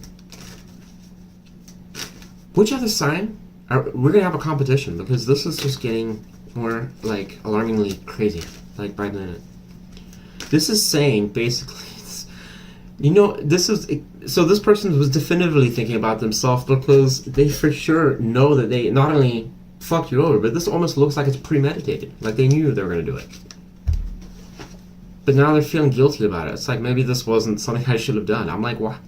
Which other sign? We're gonna have a competition because this is just getting more, like, alarmingly crazy, like, by the minute. This is saying, basically, you know, this is... So this person was definitively thinking about themselves because they for sure know that they not only fucked you over, but this almost looks like it's premeditated. Like they knew they were going to do it. But now they're feeling guilty about it. It's like, maybe this wasn't something I should have done. I'm like, what?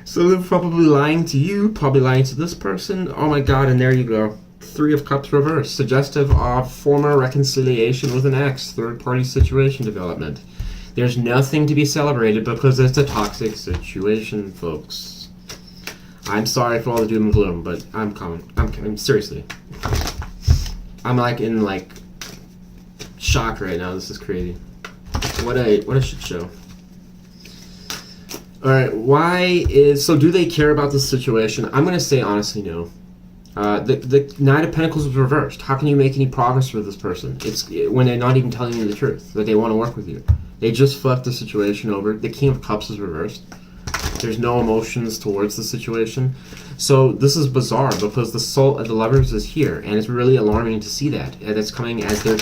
So they're probably lying to you, probably lying to this person. Oh my god, and there you go. Three of Cups reversed, suggestive of former reconciliation with an ex, third-party situation development. There's nothing to be celebrated because it's a toxic situation, folks. I'm sorry for all the doom and gloom, but I'm coming. Seriously. I'm like in like shock right now. This is crazy. What a shit show. Alright, so do they care about this situation? I'm gonna say honestly no. The Knight of Pentacles was reversed. How can you make any progress with this person? It's when they're not even telling you the truth, that they want to work with you. They just fucked the situation over. The King of Cups is reversed. There's no emotions towards the situation. So this is bizarre because the soul of the Lovers is here, and it's really alarming to see that. And it's coming as they're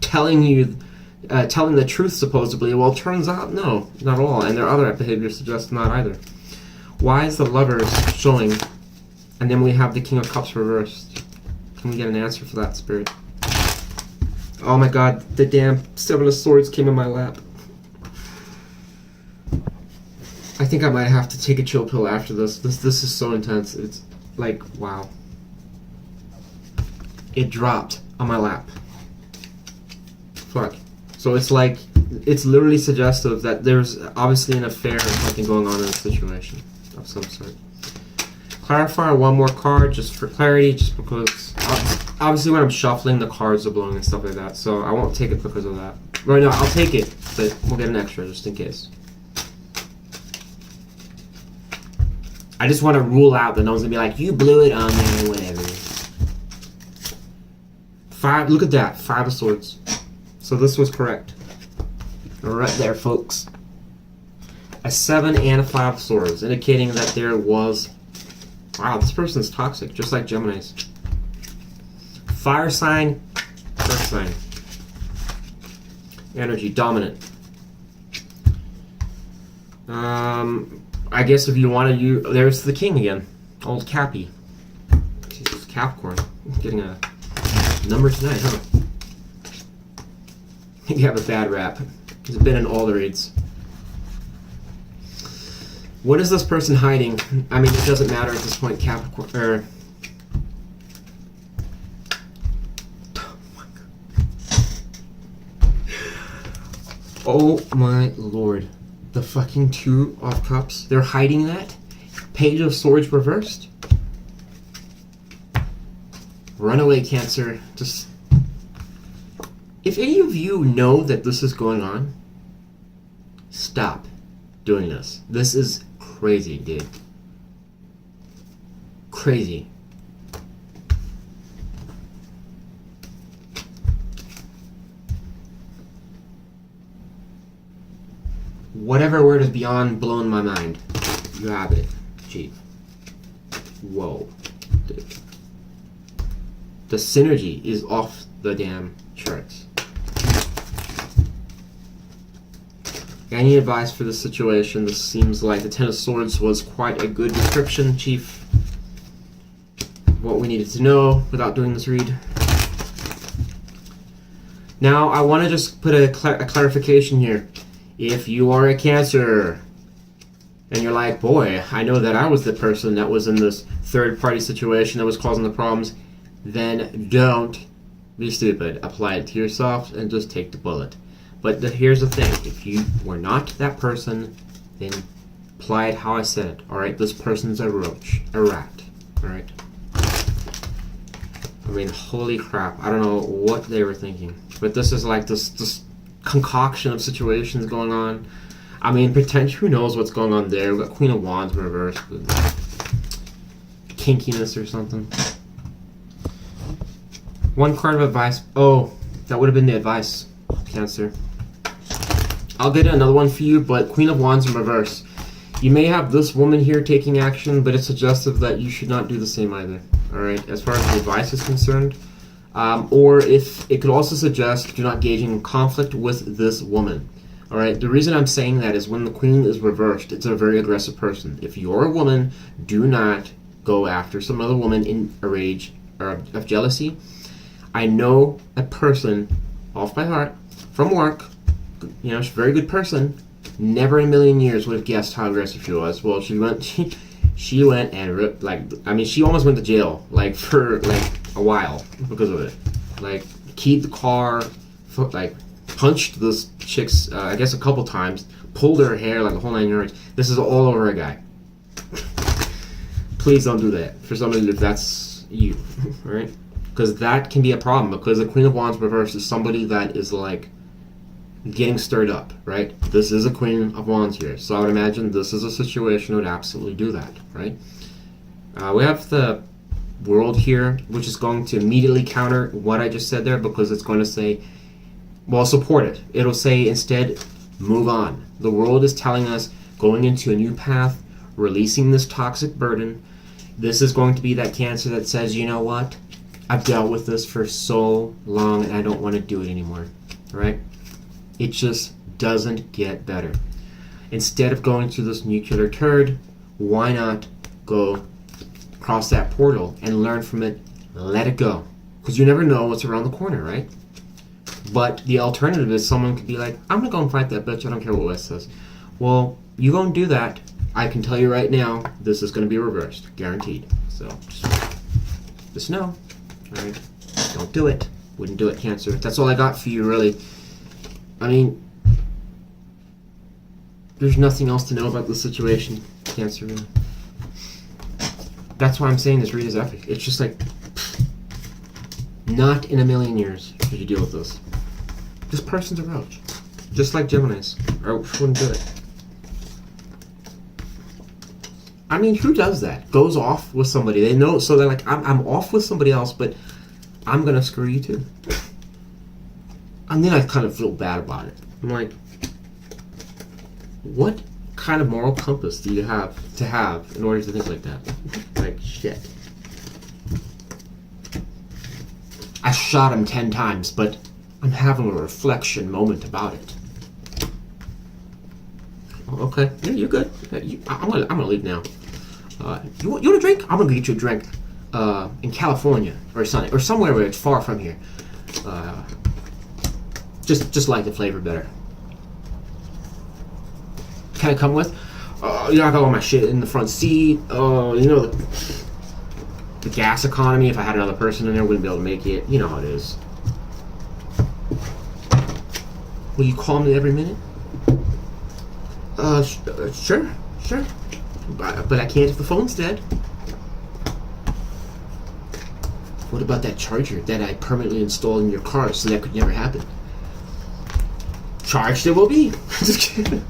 telling you, telling the truth supposedly. Well, it turns out no, not at all. And their other behavior suggests not either. Why is the Lovers showing? And then we have the King of Cups reversed. Can we get an answer for that, Spirit? Oh my god, the damn Seven of Swords came in my lap. I think I might have to take a chill pill after this. This is so intense. It's like, wow. It dropped on my lap. Fuck. So it's like, it's literally suggestive that there's obviously an affair or something going on in the situation of some sort. Clarify one more card just for clarity, just because obviously when I'm shuffling the cards are blowing and stuff like that, so I won't take it because of that. Right, no, I'll take it, but we'll get an extra just in case. I just want to rule out that no one's gonna be like, you blew it on there, whatever. Look at that, 5 of Swords. So this was correct. Right there, folks. A 7 and a 5 of Swords, indicating that there was... Wow, this person's toxic, just like Gemini's. Fire sign, earth sign. Energy, dominant. I guess if you want to there's the king again. Old Cappy. Jesus, Capricorn. Getting a number tonight, huh? You have a bad rap. He's been in all the raids. What is this person hiding? I mean, it doesn't matter at this point, Capricorn. Oh my lord. The fucking Two of Cups. They're hiding that? Page of Swords reversed? Runaway Cancer. Just... If any of you know that this is going on, stop doing this. This is crazy, dude. Crazy. Whatever word is beyond blowing my mind. You have it, Chief. Whoa. Dude. The synergy is off the damn charts. Any advice for this situation? This seems like the Ten of Swords was quite a good description, Chief. What we needed to know without doing this read. Now, I want to just put a clarification here. If you are a Cancer, and you're like, boy, I know that I was the person that was in this third-party situation that was causing the problems, then don't be stupid. Apply it to yourself and just take the bullet. But here's the thing. If you were not that person, then apply it how I said it. Alright? This person's a roach. A rat. Alright? I mean, holy crap. I don't know what they were thinking. But this is like this concoction of situations going on. I mean, potentially, who knows what's going on there. We've got Queen of Wands reversed. Kinkiness or something. One card of advice. Oh, that would have been the advice, Cancer. I'll get another one for you, but Queen of Wands in reverse. You may have this woman here taking action, but it's suggestive that you should not do the same either. Alright, as far as the advice is concerned. Or if it could also suggest do not engage in conflict with this woman. Alright, the reason I'm saying that is when the Queen is reversed, it's a very aggressive person. If you're a woman, do not go after some other woman in a rage or of jealousy. I know a person, off by heart, from work, you know, she's a very good person, never in a million years would have guessed how aggressive she was. Well, she went and ripped, like, I mean, she almost went to jail, like, for, like, a while because of it. Like, keyed the car, like, punched this chick's, I guess a couple times, pulled her hair, like, a whole 9 yards. This is all over a guy. Please don't do that for somebody if that's you, alright? Because that can be a problem, because the Queen of Wands reverse is somebody that is, like, getting stirred up, right? This is a Queen of Wands here, so I would imagine this is a situation that would absolutely do that, right? We have the World here, which is going to immediately counter what I just said there, because it's going to say, well, support it. It'll say instead, move on. The World is telling us going into a new path, releasing this toxic burden. This is going to be that Cancer that says, you know what? I've dealt with this for so long and I don't want to do it anymore, right? It just doesn't get better. Instead of going through this nuclear turd, why not go cross that portal and learn from it, let it go. Because you never know what's around the corner, right? But the alternative is someone could be like, I'm going to go and fight that bitch, I don't care what Wes says. Well, you go and do that. I can tell you right now, this is going to be reversed, guaranteed. So, just know, alright? Don't do it. Wouldn't do it, Cancer. That's all I got for you, really. I mean, there's nothing else to know about the situation, Cancer. Really. That's why I'm saying this read is epic. It's just like, not in a million years would you deal with this. This person's a roach. Just like Gemini's. I wouldn't do it. I mean, who does that? Goes off with somebody. They know, so they're like, I'm off with somebody else, but I'm going to screw you too. And then I kind of feel bad about it. I'm like, what kind of moral compass do you have in order to think like that? Like, shit. I shot him 10 times, but I'm having a reflection moment about it. Okay, yeah, you're good. I'm gonna leave now. You want a drink? I'm gonna get you a drink in California or somewhere where it's far from here. Just like the flavor better. Can I come with? You know, I got all my shit in the front seat. You know, the gas economy, if I had another person in there, wouldn't be able to make it. You know how it is. Will you call me every minute? Sure. But I can't if the phone's dead. What about that charger that I permanently installed in your car so that could never happen? Charged it will be. Just kidding.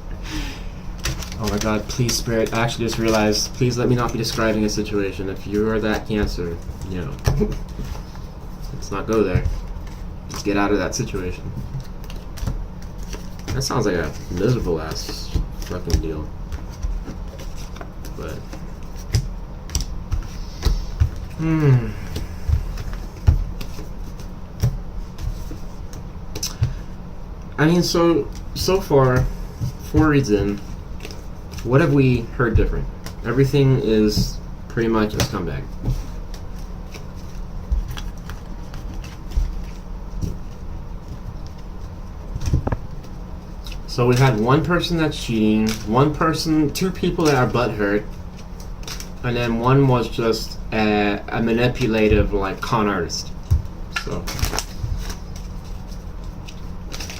Oh my god, please, Spirit. I actually just realized, please let me not be describing a situation. If you are that Cancer, you know, let's not go there. Let's get out of that situation. That sounds like a miserable ass fucking deal. But I mean, so far, 4 reads in, what have we heard different? Everything is pretty much a scumbag. So we had one person that's cheating, one person, 2 people that are butthurt, and then one was just a manipulative, like, con artist. So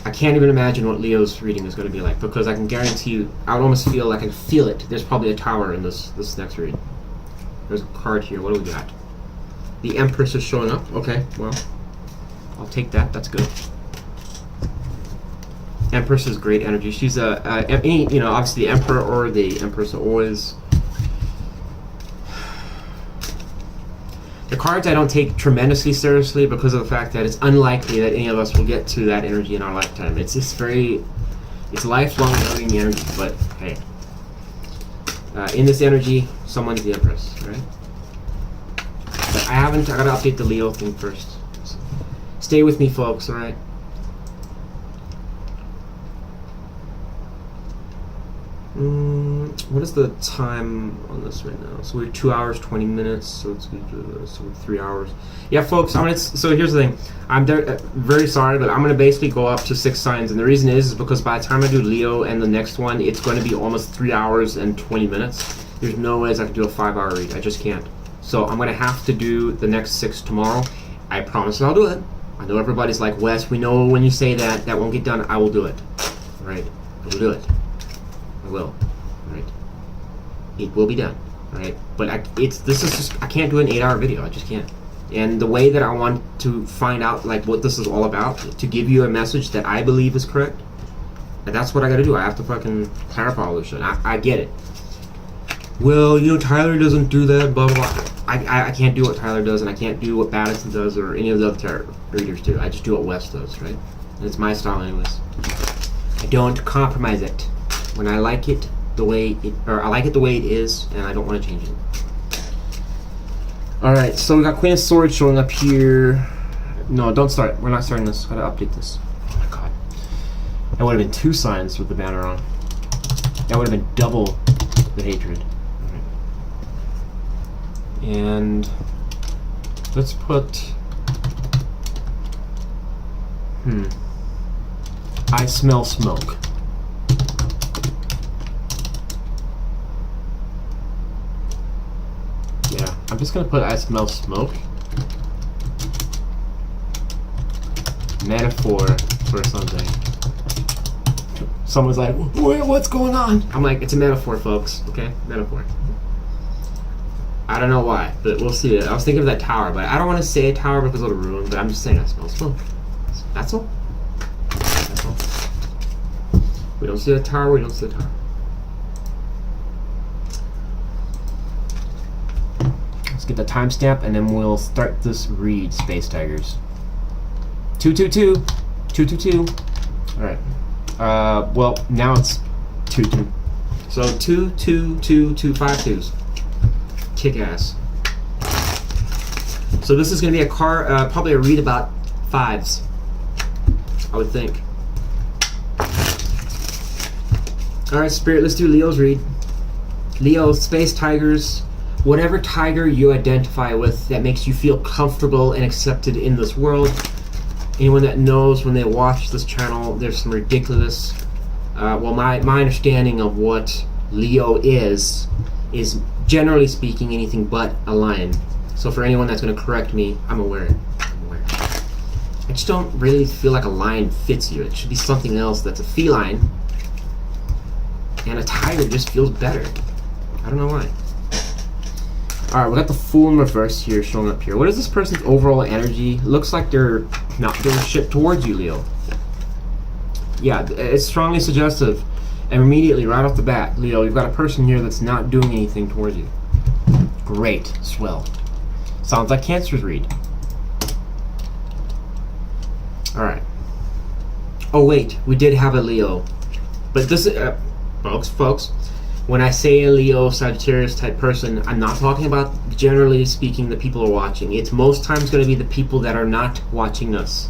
I can't even imagine what Leo's reading is going to be like, because I can guarantee you, I would almost feel, I can feel it. There's probably a tower in this next read. There's a card here. What do we got? The Empress is showing up. Okay, well, I'll take that. That's good. Empress is great energy. She's any, you know, obviously the Emperor or the Empress are always. The cards I don't take tremendously seriously because of the fact that it's unlikely that any of us will get to that energy in our lifetime. It's just it's lifelong learning energy, but hey. In this energy, someone's the Empress, right? But I gotta update the Leo thing first. So stay with me, folks, alright? What is the time on this right now? So we're 2 hours 20 minutes. So it's 3 hours. Yeah, folks. So here's the thing. I'm very sorry, but I'm gonna basically go up to 6 signs, and the reason is because by the time I do Leo and the next one, it's going to be almost 3 hours and 20 minutes. There's no ways I can do a 5-hour read. I just can't. So I'm gonna have to do the next 6 tomorrow. I promise I'll do it. I know everybody's like, Wes, we know when you say that won't get done. I will do it. All right, I will do it. I will. Right. It will be done. Right. But this is just, I can't do an 8-hour video. I just can't. And the way that I want to find out like what this is all about, to give you a message that I believe is correct, that's what I gotta do. I have to fucking clarify all this shit. I get it. Well, you know, Tyler doesn't do that, blah blah blah. I can't do what Tyler does, and I can't do what Madison does or any of the other tarot readers do. I just do what Wes does, right? And it's my style anyways. I don't compromise it. When I like it the way I like it the way it is, and I don't want to change it. All right, so we got Queen of Swords showing up here. No, don't start. We're not starting this. Gotta update this. Oh my god, that would have been 2 signs with the banner on. That would have been double the hatred. All right. And let's put. I smell smoke. Yeah, I'm just gonna put I smell smoke. Metaphor for something. Someone's like, what's going on? I'm like, it's a metaphor, folks, okay? Metaphor. I don't know why, but we'll see it. I was thinking of that tower, but I don't want to say a tower because it'll ruin, but I'm just saying I smell smoke. That's all. That's all. We don't see a tower, we don't see a tower. Let's get the timestamp and then we'll start this read, Space Tigers. 222. 222. Alright. Well, now it's 2-2. So 2-2-2-2-5-2s. Kick ass. So this is going to be a probably a read about 5s, I would think. Alright, Spirit, let's do Leo's read. Leo, Space Tigers. Whatever tiger you identify with that makes you feel comfortable and accepted in this world. Anyone that knows when they watch this channel, there's some ridiculous. Well, my understanding of what Leo is generally speaking anything but a lion. So for anyone that's going to correct me, I'm aware. I just don't really feel like a lion fits you. It should be something else that's a feline. And a tiger just feels better. I don't know why. Alright, we got the Fool in reverse here showing up here. What is this person's overall energy? Looks like they're not doing shit towards you, Leo. Yeah, it's strongly suggestive. And immediately, right off the bat, Leo, you've got a person here that's not doing anything towards you. Great. Swell. Sounds like Cancer's read. Alright. Oh wait, we did have a Leo. But this is... folks, when I say a Leo, Sagittarius type person, I'm not talking about, generally speaking, the people who are watching. It's most times going to be the people that are not watching us.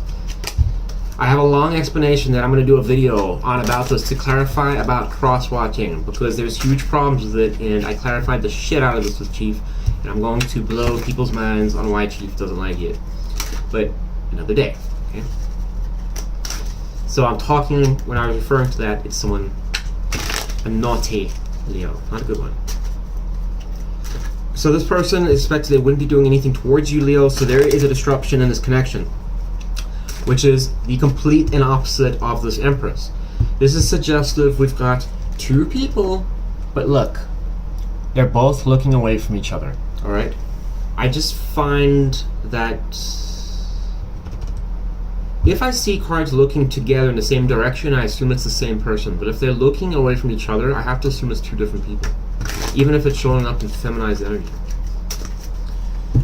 I have a long explanation that I'm going to do a video on about this to clarify about cross-watching, because there's huge problems with it, and I clarified the shit out of this with Chief, and I'm going to blow people's minds on why Chief doesn't like it. But another day, okay? So I'm talking, when I was referring to that, it's someone, a naughty Leo, not a good one. So this person is expected they wouldn't be doing anything towards you, Leo, so there is a disruption in this connection, which is the complete and opposite of this Empress. This is suggestive. We've got 2 people, but look, they're both looking away from each other, alright? I just find that if I see cards looking together in the same direction, I assume it's the same person. But if they're looking away from each other, I have to assume it's 2 different people, even if it's showing up in feminized energy.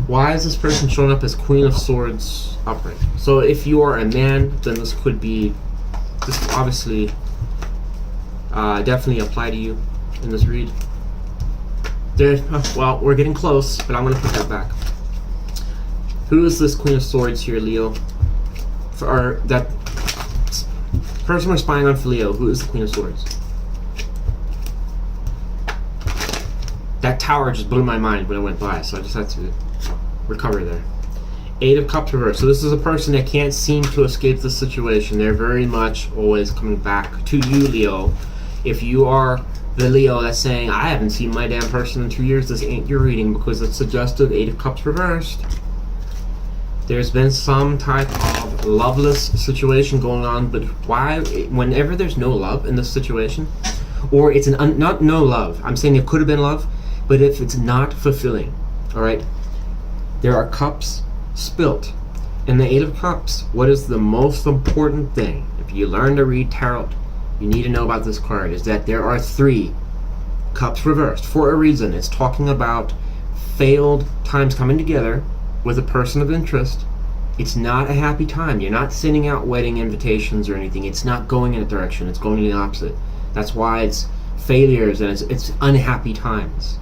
Why is this person showing up as Queen of Swords upright? So if you are a man, then this could obviously definitely apply to you in this read. Well, we're getting close, but I'm going to put that back. Who is this Queen of Swords here, Leo? Or that person we're spying on for Leo, who is the Queen of Swords? That tower just blew my mind when it went by, so I just had to recover there. Eight of Cups reversed. So this is a person that can't seem to escape the situation. They're very much always coming back to you, Leo. If you are the Leo that's saying, I haven't seen my damn person in 2 years, this ain't your reading, because it's suggested Eight of Cups reversed. There's been some type of loveless situation going on, but why, whenever there's no love in this situation, or it's not no love, I'm saying it could have been love, but if it's not fulfilling, all right, there are cups spilt. In the Eight of Cups, what is the most important thing? If you learn to read tarot, you need to know about this card, is that there are 3 cups reversed for a reason. It's talking about failed times coming together with a person of interest. It's not a happy time. You're not sending out wedding invitations or anything. It's not going in a direction. It's going in the opposite. That's why it's failures and it's unhappy times.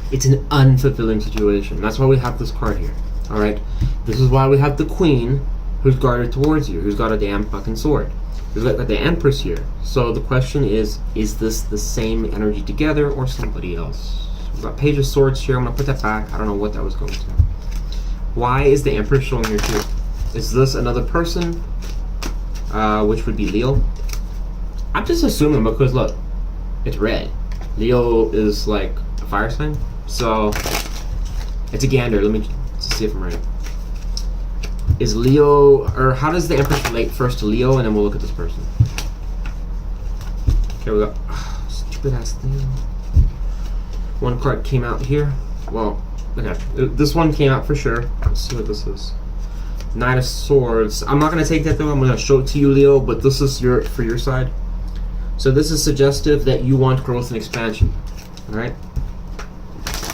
It's an unfulfilling situation. That's why we have this card here. All right. This is why we have the Queen, who's guarded towards you, who's got a damn fucking sword. We've got the Empress here. So the question is this the same energy together or somebody else? We've got Page of Swords here. I'm gonna put that back. I don't know what that was going to. Why is the Empress showing here too? Is this another person? Which would be Leo? I'm just assuming because look, it's red. Leo is like a fire sign. So it's a gander. Let me see if I'm right. Is Leo, or how does the Empress relate first to Leo, and then we'll look at this person. Okay, we got stupid ass thing. One card came out here. Well, okay, this one came out for sure. Let's see what this is. Knight of Swords. I'm not gonna take that though. I'm gonna show it to you, Leo. But this is for your side. So this is suggestive that you want growth and expansion. All right.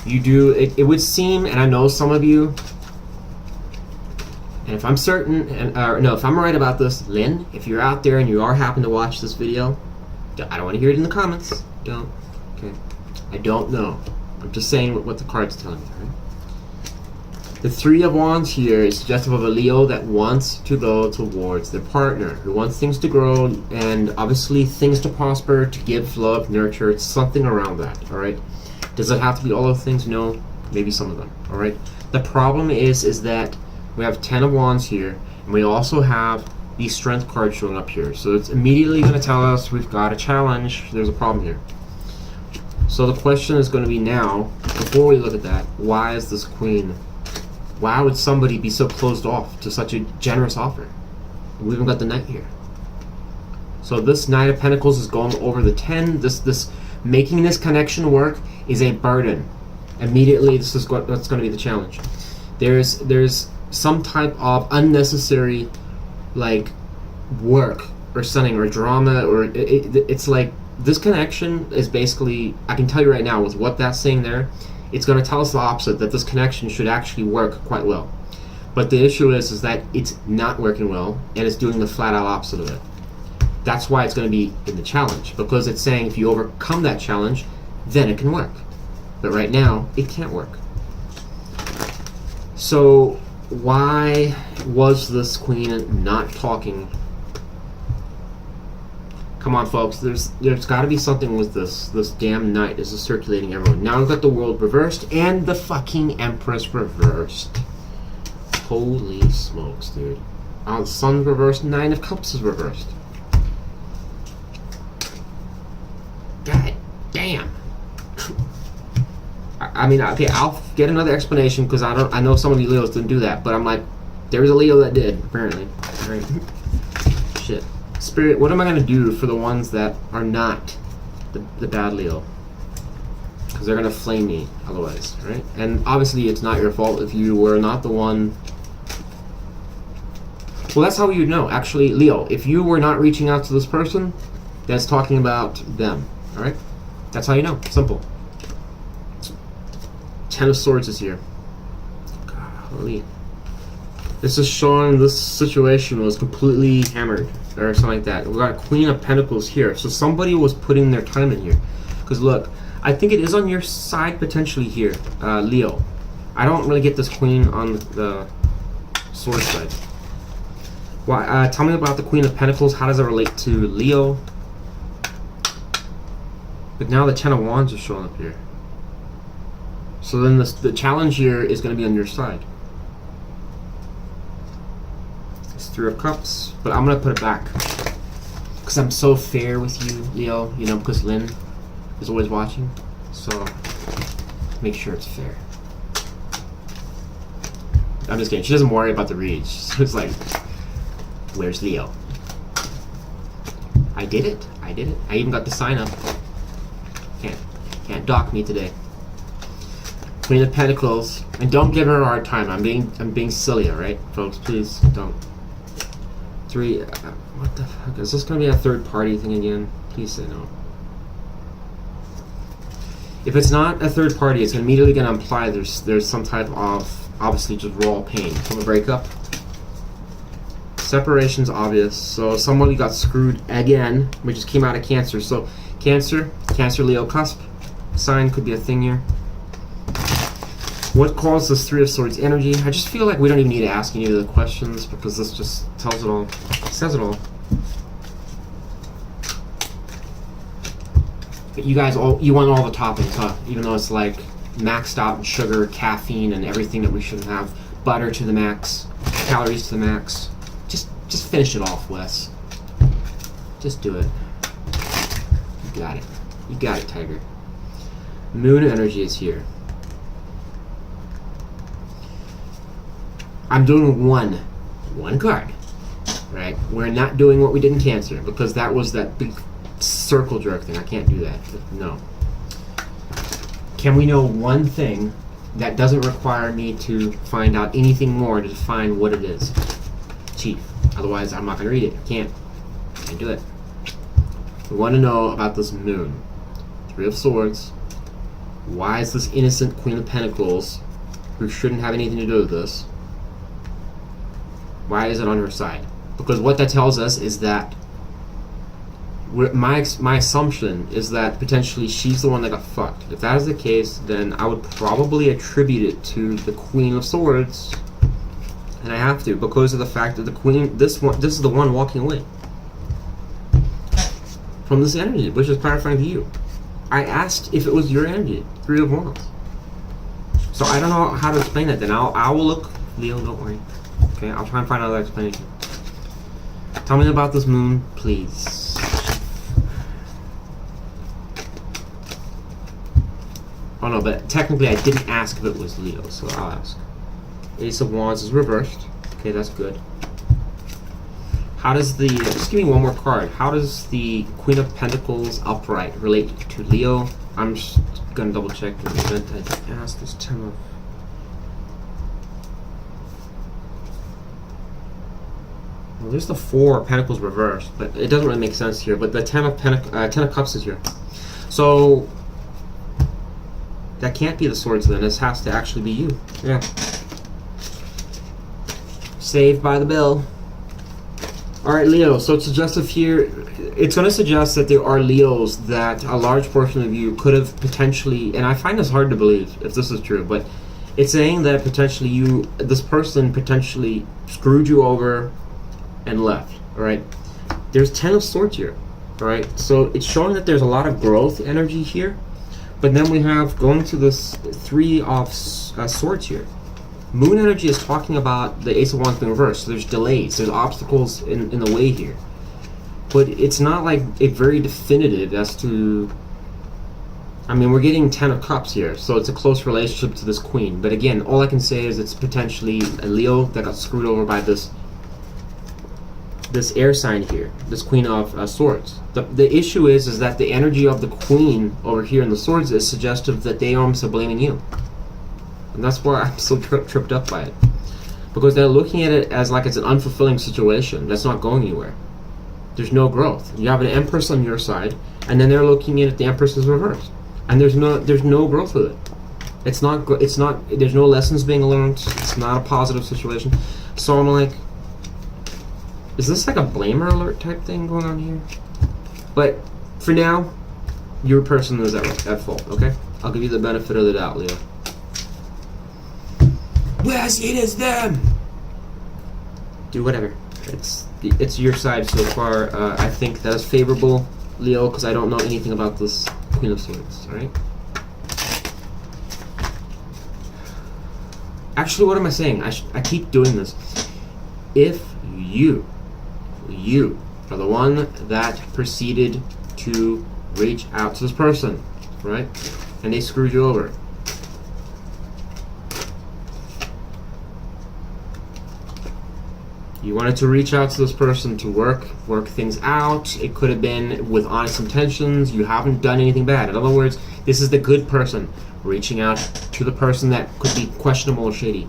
You do. It would seem, and I know some of you. And if I'm certain, if I'm right about this, Lynn, if you're out there and you are happen to watch this video, I don't want to hear it in the comments. Don't. Okay. I don't know. I'm just saying what the card's telling me. Right? The Three of Wands here is suggestive of a Leo that wants to go towards their partner, who wants things to grow and obviously things to prosper, to give love, nurture. It's something around that. All right. Does it have to be all of the things? No. Maybe some of them. All right. The problem is that we have 10 of Wands here, and we also have the Strength card showing up here. So it's immediately going to tell us we've got a challenge. There's a problem here. So the question is going to be now, before we look at that, why is this Queen? Why would somebody be so closed off to such a generous offer? We even got the Knight here. So this Knight of Pentacles is going over the 10. This making this connection work is a burden. Immediately, this is what's going to be the challenge. There's some type of unnecessary like work or something or drama, or it's like this connection is basically, I can tell you right now with what that's saying there, it's going to tell us the opposite, that this connection should actually work quite well. But the issue is that it's not working well, and it's doing the flat out opposite of it. That's why it's going to be in the challenge, because it's saying if you overcome that challenge, then it can work. But right now, it can't work. So why was this Queen not talking? Come on, folks. There's got to be something with this damn Knight. This is circulating everyone. Now we've got the World reversed and the fucking Empress reversed. Holy smokes, dude. The Sun reversed. 9 of Cups is reversed. God damn. I mean, okay, I'll get another explanation because I know some of you Leos didn't do that, but I'm like, there's a Leo that did, apparently. Right. Shit. Spirit, what am I going to do for the ones that are not the bad Leo? Because they're going to flame me otherwise, right? And obviously it's not your fault if you were not the one. Well, that's how you'd know. Actually, Leo, if you were not reaching out to this person, that's talking about them, all right? That's how you know. Simple. 10 of Swords is here. God, Holy. This is showing this situation was completely hammered or something like that. We got a Queen of Pentacles here. So somebody was putting their time in here. Because look, I think it is on your side potentially here, Leo. I don't really get this Queen on the sword side. Why? Tell me about the Queen of Pentacles. How does it relate to Leo? But now the Ten of Wands is showing up here. So then the challenge here is going to be on your side. It's Three of Cups, but I'm going to put it back. Because I'm so fair with you, Leo, you know, because Lynn is always watching. So make sure it's fair. I'm just kidding. She doesn't worry about the read. She's like, where's Leo? I did it. I did it. I even got the sign up. Can't dock me today. Queen of Pentacles, and don't give her a hard time. I'm being silly, all right, folks. Please don't. Three. What the fuck is this gonna be a third party thing again? Please say no. If it's not a third party, it's immediately gonna imply there's some type of obviously just raw pain from a breakup. Separation's obvious. So somebody got screwed again. We just came out of Cancer. So Cancer, Leo cusp sign could be a thing here. What caused this Three of Swords energy? I just feel like we don't even need to ask any of the questions because this just tells it all. It says it all. But you guys you want all the toppings, huh? Even though it's like maxed out in sugar, caffeine, and everything that we shouldn't have. Butter to the max, calories to the max. Just finish it off, Wes. Just do it. You got it. You got it, Tiger. Moon energy is here. I'm doing one card, right? We're not doing what we did in Cancer because that was that big circle jerk thing. I can't do that. No. Can we know one thing that doesn't require me to find out anything more to define what it is? Chief. Otherwise, I'm not going to read it. Can't do it. We want to know about this moon. Three of Swords. Why is this innocent Queen of Pentacles, who shouldn't have anything to do with this, why is it on her side? Because what that tells us is that my assumption is that potentially she's the one that got fucked. If that is the case, then I would probably attribute it to the Queen of Swords, and I have to because of the fact that the Queen, this is the one walking away from this energy, which is clarifying to you. I asked if it was your energy, Three of Wands. So I don't know how to explain it. Then I will look, Leo. Don't worry. Okay, I'll try and find another explanation. Tell me about this moon, please. Oh no, but technically I didn't ask if it was Leo, so I'll ask. Ace of Wands is reversed. Okay, that's good. How does the... Just give me one more card. How does the Queen of Pentacles upright relate to Leo? I'm just gonna double check in the event I asked this Ten of... Well, there's the Four of Pentacles reversed, but it doesn't really make sense here. But the Ten of Cups is here. So... that can't be the Swords then. This has to actually be you. Yeah. Saved by the bell. Alright, Leo, so it's suggestive here. It's going to suggest that there are Leos that a large portion of you could have potentially, and I find this hard to believe if this is true, but it's saying that potentially this person potentially screwed you over and left, alright? There's 10 of Swords here, alright? So it's showing that there's a lot of growth energy here, but then we have going to this Three of Swords here. Moon energy is talking about the Ace of Wands being reversed. So there's delays, there's obstacles in the way here. But it's not like a very definitive as to... I mean, we're getting 10 of Cups here, so it's a close relationship to this Queen. But again, all I can say is it's potentially a Leo that got screwed over by this air sign here, this Queen of Swords. The issue is that the energy of the Queen over here in the Swords is suggestive that they are almost blaming you. And that's why I'm so tripped up by it. Because they're looking at it as like it's an unfulfilling situation that's not going anywhere. There's no growth. You have an Empress on your side, and then they're looking at it, the Empress is reversed. And there's no growth with it. It's not good. It's not. There's no lessons being learned. It's not a positive situation. So I'm like, is this like a blamer alert type thing going on here? But for now, your person is at fault. Okay, I'll give you the benefit of the doubt, Leo. Yes, it is them. Do whatever. It's your side so far. I think that is favorable, Leo, because I don't know anything about this Queen of Swords. All right. Actually, what am I saying? I keep doing this. If you are the one that proceeded to reach out to this person, right? And they screwed you over. You wanted to reach out to this person to work things out. It could have been with honest intentions. You haven't done anything bad. In other words, this is the good person reaching out to the person that could be questionable or shady.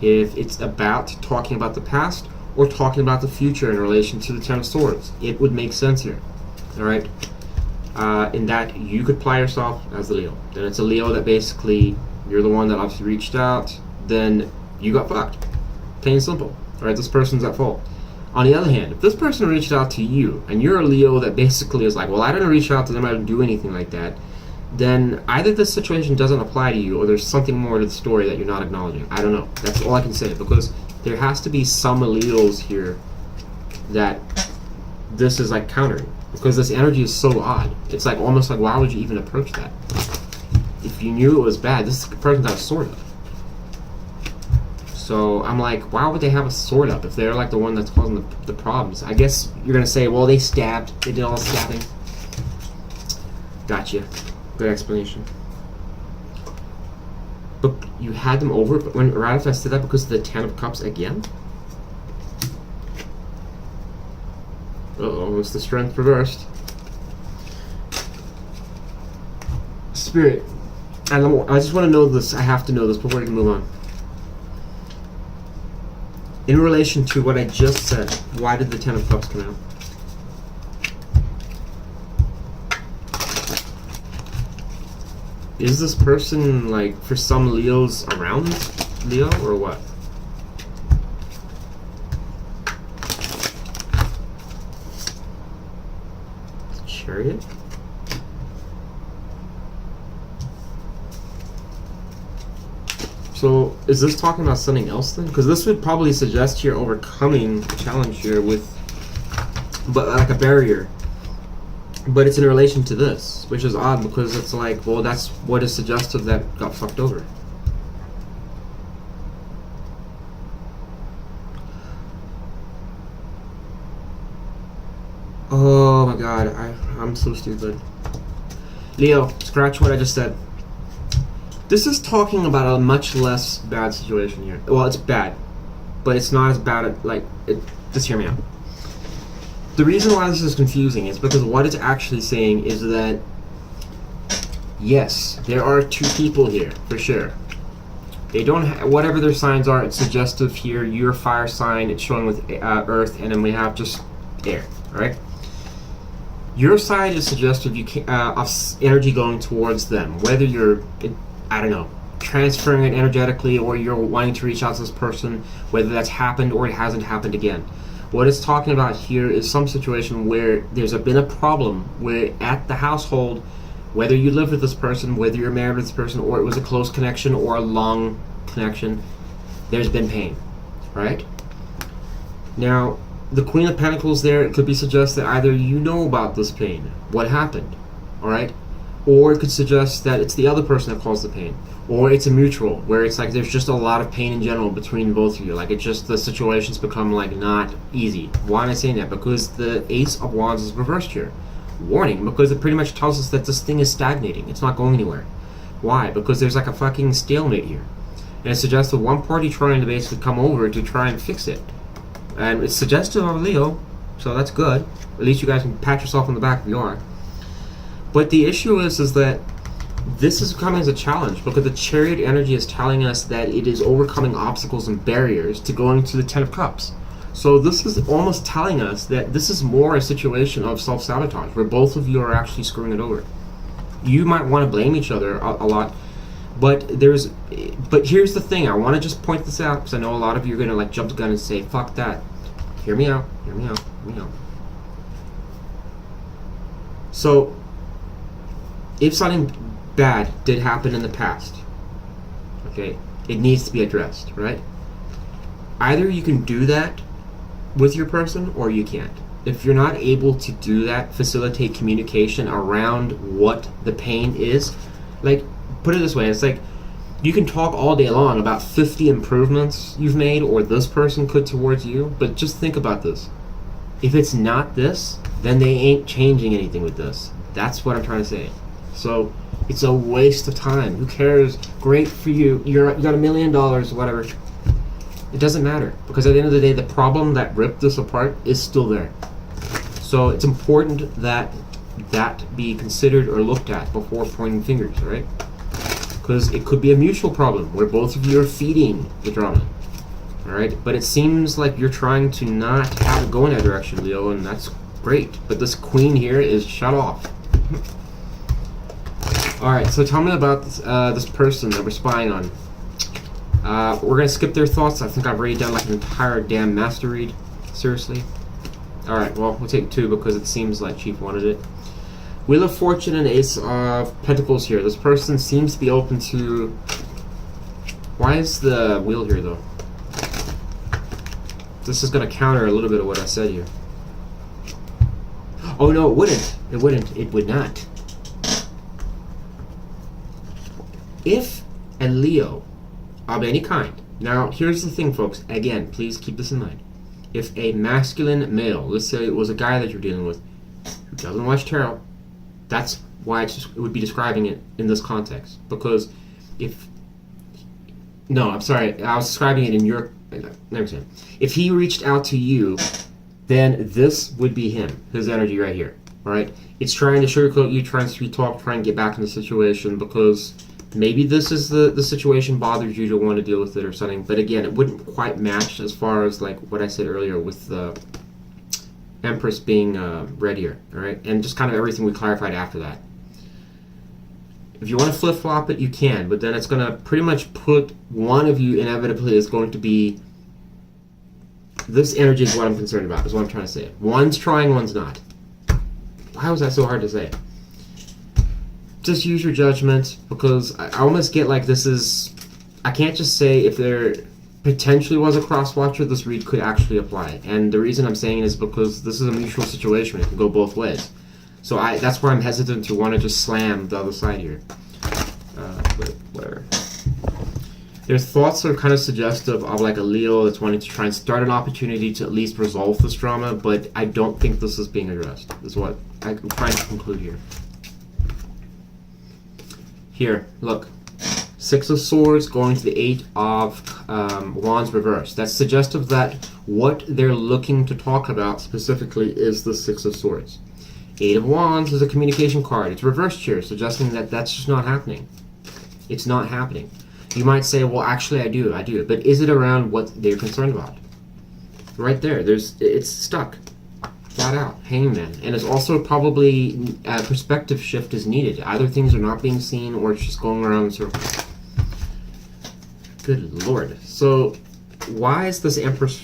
If it's about talking about the past or talking about the future in relation to the Ten of Swords, it would make sense here. All right? In that you could apply yourself as the Leo. Then it's a Leo that basically you're the one that obviously reached out. Then you got fucked. Plain and simple. All right? This person's at fault. On the other hand, if this person reached out to you and you're a Leo that basically is like, well, I didn't reach out to them, I didn't do anything like that, then either this situation doesn't apply to you or there's something more to the story that you're not acknowledging. I don't know. That's all I can say, because there has to be some Leos here that this is like countering, because this energy is so odd. It's like almost like, why would you even approach that? If you knew it was bad, this person got a sword up. So I'm like, why would they have a sword up if they're like the one that's causing the problems? I guess you're gonna say, well, they stabbed. They did all the stabbing. Gotcha. Good explanation. But you had them over, but right after I said that, because of the Ten of Cups again? Uh-oh, it's the strength reversed. Spirit, I just want to know this. I have to know this before we can move on. In relation to what I just said, why did the Ten of Cups come out? Is this person, like, for some Leos around Leo, or what? Chariot? So, is this talking about something else then? Because this would probably suggest you're overcoming a challenge here with, but like a barrier. But it's in relation to this, which is odd, because it's like, well, that's what is suggestive that got fucked over. Oh my god, I'm so stupid. Leo, scratch what I just said. This is talking about a much less bad situation here. Well, it's bad, but it's not as bad, like, just hear me out. The reason why this is confusing is because what it's actually saying is that, yes, there are two people here, for sure. They don't whatever their signs are, it's suggestive here. Your fire sign, it's showing with earth, and then we have just air, right? Your side is suggestive of energy going towards them, whether you're, I don't know, transferring it energetically, or you're wanting to reach out to this person, whether that's happened or it hasn't happened again. What it's talking about here is some situation where there's been a problem where at the household, whether you live with this person, whether you're married with this person, or it was a close connection or a long connection, there's been pain, right? Now, the Queen of Pentacles there, it could be suggest that either you know about this pain, what happened, all right? Or it could suggest that it's the other person that caused the pain. Or it's a mutual, where it's like there's just a lot of pain in general between both of you. Like, it's just the situation's become like not easy. Why am I saying that? Because the Ace of Wands is reversed here. Warning, because it pretty much tells us that this thing is stagnating. It's not going anywhere. Why? Because there's like a fucking stalemate here. And it suggests that one party trying to basically come over to try and fix it. And it's suggestive of Leo, so that's good. At least you guys can pat yourself on the back if you are. But the issue is that this is coming as a challenge, because the Chariot energy is telling us that it is overcoming obstacles and barriers to going to the Ten of Cups. So this is almost telling us that this is more a situation of self-sabotage, where both of you are actually screwing it over. You might want to blame each other a lot, But here's the thing. I want to just point this out because I know a lot of you are gonna like jump the gun and say, "Fuck that." Hear me out. Hear me out. Hear me out. So, if something bad did happen in the past, okay, it needs to be addressed, right? Either you can do that with your person or you can't. If you're not able to do that, facilitate communication around what the pain is, like, put it this way, it's like you can talk all day long about 50 improvements you've made or this person could towards you, but just think about this. If it's not this, then they ain't changing anything with this. That's what I'm trying to say. So it's a waste of time. Who cares? Great for you. You got $1 million, whatever. It doesn't matter, because at the end of the day, the problem that ripped this apart is still there. So it's important that that be considered or looked at before pointing fingers, right? Because it could be a mutual problem where both of you are feeding the drama. All right, but it seems like you're trying to not have it go in that direction, Leo, and that's great. But this queen here is shut off. All right, so tell me about this person that we're spying on. We're gonna skip their thoughts. I think I've already done like an entire damn master read. Seriously. All right, well, we'll take 2 because it seems like Chief wanted it. Wheel of Fortune and Ace of Pentacles here. This person seems to be open to... Why is the wheel here, though? This is going to counter a little bit of what I said here. Oh, no, it wouldn't. It wouldn't. It would not. If a Leo of any kind... Now, here's the thing, folks. Again, please keep this in mind. If a masculine male, let's say it was a guy that you're dealing with, who doesn't watch tarot, that's why it would be describing it in this context. Because if... No, I'm sorry. I was describing it in your... If he reached out to you, then this would be him. His energy right here. Alright? It's trying to sugarcoat you, trying to sweet talk, trying to get back in the situation because maybe this is the situation bothers you to want to deal with it or something. But again, it wouldn't quite match as far as like what I said earlier with the Empress being red here. Alright? And just kind of everything we clarified after that. If you want to flip-flop it, you can, but then it's going to pretty much put one of you inevitably is going to be... This energy is what I'm concerned about, is what I'm trying to say. One's trying, one's not. Why was that so hard to say? Just use your judgment, because I almost get like this is... I can't just say if there potentially was a cross-watcher, this read could actually apply. And the reason I'm saying it is because this is a mutual situation. It can go both ways. So that's where I'm hesitant to want to just slam the other side here. But whatever. Their thoughts are kind of suggestive of like a Leo that's wanting to try and start an opportunity to at least resolve this drama, but I don't think this is being addressed, is what I'm trying to conclude here. Here, look. 6 of Swords going to the 8 of Wands reversed. That's suggestive that what they're looking to talk about specifically is the 6 of Swords. 8 of Wands is a communication card. It's reversed here, suggesting that that's just not happening. It's not happening. You might say, well, actually, I do. But is it around what they're concerned about? Right there. It's stuck. Flat out. Hangman. And it's also probably a perspective shift is needed. Either things are not being seen or it's just going around in circles. Good Lord. So, why is this Empress...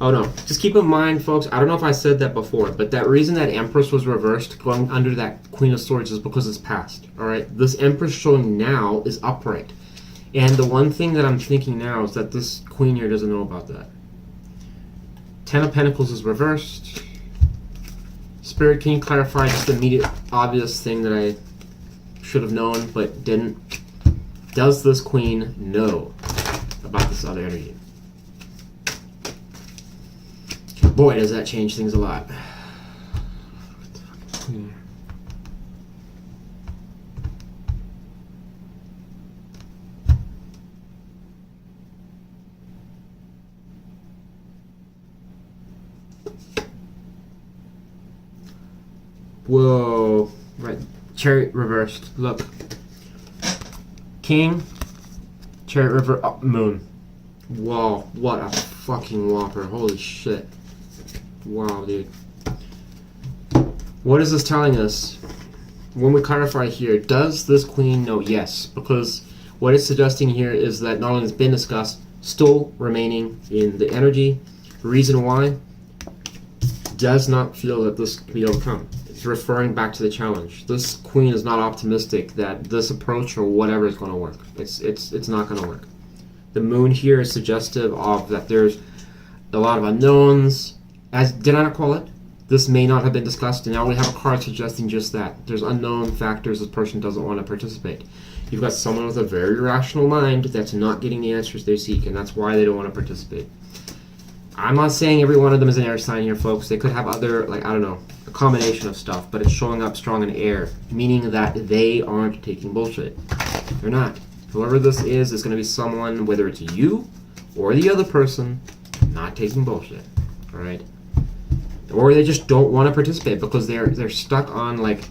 Oh no, just keep in mind, folks, I don't know if I said that before, but that reason that Empress was reversed going under that Queen of Swords is because it's past, alright? This Empress showing now is upright. And the one thing that I'm thinking now is that this Queen here doesn't know about that. 10 of Pentacles is reversed. Spirit, can you clarify just the immediate obvious thing that I should have known but didn't? Does this Queen know about this other energy? Boy, does that change things a lot. Whoa. Right. Chariot reversed. Look. King. Chariot reversed. Oh, Moon. Whoa. What a fucking whopper. Holy shit. Wow, dude. What is this telling us? when we clarify here, does this queen know? Yes, because what it's suggesting here is that not only has been discussed, still remaining in the energy. Reason why, does not feel that this can be overcome. It's referring back to the challenge. This queen is not optimistic that this approach or whatever is going to work. It's not going to work. The moon here is suggestive of that there's a lot of unknowns. As did I not call it? This may not have been discussed, and now we have a card suggesting just that. There's unknown factors this person doesn't want to participate. You've got someone with a very rational mind that's not getting the answers they seek, and that's why they don't want to participate. I'm not saying every one of them is an air sign here, folks. They could have other, like, I don't know, a combination of stuff, but it's showing up strong in air, meaning that they aren't taking bullshit. They're not. Whoever this is going to be someone, whether it's you or the other person, not taking bullshit. All right? Or they just don't want to participate because they're stuck on, like,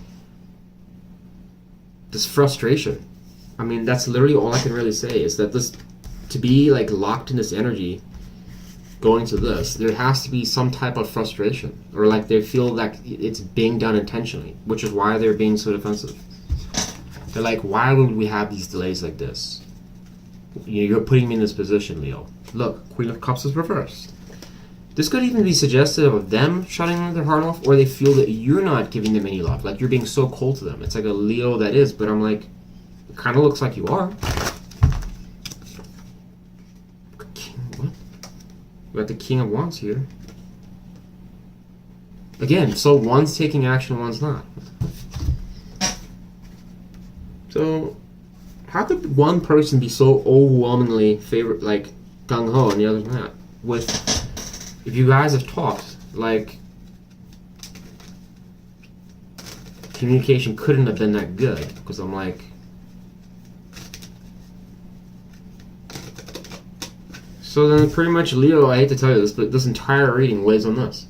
this frustration. I mean, that's literally all I can really say, is that this, to be, like, locked in this energy, going to this, there has to be some type of frustration, or like they feel like it's being done intentionally, which is why they're being so defensive. They're like, why would we have these delays like this? You're putting me in this position, Leo. Look, Queen of Cups is reversed. This could even be suggestive of them shutting their heart off, or they feel that you're not giving them any love, like you're being so cold to them. It's like a Leo that is, but I'm like, it kind of looks like you are. What? We got the King of Wands here. Again, so one's taking action, one's not. So, how could one person be so overwhelmingly like gung-ho and the other's not? With, if you guys have talked, like, communication couldn't have been that good, because I'm like, so then pretty much Leo, I hate to tell you this, but this entire reading weighs on this.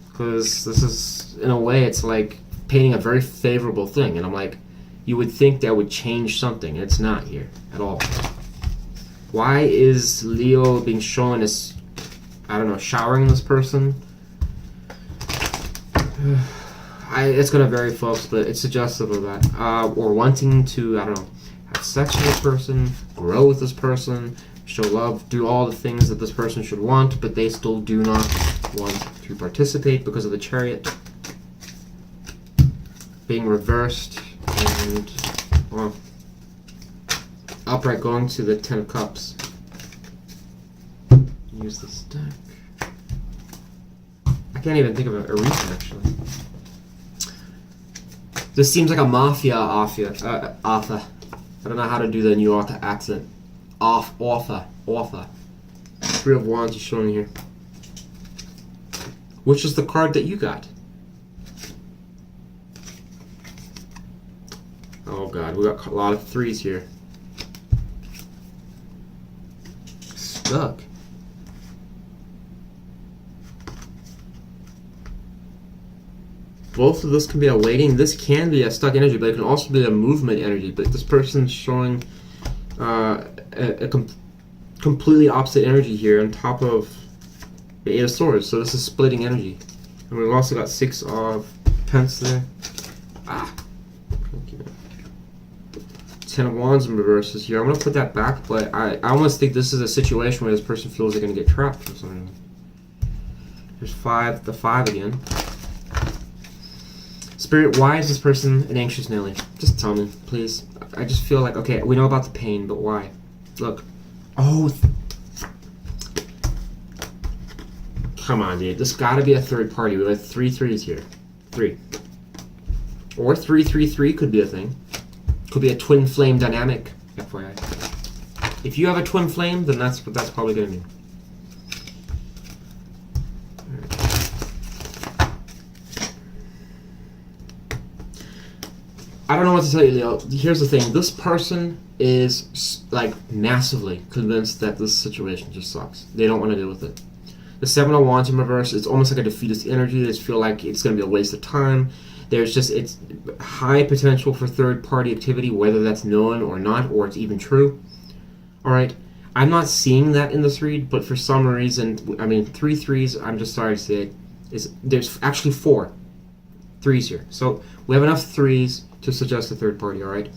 Because this is, in a way, it's like painting a very favorable thing, and I'm like, you would think that would change something, and it's not here at all. Why is Leo being shown as, I don't know, showering this person? It's gonna vary, folks, but it's suggestive of that. Or wanting to, I don't know, have sex with this person, grow with this person, show love, do all the things that this person should want, but they still do not want to participate because of the Chariot being reversed, and, well, upright going to the Ten of Cups. Use this deck. I can't even think of a reason, actually. This seems like a mafia author. I don't know how to do the New York accent. Author. Three of Wands is shown here. Which is the card that you got? Oh god, we got a lot of threes here. Stuck. Both of this can be a waiting. This can be a stuck energy, but it can also be a movement energy. But this person's showing completely opposite energy here on top of the Eight of Swords. So this is splitting energy. And we've also got Six of Pence there. Ten of Wands in reverses here. I'm going to put that back, but I almost think this is a situation where this person feels they're going to get trapped or something. There's the five again. Spirit, why is this person an anxious Nelly? Just tell me, please. I just feel like, okay, we know about the pain, but why? Look. Oh. Come on, dude. This gotta be a third party. We have 3 threes here. 3. Or 3-3-3 could be a thing. Could be a twin flame dynamic, FYI. If you have a twin flame, then that's what that's probably gonna mean. I don't know what to tell you, Leo. Here's the thing. This person is, like, massively convinced that this situation just sucks. They don't want to deal with it. The Seven of Wands in reverse, it's almost like a defeatist energy. They just feel like it's going to be a waste of time. It's high potential for third-party activity, whether that's known or not, or it's even true. All right? I'm not seeing that in this read, but for some reason, I mean, 3 threes, I'm just sorry to say it, there's actually 4. Threes here. So we have enough threes to suggest a third party, all right?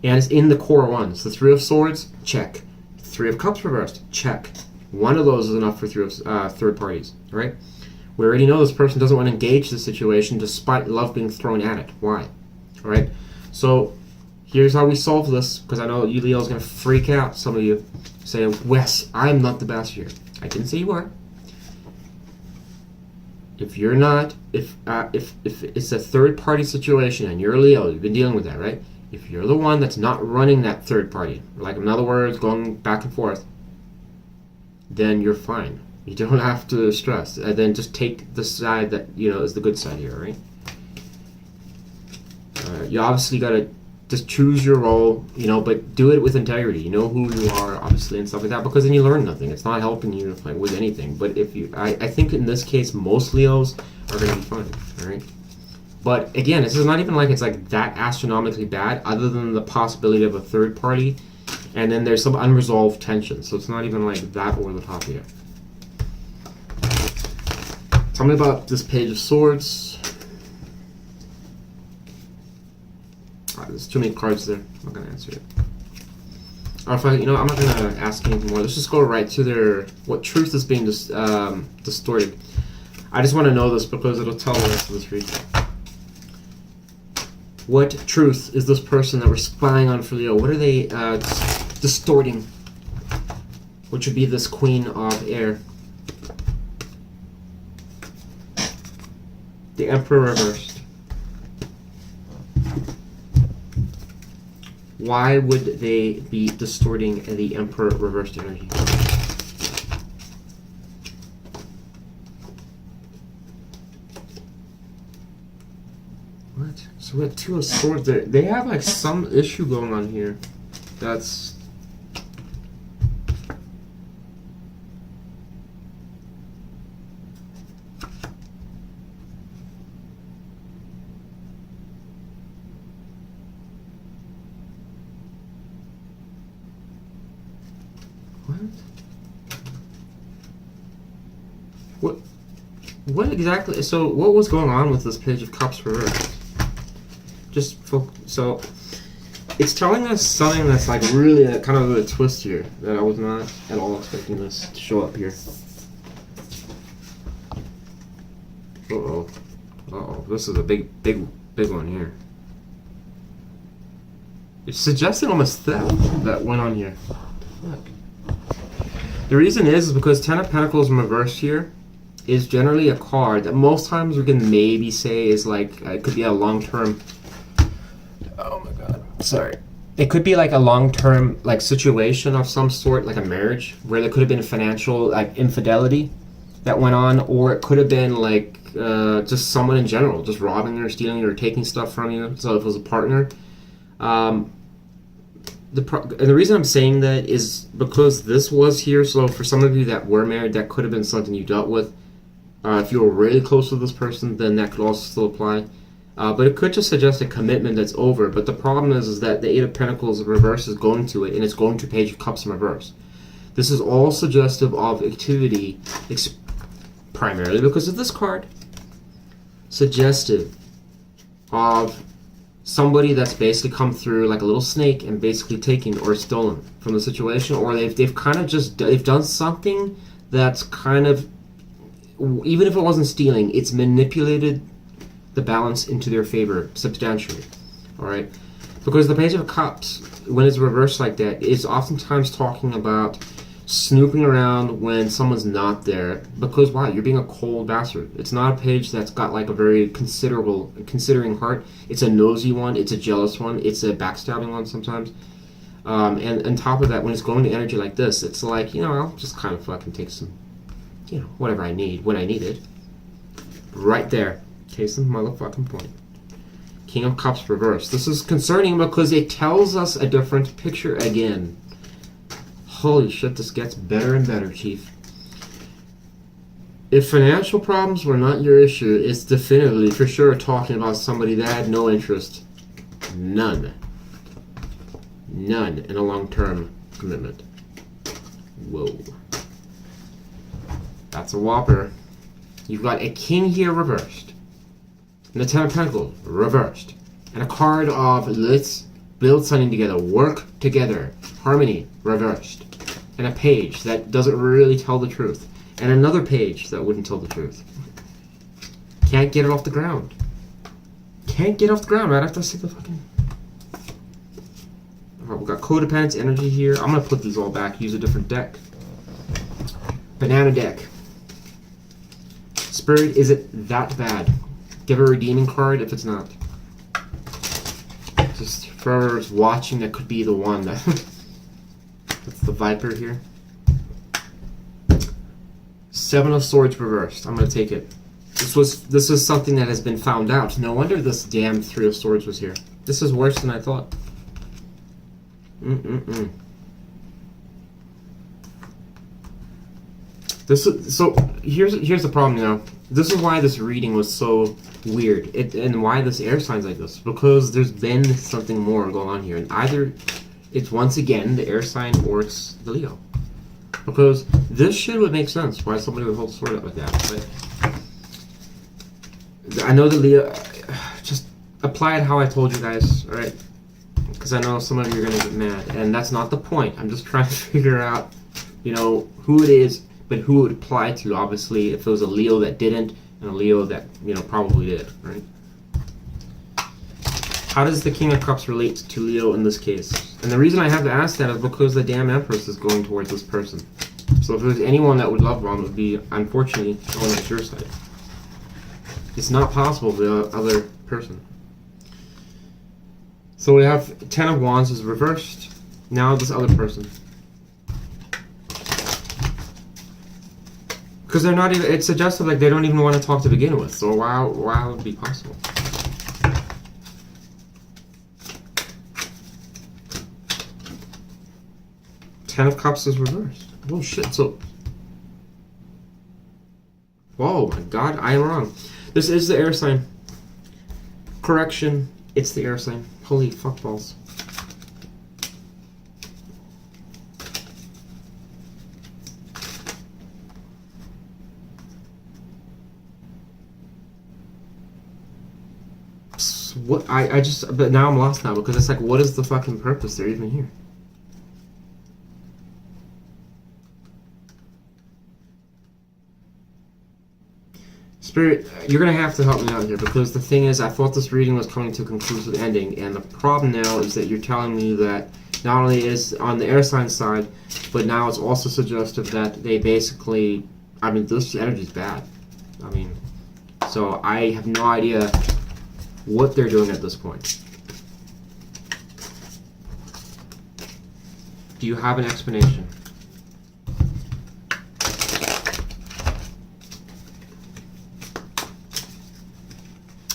And it's in the core ones. The Three of Swords, check. Three of Cups reversed, check. One of those is enough for third parties, all right? We already know this person doesn't want to engage the situation despite love being thrown at it. Why? All right? So here's how we solve this, because I know you Leo's going to freak out. Some of you say, Wes, I'm not the best here. I didn't say you are. If you're not, if it's a third-party situation and you're a Leo, you've been dealing with that, right? If you're the one that's not running that third party, like in other words, going back and forth, then you're fine. You don't have to stress. And then just take the side that, you know, is the good side here, right? You obviously got to just choose your role, you know, but do it with integrity. You know who you are, obviously, and stuff like that, because then you learn nothing. It's not helping you like, with anything. But if you, I think in this case, most Leos are going to be fine, all right? But again, this is not even like it's like that astronomically bad, other than the possibility of a third party, and then there's some unresolved tension. So it's not even like that over the top here. Tell me about this Page of Swords. There's too many cards there. I'm not gonna answer it. Or if I'm not gonna ask anything more. Let's just go right to their what truth is being distorted. I just want to know this because it'll tell the rest of this reading. What truth is this person that we're spying on for Leo? What are they distorting? Which would be this Queen of Air. The Emperor reversed. Why would they be distorting the Emperor reversed energy? What? So we have Two of Swords there. They have like some issue going on here. That's... What exactly? So what was going on with this Page of Cups reversed? So it's telling us something that's like really kind of a twist here that I was not at all expecting this to show up here. Uh-oh, this is a big one here. It's suggesting almost theft that went on here. Look. The reason is because Ten of Pentacles in reverse here is generally a card that most times we can maybe say is like, it could be a long-term, oh my god, sorry. It could be like a long-term like situation of some sort, like a marriage, where there could have been financial like infidelity that went on, or it could have been like just someone in general, just robbing you or stealing you or taking stuff from you, so if it was a partner. The reason I'm saying that is because this was here, so for some of you that were married, that could have been something you dealt with. If you were really close to this person, then that could also still apply. But it could just suggest a commitment that's over. But the problem is that the Eight of Pentacles in reverse is going to it, and it's going to Page of Cups in reverse. This is all suggestive of activity, primarily because of this card. Suggestive of somebody that's basically come through like a little snake and basically taken or stolen from the situation, or they've kind of just they've done something that's kind of, even if it wasn't stealing, it's manipulated the balance into their favor substantially. All right, because the Page of Cups, when it's reversed like that, is oftentimes talking about snooping around when someone's not there, because why? You're being a cold bastard. It's not a page that's got like a very considering heart. It's a nosy one, it's a jealous one, it's a backstabbing one sometimes. And on top of that, when it's going to energy like this, it's like, I'll just kind of fucking take some, whatever I need when I need it. Right there. Case in motherfucking point. King of Cups reversed. This is concerning because it tells us a different picture again. Holy shit, this gets better and better, Chief. If financial problems were not your issue, it's definitively, for sure, talking about somebody that had no interest. None in a long-term commitment. Whoa. That's a whopper. You've got a king here reversed. And the Ten of Pentacles, reversed. And a card of let's build something together, work together, harmony, reversed. And a page that doesn't really tell the truth. And another page that wouldn't tell the truth. Can't get it off the ground. Can't get off the ground right after I see the fucking... Alright, we got codependence energy here. I'm gonna put these all back, use a different deck. Banana deck. Spirit, is it that bad? Give a redeeming card if it's not. Just for whoever's watching, that could be the one that... That's the Viper here. Seven of Swords reversed. I'm gonna take it. This was something that has been found out. No wonder this damn Three of Swords was here. This is worse than I thought. So here's the problem now. This is why this reading was so weird, and why this air sign's like this. Because there's been something more going on here, and either it's once again the air sign or it's the Leo. Because this shit would make sense why somebody would hold a sword up like that. But I know the Leo. Just apply it how I told you guys, all right? Because I know some of you are gonna get mad, and that's not the point. I'm just trying to figure out, you know, who it is, but who it would apply to. Obviously, if it was a Leo that didn't, and a Leo that, you know, probably did, right? How does the King of Cups relate to Leo in this case? And the reason I have to ask that is because the damn Empress is going towards this person. So if there's anyone that would love bomb, it would be, unfortunately, going at your side. It's not possible for the other person. So we have Ten of Wands is reversed. Now this other person. Because they're not even, it suggests like they don't even want to talk to begin with. So why would it be possible? Ten of Cups is reversed. Oh shit, so... Whoa, my god, I am wrong. This is the air sign. Correction, it's the air sign. Holy fuck balls. What, but now I'm lost now, because it's like, what is the fucking purpose they're even here? Spirit, you're going to have to help me out here, because the thing is, I thought this reading was coming to a conclusive ending, and the problem now is that you're telling me that not only is on the air sign side, but now it's also suggestive that they basically, I mean, this energy's bad. I mean, so I have no idea what they're doing at this point. Do you have an explanation?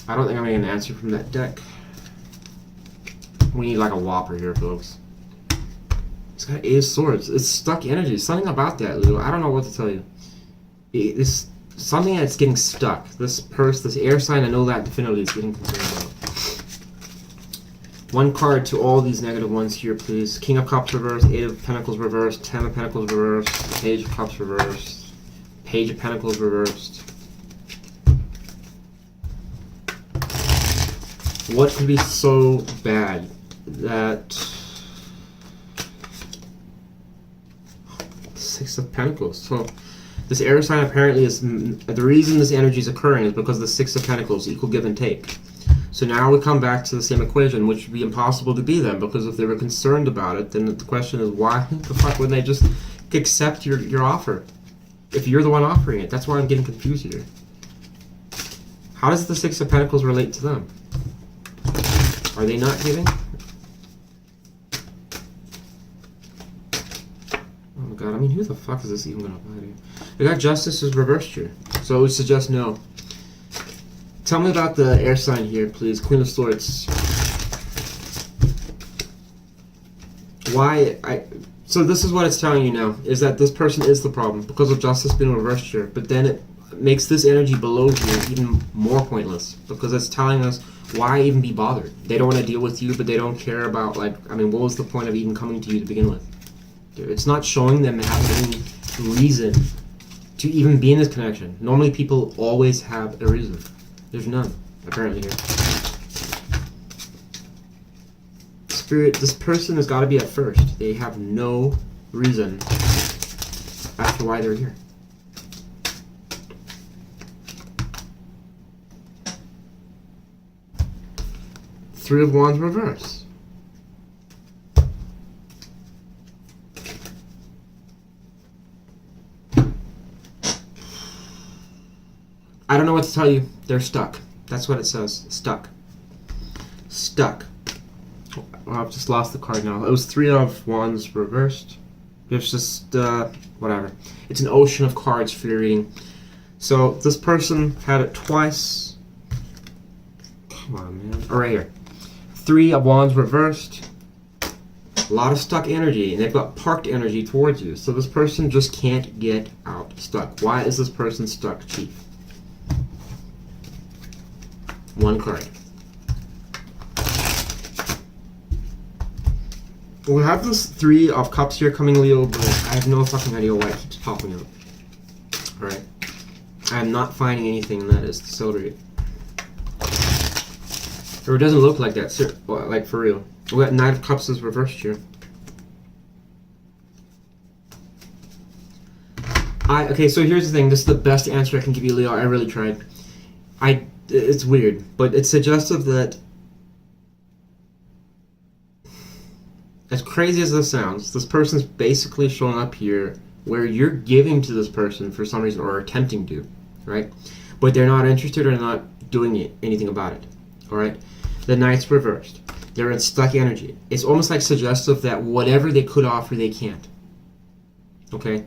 I don't think I'm getting an answer from that deck. We need like a whopper here, folks. It's got Eight of Swords. It's stuck energy. Something about that, Lou. I don't know what to tell you. It's something that's getting stuck. This air sign, I know that definitively is getting concerned about. One card to all these negative ones here, please. King of Cups reversed, Eight of Pentacles reversed, Ten of Pentacles reversed, Page of Cups reversed, Page of Pentacles reversed. What could be so bad that... Six of Pentacles. So this air sign apparently is... The reason this energy is occurring is because the Six of Pentacles, equal give and take. So now we come back to the same equation, which would be impossible to be then, because if they were concerned about it, then the question is, why the fuck wouldn't they just accept your offer? If you're the one offering it. That's why I'm getting confused here. How does the Six of Pentacles relate to them? Are they not giving? Oh god, I mean, who the fuck is this even gonna apply to? We got Justice is reversed here, so it would suggest no. Tell me about the air sign here, please. Queen of Swords. So this is what it's telling you now, is that this person is the problem, because of Justice being reversed here, but then it makes this energy below you even more pointless, because it's telling us, why even be bothered? They don't want to deal with you, but they don't care about, like, I mean, what was the point of even coming to you to begin with? It's not showing them having any reason to even be in this connection. Normally people always have a reason. There's none. apparently here. Spirit, this person has got to be at first. They have no reason as to why they're here. Three of Wands reverse. I don't know what to tell you. They're stuck. That's what it says. Stuck. Stuck. Oh, I've just lost the card now. It was Three of Wands reversed. It's just, whatever. It's an ocean of cards for your reading. So, this person had it twice. Come on, man. Oh, right here. Three of Wands reversed. A lot of stuck energy, and they've got parked energy towards you. So this person just can't get out. Stuck. Why is this person stuck, Chief? One card. We have this Three of Cups here coming, Leo, but I have no fucking idea why it keeps popping up. Alright. I'm not finding anything that is celebrated. Or it doesn't look like that, like for real. We got Knight of Cups is reversed here. Okay, so here's the thing. This is the best answer I can give you, Leo. I really tried. It's weird, but it's suggestive that, as crazy as this sounds, this person's basically showing up here where you're giving to this person for some reason, or attempting to, right? But they're not interested or not doing anything about it, all right? The Knight's reversed. They're in stuck energy. It's almost like suggestive that whatever they could offer, they can't, okay?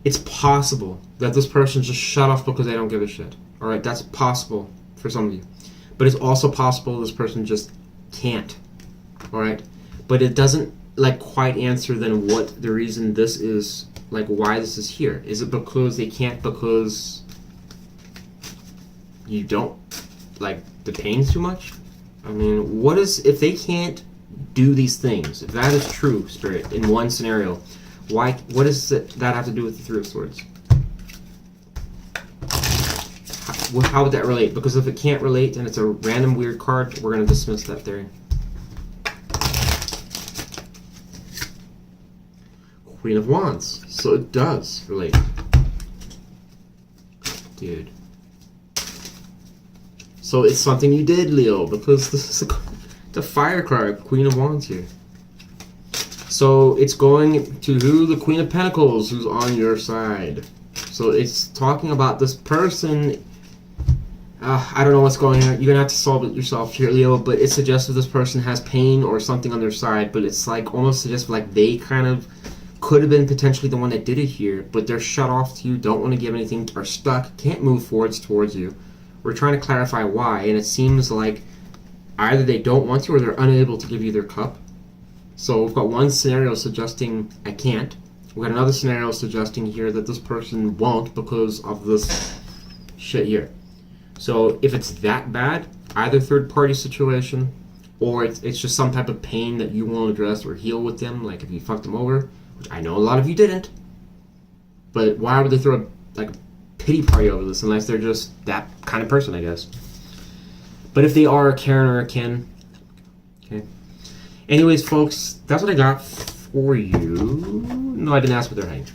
It's possible that this person just shut off because they don't give a shit, all right? That's possible for some of you. But it's also possible this person just can't, all right? But it doesn't like quite answer then what the reason this is, like why this is here. Is it because they can't because you don't like the pain's too much? I mean, what is, if they can't do these things, if that is true, Spirit, in one scenario, why, what does that have to do with the Three of Swords? How would that relate? Because if it can't relate and it's a random weird card, we're going to dismiss that theory. Queen of Wands. So it does relate. Dude. So it's something you did, Leo, because this is the fire card, Queen of Wands here. So it's going to who? The Queen of Pentacles, who's on your side. So it's talking about this person. I don't know what's going on. You're going to have to solve it yourself here, Leo, but it suggests that this person has pain or something on their side, but it's like almost suggests like they kind of could have been potentially the one that did it here, but they're shut off to you, don't want to give anything, are stuck, can't move forwards towards you. We're trying to clarify why, and it seems like either they don't want to or they're unable to give you their cup. So we've got one scenario suggesting I can't. We've got another scenario suggesting here that this person won't because of this shit here. So if it's that bad, either third party situation or it's just some type of pain that you won't address or heal with them, like if you fucked them over, which I know a lot of you didn't. But why would they throw a pity party over this unless they're just that kind of person, I guess. But if they are a Karen or a Ken, okay. Anyways, folks, that's what I got for you. No, I didn't ask what they're hiding.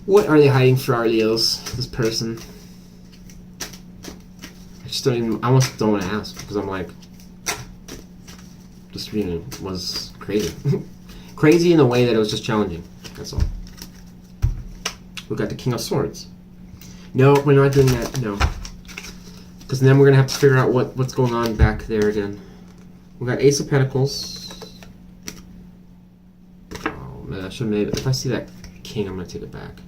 What are they hiding for our Leos, this person? I just don't even, I almost don't want to ask because I'm like, this reading was crazy. Crazy in a way that it was just challenging, that's all. We got the King of Swords. No, we're not doing that, no. Because then we're going to have to figure out what's going on back there again. We got Ace of Pentacles. Oh man, I should maybe, if I see that King, I'm going to take it back.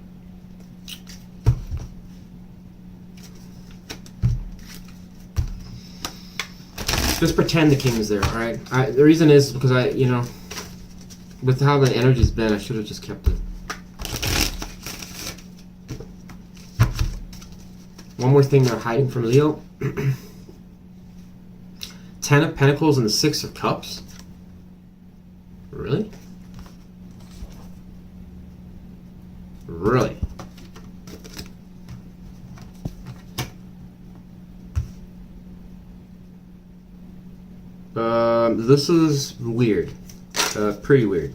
Just pretend the King is there, alright? The reason is because with how the energy's been, I should have just kept it. One more thing they're hiding from Leo. 10 of Pentacles and the 6 of Cups. Really? Really? This is weird. Pretty weird.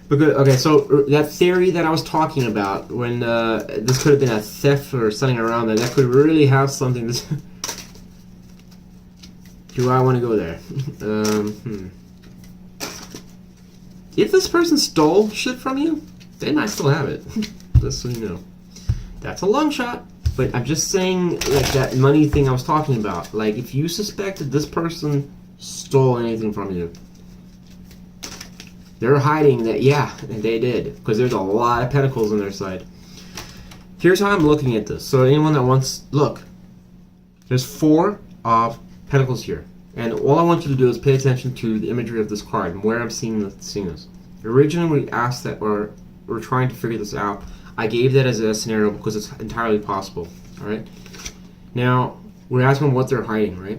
Because, okay, so that theory that I was talking about, when this could have been a theft or something around there, that could really have something to... Do I want to go there? If this person stole shit from you, they might still have it. Just so you know. That's a long shot. But I'm just saying, like, that money thing I was talking about. Like, if you suspect that this person stole anything from you, they're hiding that, yeah, they did. Because there's a lot of pentacles on their side. Here's how I'm looking at this. So anyone that wants... Look. There's 4 of pentacles here. And all I want you to do is pay attention to the imagery of this card and where I'm seeing this. Originally, we asked that, or we're trying to figure this out. I gave that as a scenario because it's entirely possible. Alright? Now, we're asking what they're hiding, right?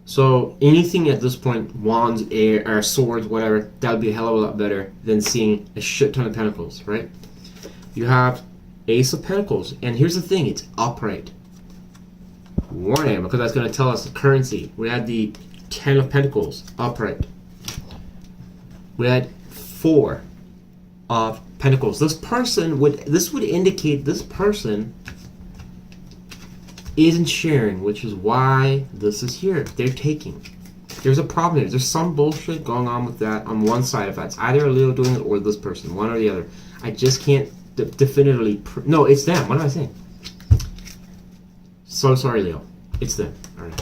So, anything at this point, wands, air, swords, whatever, that would be a hell of a lot better than seeing a shit ton of pentacles, right? You have Ace of Pentacles, and here's the thing, it's upright. Warning, because that's going to tell us the currency. We had the 10 of Pentacles, upright. We had 4 of Pentacles. This would indicate this person isn't sharing, which is why this is here. They're taking. There's a problem here. There's some bullshit going on with that on one side of that. It's either a Leo doing it or this person, one or the other. I just can't definitively... No, it's them. What am I saying? So sorry, Leo. It's them. Alright.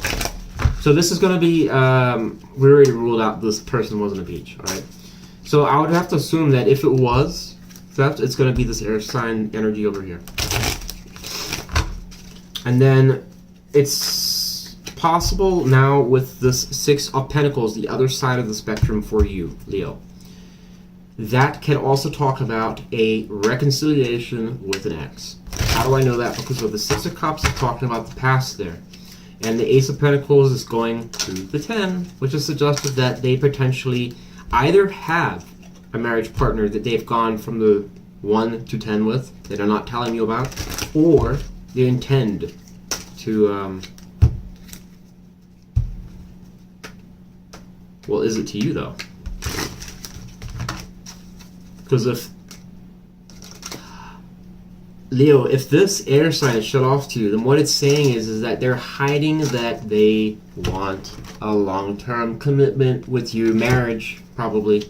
So this is going to be... we already ruled out this person wasn't a peach. Alright. So I would have to assume that if it was theft, it's going to be this air sign energy over here. And then it's possible now with this 6 of Pentacles, the other side of the spectrum for you, Leo. That can also talk about a reconciliation with an ex. How do I know that? Because with the 6 of Cups, it's talking about the past there. And the Ace of Pentacles is going to the 10, which is suggested that they potentially either have a marriage partner that they've gone from the 1 to 10 with, that are not telling you about, or they intend to, well, is it to you, though? Because if, Leo, if this air sign is shut off to you, then what it's saying is that they're hiding that they want a long-term commitment with you, marriage, probably.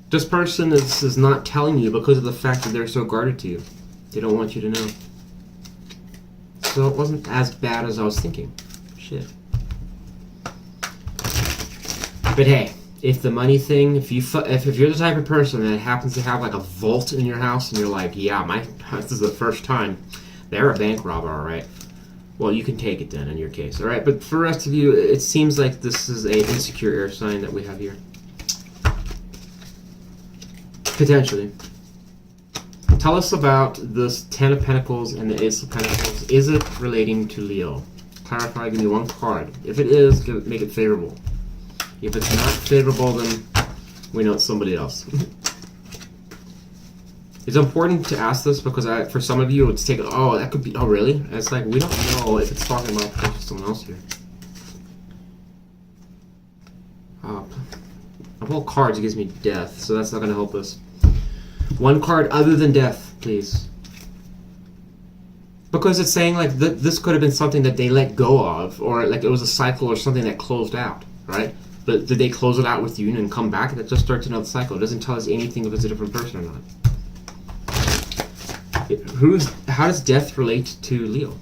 This person is not telling you because of the fact that they're so guarded to you. They don't want you to know. So it wasn't as bad as I was thinking. Shit. But hey, if the money thing, if you're the type of person that happens to have like a vault in your house and you're like, yeah, this is the first time, they're a bank robber, alright. Well, you can take it then in your case, alright? But for the rest of you, it seems like this is an insecure air sign that we have here. Potentially. Tell us about this 10 of Pentacles and the Ace of Pentacles. Is it relating to Leo? Clarify, give me one card. If it is, make it favorable. If it's not favorable, then we know it's somebody else. It's important to ask this because for some of you, it's taken, oh, that could be, oh, really? And it's like, we don't know if it's talking about potentially someone else here. Of all cards, it gives me death, so that's not going to help us. One card other than death, please. Because it's saying like this could have been something that they let go of, or like it was a cycle or something that closed out, right? But did they close it out with you and come back? That just starts another cycle. It doesn't tell us anything if it's a different person or not. How does death relate to Leo?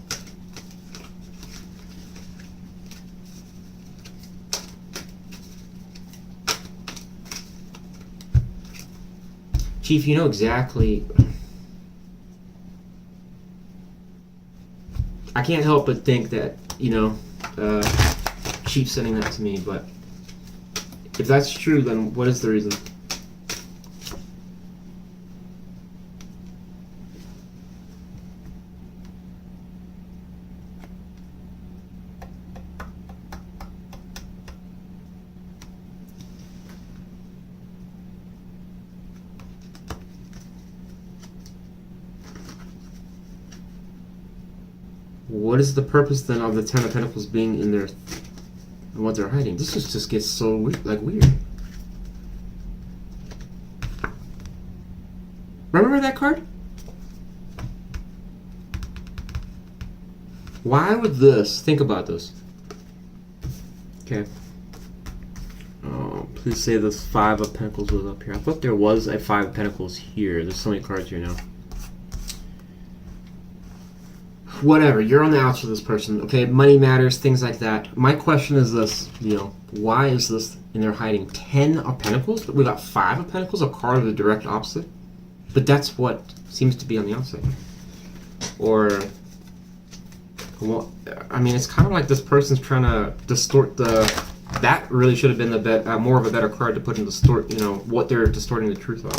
Chief, you know exactly. I can't help but think that, you know, Chief's sending that to me, but if that's true, then what is the reason? What is the purpose then of the 10 of Pentacles being in there? and what they're hiding. This just gets so weird. Remember that card? Why would this? Think about this. Okay. Oh, please say this 5 of Pentacles was up here. I thought there was a 5 of Pentacles here. There's so many cards here now. Whatever, you're on the outs with this person, okay? Money matters, things like that. My question is this, why is this in there hiding 10 of Pentacles? We got 5 of Pentacles, a card of the direct opposite. But that's what seems to be on the outside. Or, well, I mean, it's kind of like this person's trying to distort that really should have been the more of a better card to put in distort, what they're distorting the truth of.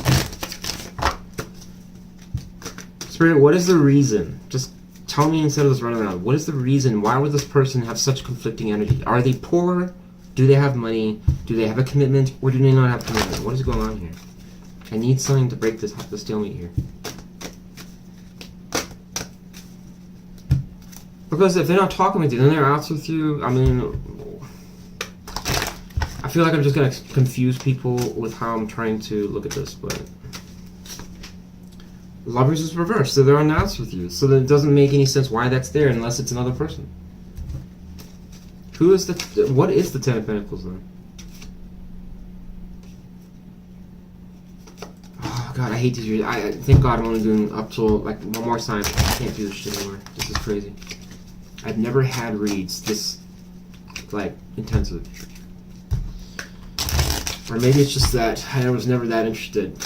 Spirit, what is the reason? Just tell me instead of this running around. What is the reason? Why would this person have such conflicting energy? Are they poor? Do they have money? Do they have a commitment? Or do they not have commitment? What is going on here? I need something to break the stalemate here. Because if they're not talking with you, then they're out with you. I mean, I feel like I'm just going to confuse people with how I'm trying to look at this, but Lovers is reversed, so they're on the outs with you. So then it doesn't make any sense why that's there unless it's another person. What is the 10 of Pentacles then? Oh god, I hate these reads. Thank god I'm only doing up till like one more sign. I can't do this shit anymore. This is crazy. I've never had reads this intensive. Or maybe it's just that I was never that interested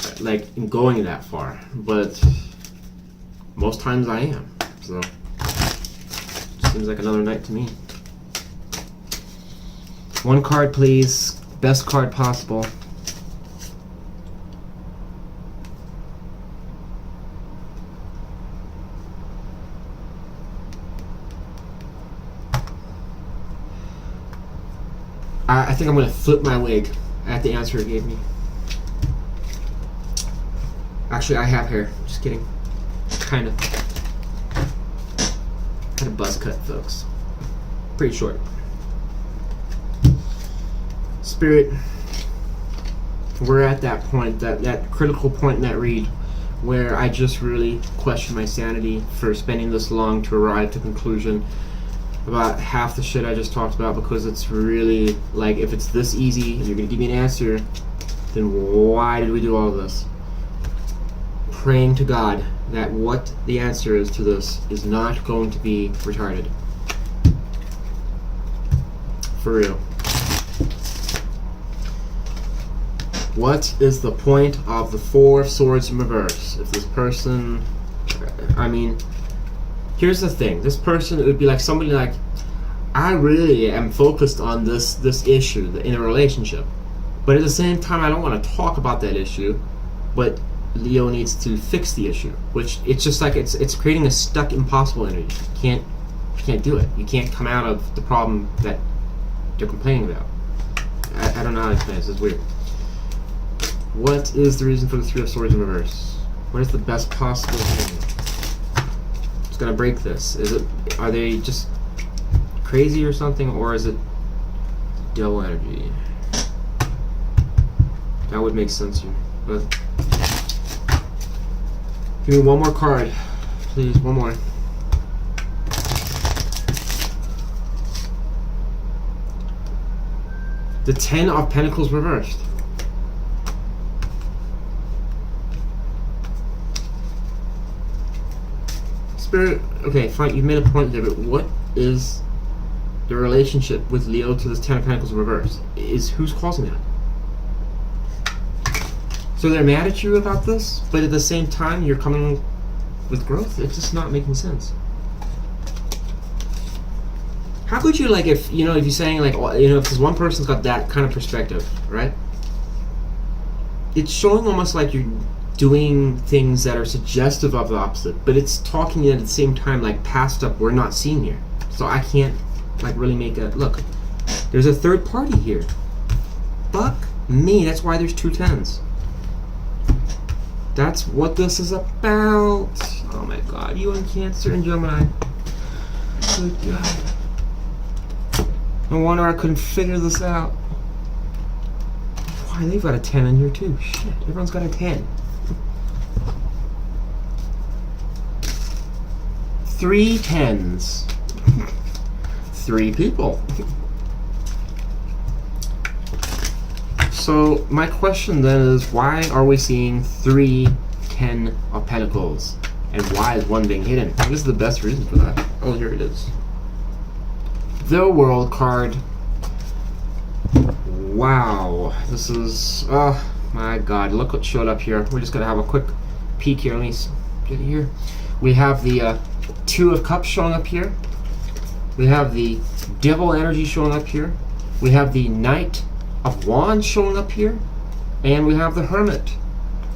in going that far. But most times I am. So it seems like another night to me. One card please. Best card possible. I think I'm going to flip my wig at the answer it gave me. Actually, I have hair. Just kidding. Kind of. Had a buzz cut, folks. Pretty short. Spirit, we're at that point, that critical point in that read where I just really question my sanity for spending this long to arrive to conclusion about half the shit I just talked about, because it's really if it's this easy and you're gonna give me an answer, then why did we do all of this? Praying to God that what the answer is to this is not going to be retarded. For real. What is the point of the 4 of Swords in reverse? If this person, I mean, here's the thing. This person, it would be like somebody I really am focused on this issue in a relationship, but at the same time I don't want to talk about that issue, but Leo needs to fix the issue, which it's just it's creating a stuck impossible energy. You can't do it. You can't come out of the problem that you're complaining about. I don't know how to explain this. It's weird. What is the reason for the 3 of Swords in reverse? What is the best possible thing? It's gonna break this. Are they just crazy or something, or is it devil energy? That would make sense here. But give me one more card, please. One more. The 10 of Pentacles reversed. Spirit, okay, fine, you made a point there, but what is the relationship with Leo to this 10 of Pentacles in reverse? Who's causing that? So they're mad at you about this, but at the same time you're coming with growth? It's just not making sense. How could you, if you're saying, if this one person's got that kind of perspective, right? It's showing almost like you're doing things that are suggestive of the opposite, but it's talking at the same time past stuff we're not seeing here. So I can't really make a look. There's a third party here. Fuck me. That's why there's 2 10s. That's what this is about. Oh my god, you and Cancer and Gemini. Good god. No wonder I couldn't figure this out. Why, they've got a 10 in here too. Shit, everyone's got a 10. 3 10s. 3 people. So my question then is, why are we seeing 3 10 of Pentacles? And why is one being hidden? What is the best reason for that? Oh, here it is. The World card. Wow. This is... oh my god. Look what showed up here. We're just going to have a quick peek here. Let me get it here. We have the 2 of Cups showing up here. We have the Devil energy showing up here. We have the Knight of Wands showing up here. And we have the Hermit.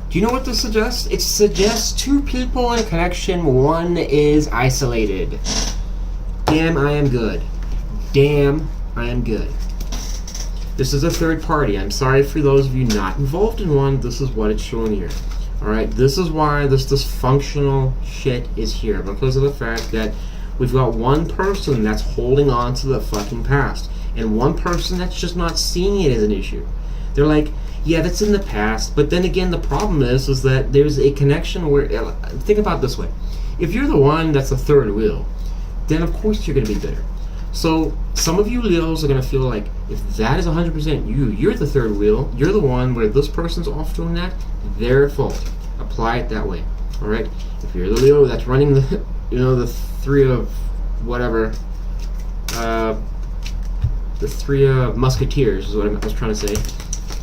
Do you know what this suggests? It suggests 2 people in a connection. One is isolated. Damn, I am good. Damn, I am good. This is a third party. I'm sorry for those of you not involved in one. This is what it's showing here. Alright, this is why this dysfunctional shit is here. Because of the fact that we've got one person that's holding on to the fucking past. And one person that's just not seeing it as an issue. They're like, yeah, that's in the past. But then again, the problem is that there's a connection where... think about it this way. If you're the one that's the third wheel, then of course you're going to be bitter. So some of you Leos are going to feel like, if that is 100% you, you're the third wheel, you're the one where this person's off doing that, they're at fault. Apply it that way. Alright? If you're the Leo that's running the, the 3 of whatever, the 3 of Musketeers is what I was trying to say.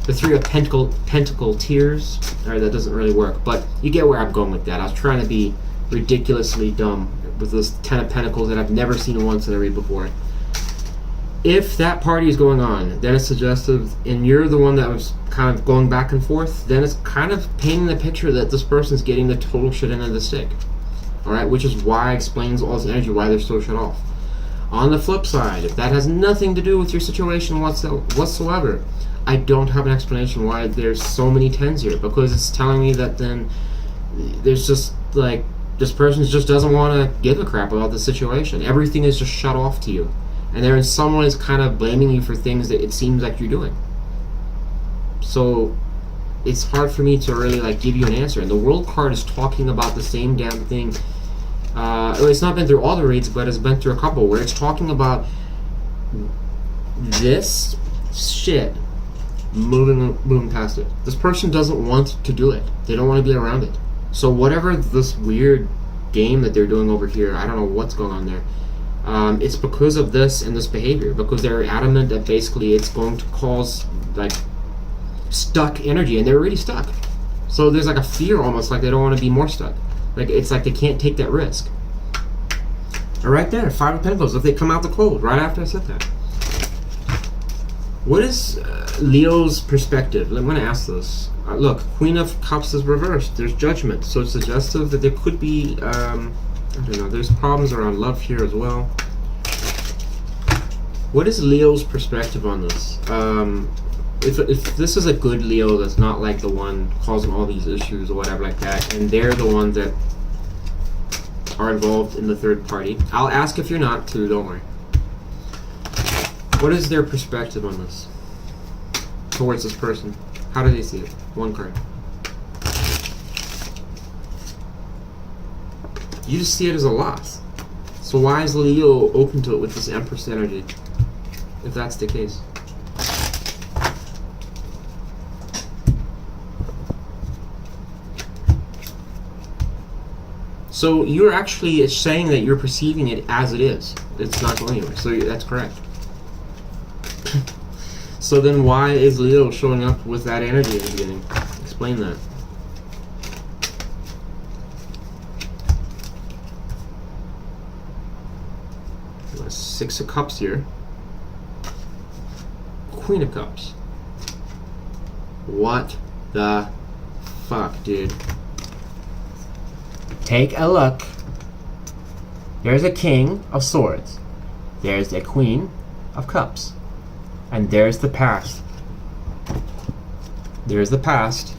The 3 of Pentacle Tears. Alright, that doesn't really work, but you get where I'm going with that. I was trying to be ridiculously dumb with this 10 of Pentacles that I've never seen once in a read before. If that party is going on, then it's suggestive, and you're the one that was kind of going back and forth, then it's kind of painting the picture that this person's getting the total shit end of the stick. Alright, which is why it explains all this energy, why they're so shut off. On the flip side, if that has nothing to do with your situation whatsoever, I don't have an explanation why there's so many 10s here, because it's telling me that then there's just like, this person just doesn't want to give a crap about the situation. Everything is just shut off to you. And they're in some ways kind of blaming you for things that it seems like you're doing. So it's hard for me to really like give you an answer. And the World card is talking about the same damn thing. It's not been through all the reads, but it's been through a couple where it's talking about this shit moving past it. This person doesn't want to do it. They don't want to be around it. So whatever this weird game that they're doing over here, I don't know what's going on there. It's because of this and this behavior. Because they're adamant that basically it's going to cause like stuck energy, and they're already stuck. So there's like a fear almost, like they don't want to be more stuck. Like it's like they can't take that risk. And right there, 5 of Pentacles. If they come out the cold right after I said that. What is Leo's perspective? I'm going to ask this. Look, Queen of Cups is reversed. There's judgment. So it's suggestive that there could be, I don't know, there's problems around love here as well. What is Leo's perspective on this? If this is a good Leo that's not like the one causing all these issues or whatever like that, and they're the ones that are involved in the third party, I'll ask if you're not too, don't worry. What is their perspective on this? Towards this person? How do they see it? One card. You just see it as a loss. So why is Leo open to it with this Empress energy? If that's the case. So you're actually saying that you're perceiving it as it is. It's not going anywhere. So that's correct. So then why is Leo showing up with that energy in the beginning? Explain that. Six of Cups here. Queen of Cups. What the fuck, dude? Take a look. There's a King of Swords. There's a Queen of Cups. And there's the past. There's the past.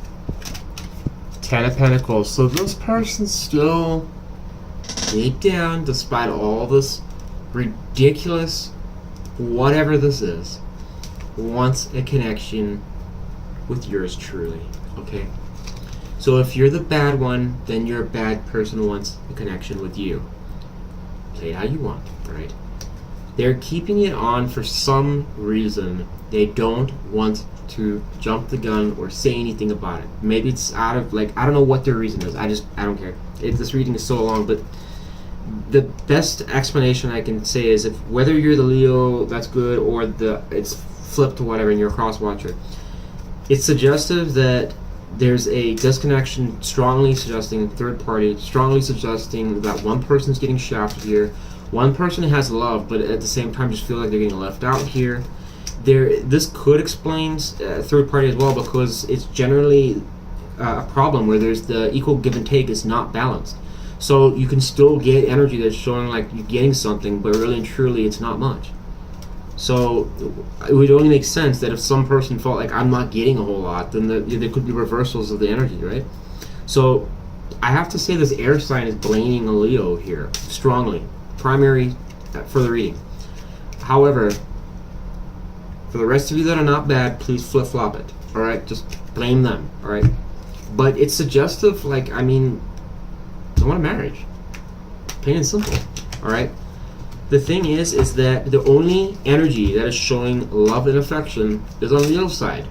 10 of Pentacles. So this person's still deep down, despite all this ridiculous whatever this is, wants a connection with yours truly, okay? So if you're the bad one, then your bad person wants a connection with you. Play it how you want, right? They're keeping it on for some reason. They don't want to jump the gun or say anything about it. Maybe it's out of, like, I don't know what their reason is. I don't care. This reading is so long, but the best explanation I can say is if whether you're the Leo, that's good, or it's flipped or whatever, and you're a cross watcher, it's suggestive that there's a disconnection, strongly suggesting third party, strongly suggesting that one person's getting shafted here, one person has love, but at the same time just feel like they're getting left out here. This could explain third party as well, because it's generally a problem where there's the equal give and take is not balanced. So you can still get energy that's showing like you're getting something, but really and truly it's not much. So it would only make sense that if some person felt like I'm not getting a whole lot, then there could be reversals of the energy, right? So I have to say this air sign is blaming a Leo here, strongly. Primary for the reading. However, for the rest of you that are not bad, please flip-flop it, alright? Just blame them, alright? But it's suggestive, like, I mean, I want a marriage. Plain and simple, alright? The thing is that the only energy that is showing love and affection is on Leo's side.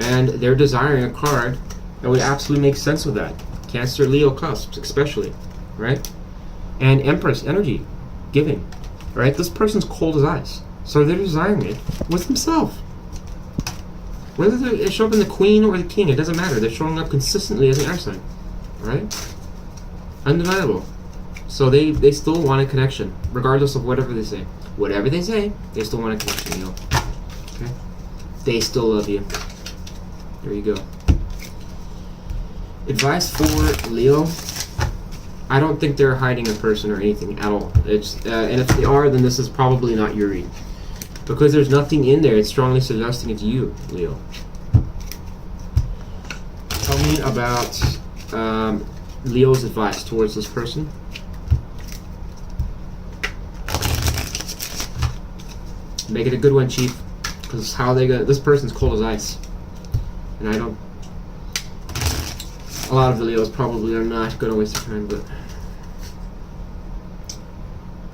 And they're desiring a card that would absolutely make sense with that. Cancer, Leo cusps, especially, right? And Empress energy, giving, right? This person's cold as ice. So they're desiring it with themselves. Whether they show up in the Queen or the King, it doesn't matter. They're showing up consistently as an air sign, right? Undeniable. So they still want a connection, regardless of whatever they say. Whatever they say, they still want a connection, Leo. Okay? They still love you. There you go. Advice for Leo. I don't think they're hiding a person or anything at all. And if they are, then this is probably not your read. Because there's nothing in there, it's strongly suggesting it's you, Leo. Tell me about Leo's advice towards this person. Make it a good one, Chief. Because how they go. This person's cold as ice. And I don't. A lot of the Leos probably are not going to waste their time, but.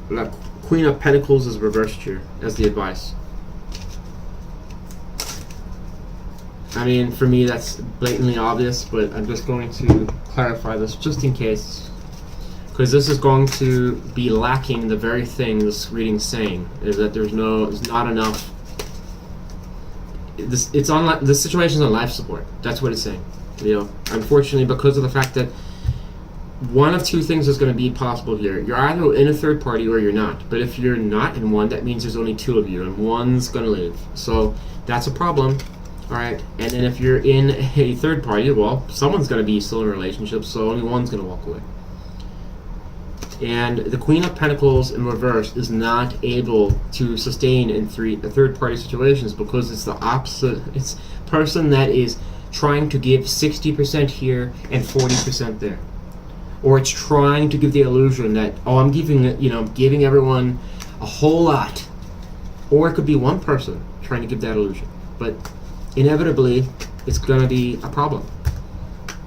Look, Queen of Pentacles is reversed here as the advice. I mean, for me, that's blatantly obvious, but I'm just going to clarify this just in case. Because this is going to be lacking the very thing this reading's saying, is that there's not enough. This situation's on life support. That's what it's saying, Leo. Unfortunately, because of the fact that one of two things is going to be possible here. You're either in a third party or you're not. But if you're not in one, that means there's only two of you, and one's going to leave. So that's a problem. Alright, and then if you're in a third party, well, someone's going to be still in a relationship, so only one's going to walk away. And the Queen of Pentacles in reverse is not able to sustain in third party situations because it's the opposite. It's a person that is trying to give 60% here and 40% there. Or it's trying to give the illusion that, oh, I'm giving everyone a whole lot. Or it could be one person trying to give that illusion. But inevitably, it's going to be a problem.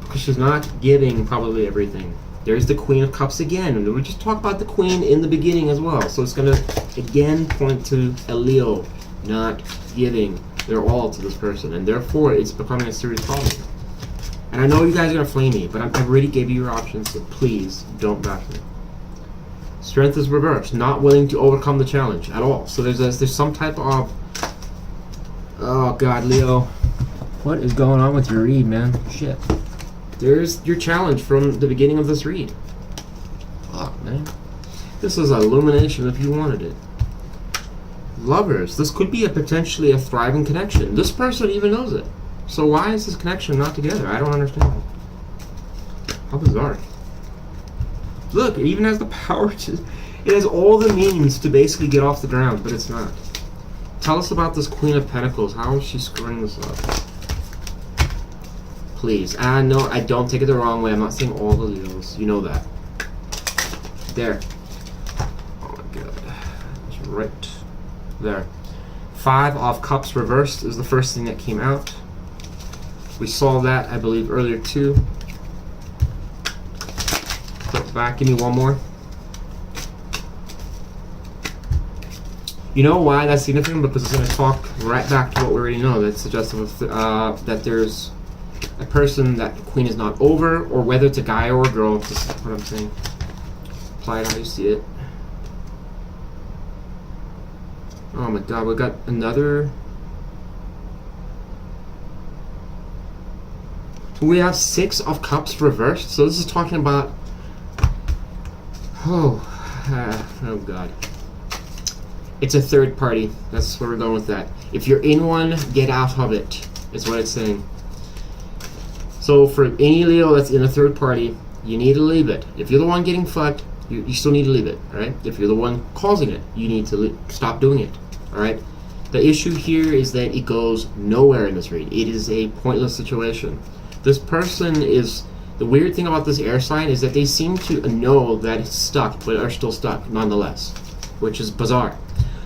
Because she's not giving probably everything. There's the Queen of Cups again. And we just talked about the Queen in the beginning as well. So it's going to, again, point to a Leo not giving their all to this person. And therefore, it's becoming a serious problem. And I know you guys are going to flame me, but I already gave you your options, so please don't bash me. Strength is reversed. Not willing to overcome the challenge at all. So there's some type of... Oh, God, Leo. What is going on with your read, man? Shit. There's your challenge from the beginning of this read. Fuck, man. This is illumination if you wanted it. Lovers. This could be potentially a thriving connection. This person even knows it. So why is this connection not together? I don't understand. How bizarre. Look, it even has the power to... It has all the means to basically get off the ground, but it's not. Tell us about this Queen of Pentacles. How is she screwing this up? Please. No, I don't take it the wrong way. I'm not saying all the Leos. You know that. There. Oh my God. That's right. There. 5 of Cups reversed is the first thing that came out. We saw that, I believe, earlier too. Flip back, give me one more. You know why that's significant? Because it's going to talk right back to what we already know. That's suggestive of that there's a person that the queen is not over, or whether it's a guy or a girl. This is what I'm saying. Apply it how you see it. Oh my god, we got another. We have 6 of Cups reversed. So this is talking about. Oh god. It's a third party. That's where we're going with that. If you're in one, get out of it, is what it's saying. So for any Leo that's in a third party, you need to leave it. If you're the one getting fucked, you still need to leave it, right? If you're the one causing it, you need to stop doing it, all right? The issue here is that it goes nowhere in this read. It is a pointless situation. This person is, the weird thing about this air sign is that they seem to know that it's stuck, but are still stuck nonetheless, which is bizarre.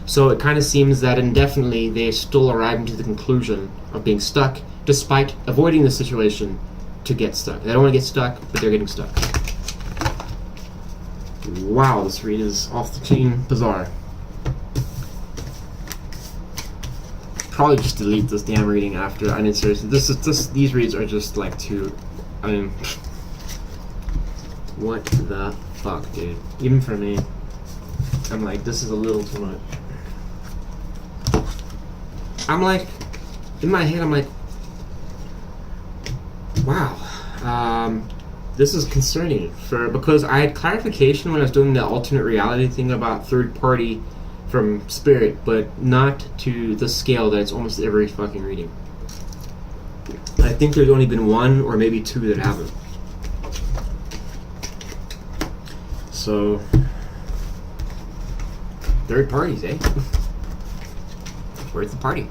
So it kind of seems that indefinitely they're still arriving to the conclusion of being stuck, despite avoiding the situation to get stuck. They don't want to get stuck, but they're getting stuck. Wow, this read is off the chain bizarre. Probably just delete this damn reading after. I mean, seriously, these reads are just like too. I mean, what the fuck, dude? Even for me, I'm like, this is a little too much. I'm like, in my head, I'm like, wow, this is concerning because I had clarification when I was doing the alternate reality thing about third party from Spirit, but not to the scale that it's almost every fucking reading. I think there's only been 1 or maybe 2 that haven't. So, third parties, eh? Where's the party?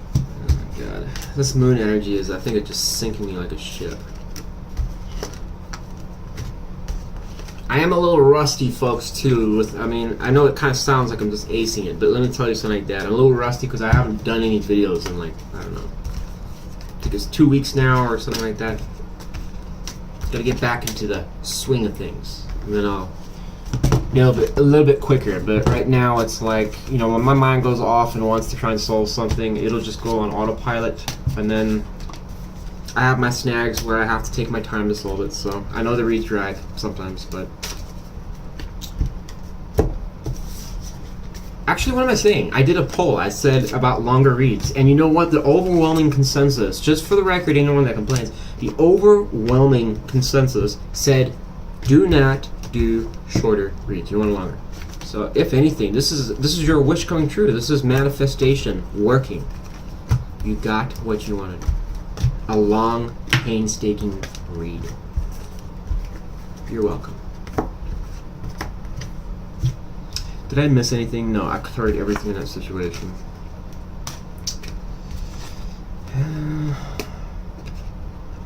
Oh my god. This moon energy is, I think it's just sinking me like a ship. I am a little rusty, folks, too. I mean, I know it kind of sounds like I'm just acing it, but let me tell you something like that. I'm a little rusty because I haven't done any videos in, like, I don't know, I think it's 2 weeks now or something like that. Gotta get back into the swing of things, and then I'll be a little bit quicker. But right now, it's like, you know, when my mind goes off and wants to try and solve something, it'll just go on autopilot, and then I have my snags where I have to take my time to solve it. So I know the reads drag sometimes, but actually, what am I saying? I did a poll. I said about longer reads, and you know what? The overwhelming consensus, just for the record, anyone that complains, the overwhelming consensus said, do not do shorter reads. You want longer. So if anything, this is your wish coming true. This is manifestation working. You got what you wanted. A long, painstaking read. You're welcome. Did I miss anything? No, I covered everything in that situation.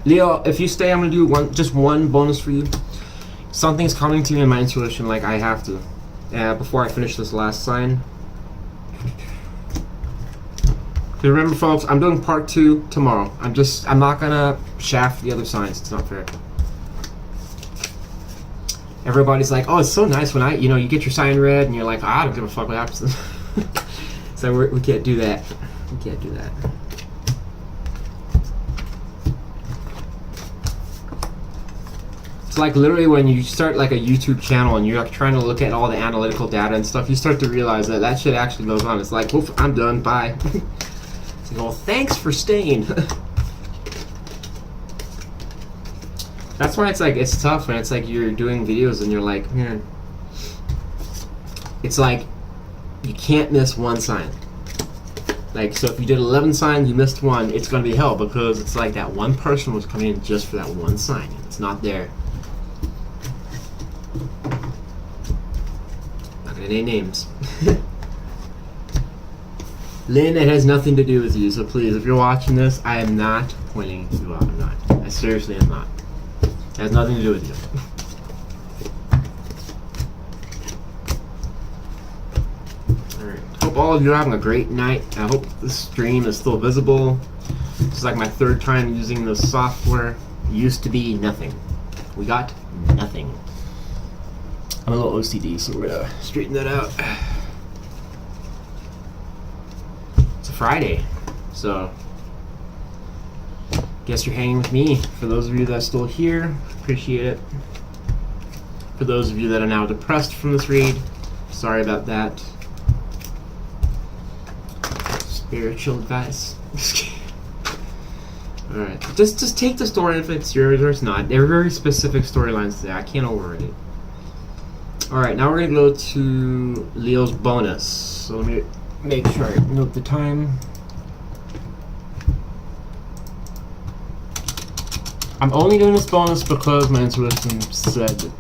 Leo, if you stay, I'm gonna do just one bonus for you. Something's coming to me in my intuition, like I have to. Before I finish this last sign. Remember, folks, I'm doing part 2 tomorrow. I'm not gonna shaft the other signs. It's not fair. Everybody's like, oh, it's so nice when you get your sign read, and you're like, I don't give a fuck what happens. So we can't do that. We can't do that. It's like literally when you start like a YouTube channel and you're like trying to look at all the analytical data and stuff, you start to realize that shit actually goes on. It's like, oof, I'm done. Bye. It's like, well, thanks for staying. That's why it's like, it's tough when it's like you're doing videos and you're like, man, it's like you can't miss one sign. Like, so if you did 11 signs, you missed one, it's going to be hell, because it's like that one person was coming in just for that one sign. It's not there. Not going to name names. Lynn, it has nothing to do with you, so please, if you're watching this, I am not pointing you out. I'm not. I seriously am not. It has nothing to do with you. Alright. Hope all of you are having a great night. I hope this stream is still visible. This is like my third time using this software. It used to be nothing. We got nothing. I'm a little OCD, so we're gonna straighten that out. It's a Friday, so guess you're hanging with me. For those of you that are still here, appreciate it. For those of you that are now depressed from this read, sorry about that. Spiritual advice. Alright, just take the story if it's yours or it's not. There are very specific storylines there. I can't overrate it. Alright, now we're gonna go to Leo's bonus. So let me make sure I note the time. I'm only doing this bonus because my intuition said that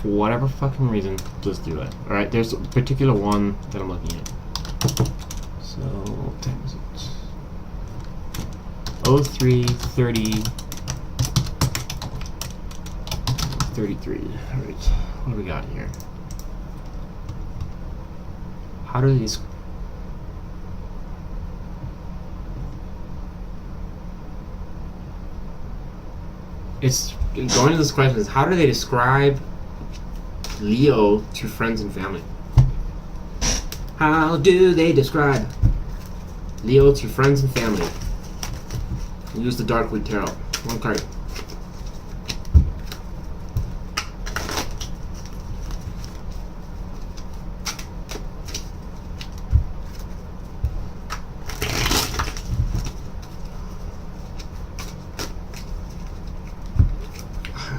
for whatever fucking reason, just do it. Alright, there's a particular one that I'm looking at. So, what time is it? 03:30. 33. Alright, what do we got here? How do these... It's going to this question is how do they describe Leo to friends and family? How do they describe Leo to friends and family? Use the Darkwood Tarot. One card.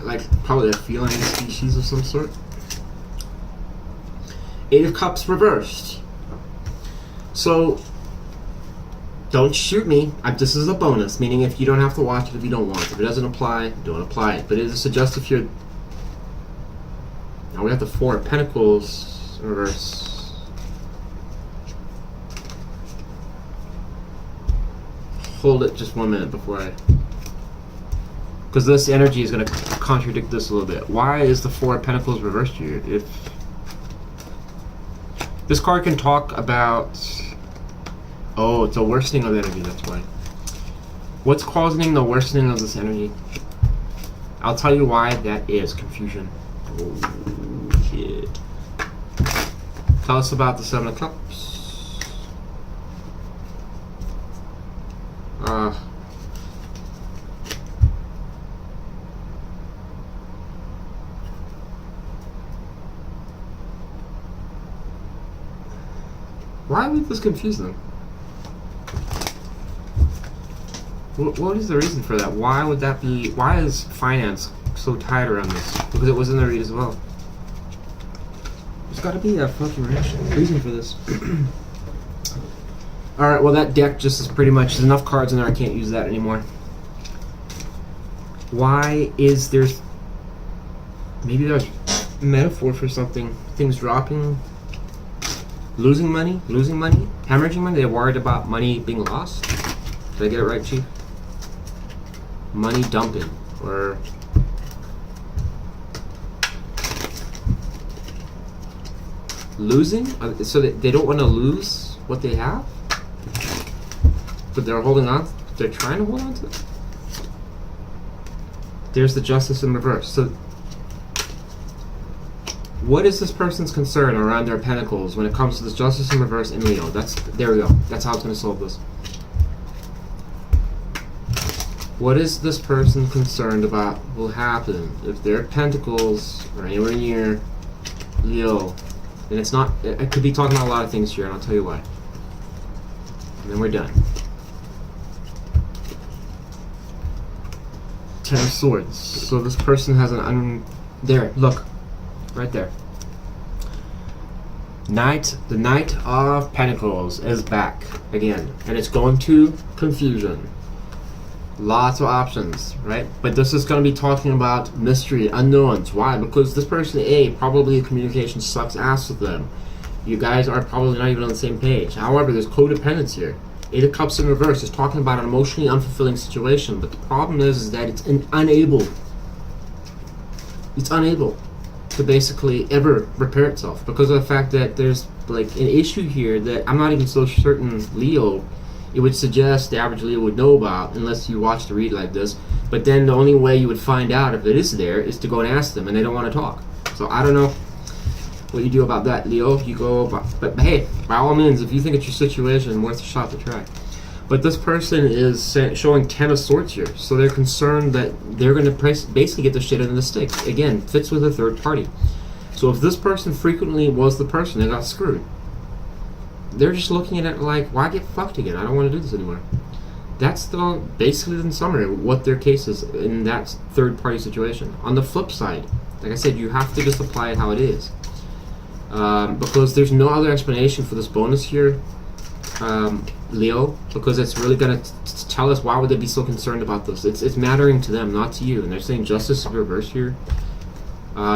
Like probably a feline species of some sort. Eight of Cups reversed. So don't shoot me. This is a bonus, meaning if you don't have to watch it if you don't want it. If it doesn't apply, don't apply it. But it is suggest if you're... Now we have the Four of Pentacles reverse. Hold it just 1 minute before I... Because this energy is going to contradict this a little bit. Why is the Four of Pentacles reversed here? If this card can talk about... Oh, it's a worsening of energy, that's why. What's causing the worsening of this energy? I'll tell you why that is. Confusion. Oh, shit. Tell us about the Seven of Cups. Why would this confuse them? What is the reason for that? Why would that be? Why is finance so tied around this? Because it was in the read as well. There's got to be a fucking reason for this. Alright, well that deck just is pretty much... There's enough cards in there, I can't use that anymore. Why is there... Maybe there's metaphor for something. Things dropping... Losing money? Hemorrhaging money? They're worried about money being lost? Did I get it right, Chief? Money dumping, or... Losing? So they don't want to lose what they have? But they're holding on? They're trying to hold on to it? There's the Justice in reverse. So... What is this person's concern around their pentacles when it comes to this Justice in reverse in Leo? There we go. That's how it's going to solve this. What is this person concerned about will happen if their pentacles are anywhere near Leo? And it's not... I could be talking about a lot of things here, and I'll tell you why. And then we're done. Ten of Swords. So this person has an... There, look. Right there. The Knight of Pentacles is back again. And it's going to confusion. Lots of options, right? But this is going to be talking about mystery, unknowns. Why? Because this person, probably communication sucks ass with them. You guys are probably not even on the same page. However, there's codependence here. Eight of Cups in reverse is talking about an emotionally unfulfilling situation. But the problem is that it's unable. It's unable. to basically ever repair itself because of the fact that there's like an issue here that I'm not even so certain Leo, it would suggest the average Leo would know about unless you watch the read like this. But then the only way you would find out if it is there is to go and ask them, and they don't want to talk. So I don't know what you do about that, Leo. You go about, but hey, by all means, if you think it's your situation, worth a shot to try. But this person is showing 10 of Swords here, so they're concerned that they're going to basically get the shit into the stick. Again, fits with a third party. So if this person frequently was the person that got screwed, they're just looking at it like, why get fucked again? I don't want to do this anymore. That's basically in summary what their case is in that third party situation. On the flip side, like I said, you have to just apply it how it is. Because there's no other explanation for this bonus here, Leo, because it's really going to tell us why would they be so concerned about this. It's mattering to them, not to you. And they're saying justice is reversed here.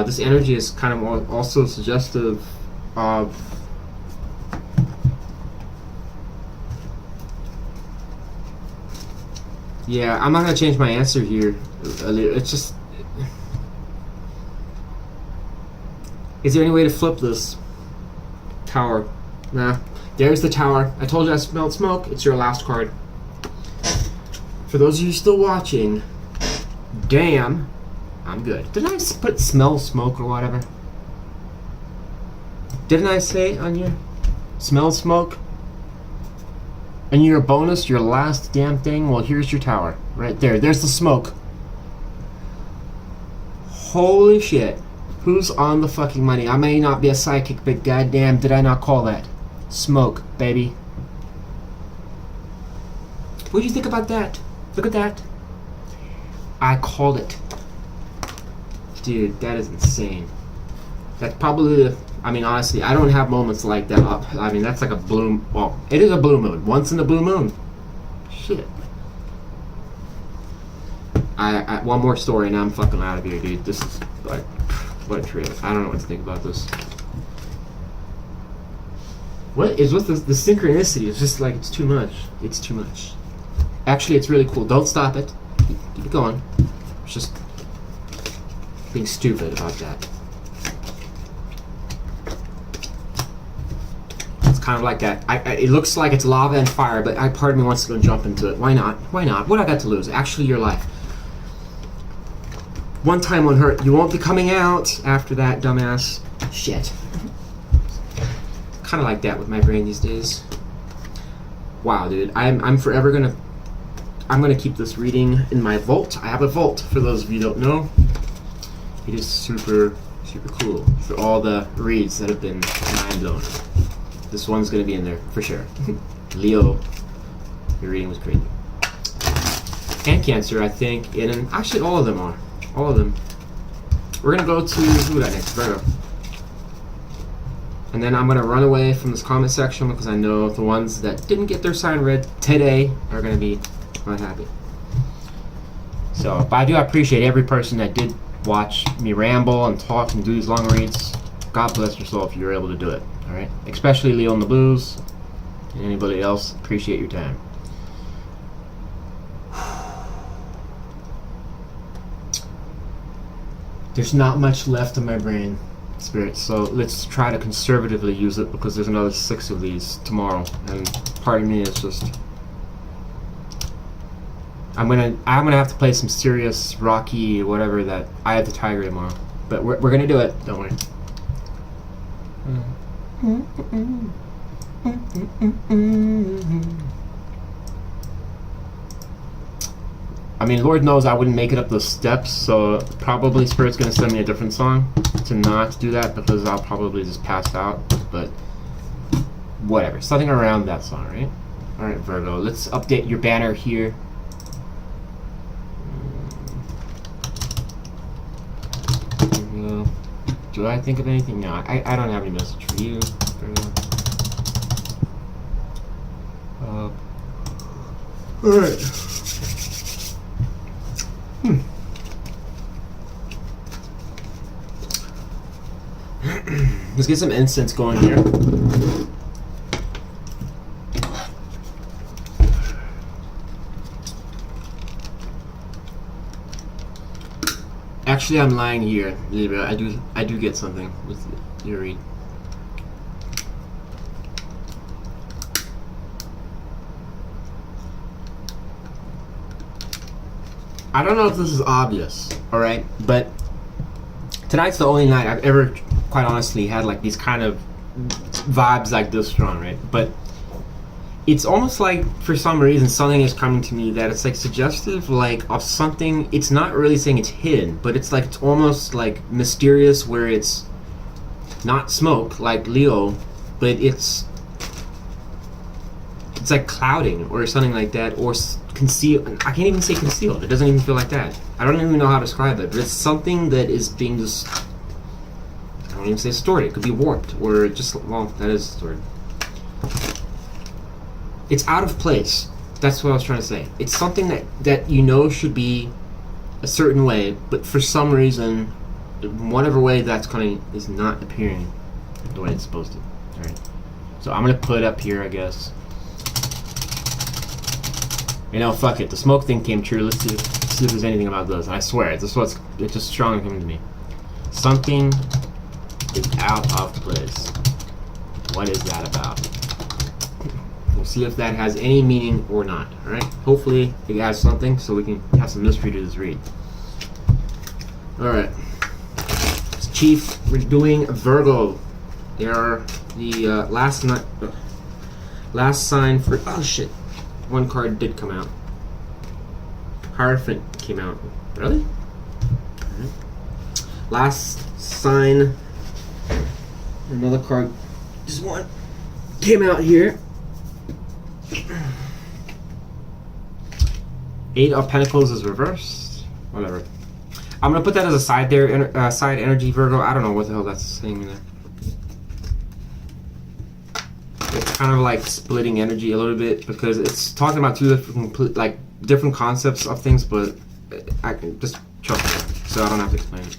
This energy is kind of also suggestive of yeah, I'm not going to change my answer here. It's just, is there any way to flip this? Tower. Nah. There's the Tower. I told you I smelled smoke. It's your last card. For those of you still watching, damn, I'm good. Didn't I put smell smoke or whatever? Didn't I say on your smell smoke? And your bonus, your last damn thing, well, here's your Tower. Right there. There's the smoke. Holy shit. Who's on the fucking money? I may not be a psychic, but goddamn, did I not call that? Smoke, baby. What do you think about that? Look at that. I called it. Dude, that is insane. That's probably, I mean, honestly, I don't have moments like that up. I mean, that's like a blue, well, it is a blue moon. Once in a blue moon. Shit. I one more story and I'm fucking out of here, dude. This is like, what a trip. I don't know what to think about this. What is with the synchronicity? It's just like, it's too much. It's too much. Actually, it's really cool. Don't stop it. Keep it going. It's just being stupid about that. It's kind of like that. It looks like it's lava and fire, but part of me wants to go and jump into it. Why not? Why not? What I got to lose? Actually, your life. One time won't hurt. You won't be coming out after that, dumbass. Shit. Kind of like that with my brain these days. Wow, dude. I'm forever gonna. I'm gonna keep this reading in my vault. I have a vault. For those of you who don't know, it is super, super cool for all the reads that have been mind blown. This one's gonna be in there for sure. Leo, your reading was crazy. And Cancer, I think, and actually all of them are. All of them. We're gonna go to who we got next? Virgo. And then I'm gonna run away from this comment section because I know the ones that didn't get their sign read today are gonna be unhappy. So, but I do appreciate every person that did watch me ramble and talk and do these long reads. God bless your soul if you were able to do it. All right, especially Leo in the Blues and anybody else. Appreciate your time. There's not much left in my brain, Spirit, so let's try to conservatively use it because there's another 6 of these tomorrow, and part of me is just I'm gonna have to play some serious Rocky whatever that I have the Tiger tomorrow, but we're gonna do it. Don't worry. I mean, Lord knows I wouldn't make it up those steps, so probably Spirit's gonna send me a different song to not do that because I'll probably just pass out, but whatever. Something around that song, right? Alright, Virgo, let's update your banner here. Do I think of anything? No, I don't have any message for you, Virgo. Alright. Let's get some incense going here. Actually, I'm lying here, Libra. I do get something with your read. I don't know if this is obvious, alright? But tonight's the only night I've ever, quite honestly, had like these kind of vibes like this strong, right? But it's almost like, for some reason, something is coming to me that it's like suggestive, like, of something. It's not really saying it's hidden, but it's like, it's almost like mysterious, where it's not smoke, like Leo, but it's like clouding or something like that, or concealed. I can't even say concealed. It doesn't even feel like that. I don't even know how to describe it, but it's something that is being just, I don't even say distorted. It could be warped, or just, well, that is distorted. It's out of place. That's what I was trying to say. It's something that you know should be a certain way, but for some reason, whatever way that's coming is not appearing the way it's supposed to. All right. So I'm gonna put up here, I guess. You know, fuck it. The smoke thing came true. Let's see if there's anything about this. And I swear, it's just strong coming to me. Something is out of place. What is that about? We'll see if that has any meaning or not. All right. Hopefully, it has something, so we can have some mystery to this read. All right. Chief, we're doing Virgo. They are the last sign for. Oh shit. One card did come out. Hierophant came out. Really? Right. Last sign. Another card. Just one came out here. 8 of Pentacles is reversed. Whatever. I'm gonna put that as a side there. Side energy, Virgo. I don't know what the hell that's saying there. It's kind of like splitting energy a little bit, because it's talking about two different concepts of things, but I can just trust it, so I don't have to explain it.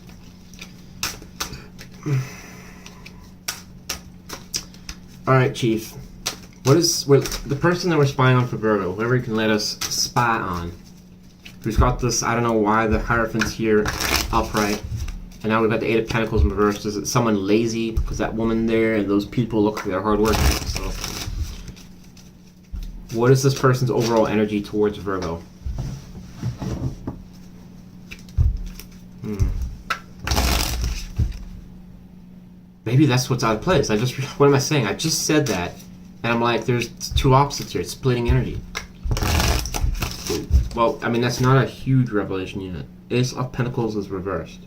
Alright, Chief. What the person that we're spying on for Virgo, whoever you can let us spy on. We've got this, I don't know why the Hierophant's here upright. And now we've got the 8 of Pentacles in reverse. Is it someone lazy? Because that woman there and those people look like they're hard working. So, what is this person's overall energy towards Virgo? Maybe that's what's out of place. What am I saying? I just said that, and I'm like, there's two opposites here. It's splitting energy. Well, I mean, that's not a huge revelation yet. Ace of Pentacles is reversed.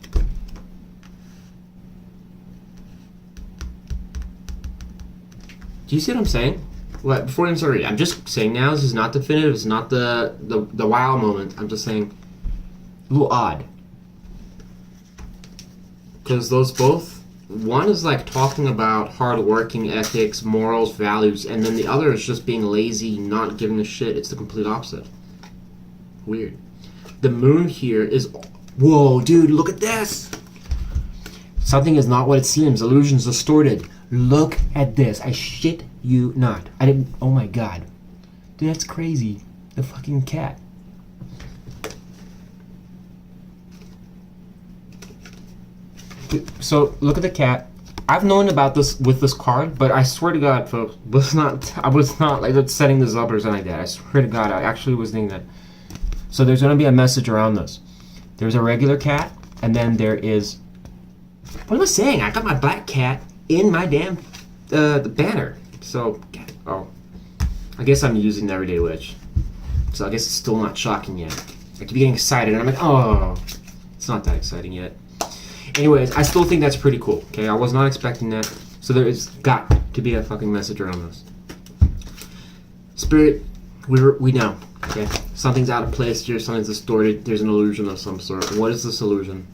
Do you see what I'm saying? Well, before I even start reading, I'm just saying now, this is not definitive, it's not the wow moment. I'm just saying, a little odd. Because those both, one is like talking about hard working ethics, morals, values, and then the other is just being lazy, not giving a shit. It's the complete opposite. Weird. The moon here is, whoa, dude, look at this! Something is not what it seems. Illusions distorted. Look at this. I shit you not. I didn't. Oh my god. Dude, that's crazy. The fucking cat. So, look at the cat. I've known about this with this card, but I swear to God, folks, I was not like setting this up or something like that. I swear to God, I actually was thinking that. So there's going to be a message around this. There's a regular cat, and then there is. What am I saying? I got my black cat in my damn the banner. So, oh, I guess I'm using the Everyday Witch. So I guess it's still not shocking yet. I keep getting excited, and I'm like, oh, it's not that exciting yet. Anyways, I still think that's pretty cool. Okay, I was not expecting that. So there is got to be a fucking message around this. Spirit, we know. Okay, something's out of place here. Something's distorted. There's an illusion of some sort. What is this illusion?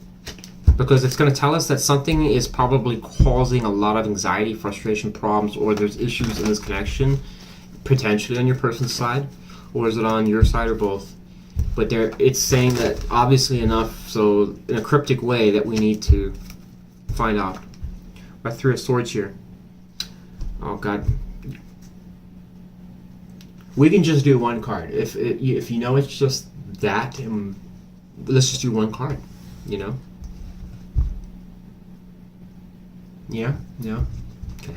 Because it's going to tell us that something is probably causing a lot of anxiety, frustration, problems, or there's issues in this connection, potentially on your person's side, or is it on your side, or both? But it's saying that obviously enough, so in a cryptic way, that we need to find out. I threw a Swords here. Oh god. We can just do one card. If you know it's just that, let's just do one card, you know? Yeah? Yeah? Okay.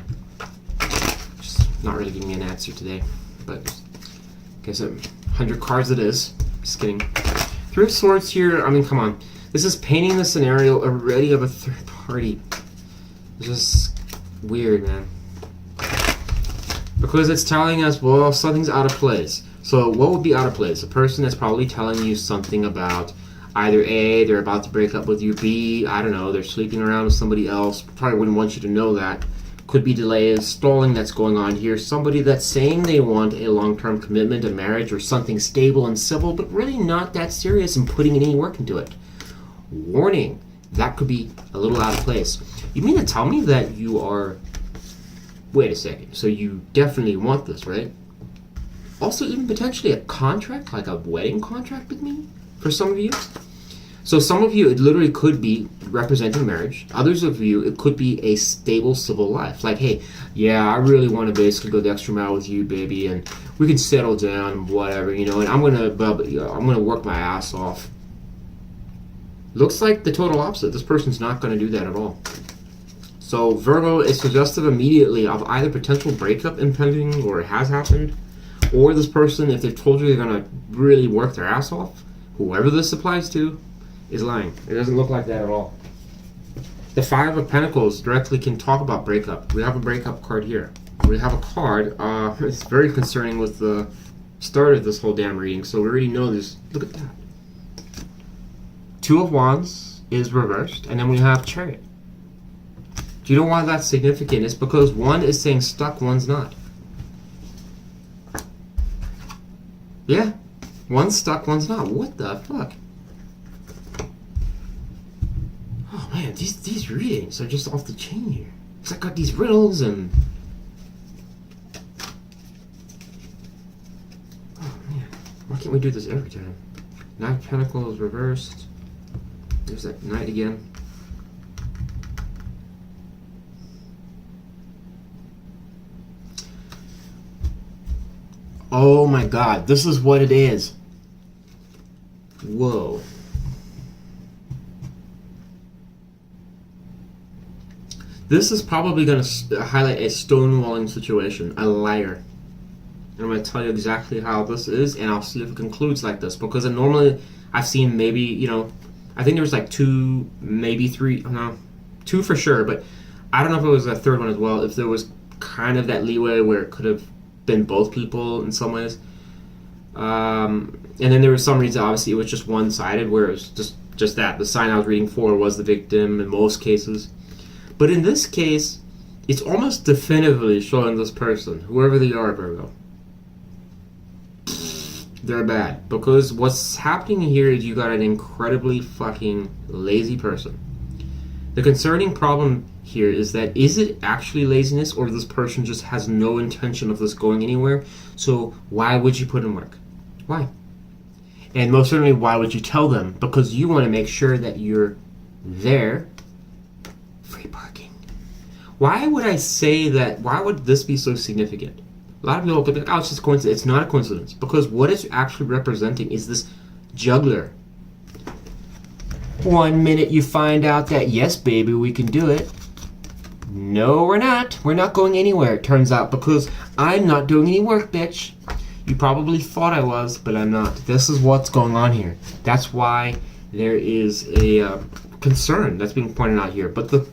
Just not really giving me an answer today, but I guess 100 cards it is. Just kidding. Three of Swords here, I mean, come on. This is painting the scenario already of a third party. It's just weird, man. Because it's telling us, well, something's out of place. So what would be out of place? A person that's probably telling you something about either A, they're about to break up with you, B, I don't know, they're sleeping around with somebody else. Probably wouldn't want you to know that. Could be delays, stalling that's going on here. Somebody that's saying they want a long-term commitment, a marriage, or something stable and civil, but really not that serious and putting any work into it. Warning, that could be a little out of place. You mean to tell me that you are... Wait a second, so you definitely want this, right? Also, even potentially a contract, like a wedding contract with me, for some of you. So some of you, it literally could be representing marriage. Others of you, it could be a stable civil life. Like, hey, yeah, I really want to basically go the extra mile with you, baby, and we can settle down and whatever, you know, and I'm gonna work my ass off. Looks like the total opposite. This person's not going to do that at all. So Virgo is suggestive immediately of either potential breakup impending or it has happened, or this person, if they've told you they're going to really work their ass off, whoever this applies to, is lying. It doesn't look like that at all. The Five of Pentacles directly can talk about breakup. We have a breakup card here. We have a card. It's very concerning with the start of this whole damn reading, so we already know this. Look at that. Two of Wands is reversed, and then we have Chariot. Do you know why that's significant? It's because one is saying stuck, one's not. Yeah, one's stuck, one's not. What the fuck? Oh man, these readings are just off the chain here. It's like got these riddles and... Oh man, why can't we do this every time? Nine of Pentacles reversed. There's that Knight again. Oh my god, this is what it is. Whoa. This is probably going to highlight a stonewalling situation, a liar. And I'm going to tell you exactly how this is, and I'll see if it concludes like this. Because normally I've seen maybe, you know, I think there was like two, maybe three, no, two for sure, but I don't know if it was a third one as well, if there was kind of that leeway where it could have been both people in some ways. And then there was some reason, obviously, it was just one-sided, where it was just that. The sign I was reading for was the victim in most cases. But in this case, it's almost definitively showing this person, whoever they are, Virgo, they're bad. Because what's happening here is you got an incredibly fucking lazy person. The concerning problem here is that, is it actually laziness, or this person just has no intention of this going anywhere? So why would you put in work? Why? And most certainly, why would you tell them? Because you want to make sure that you're there. Free parking. Why would I say that? Why would this be so significant? A lot of people could be like, oh, it's just a coincidence. It's not a coincidence. Because what it's actually representing is this juggler. One minute you find out that, yes, baby, we can do it. No, we're not. We're not going anywhere, it turns out, because I'm not doing any work, bitch. You probably thought I was, but I'm not. This is what's going on here. That's why there is a concern that's being pointed out here. But the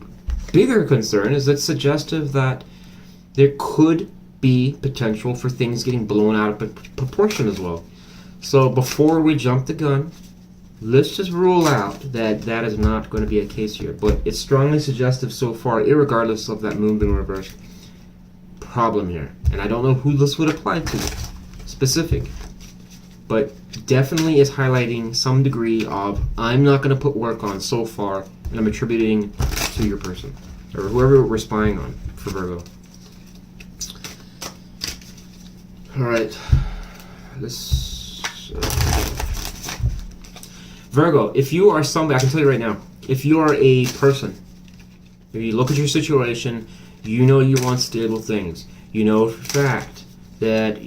bigger concern is it's suggestive that there could be potential for things getting blown out of proportion as well. So before we jump the gun, let's just rule out that that is not going to be a case here. But it's strongly suggestive so far, irregardless of that moon being reversed. Problem here. And I don't know who this would apply to, specific. But definitely is highlighting some degree of, I'm not going to put work on so far, and I'm attributing to your person. Or whoever we're spying on for Virgo. Alright. Virgo, if you are somebody, I can tell you right now, if you are a person, if you look at your situation, you know you want stable things. You know for a fact that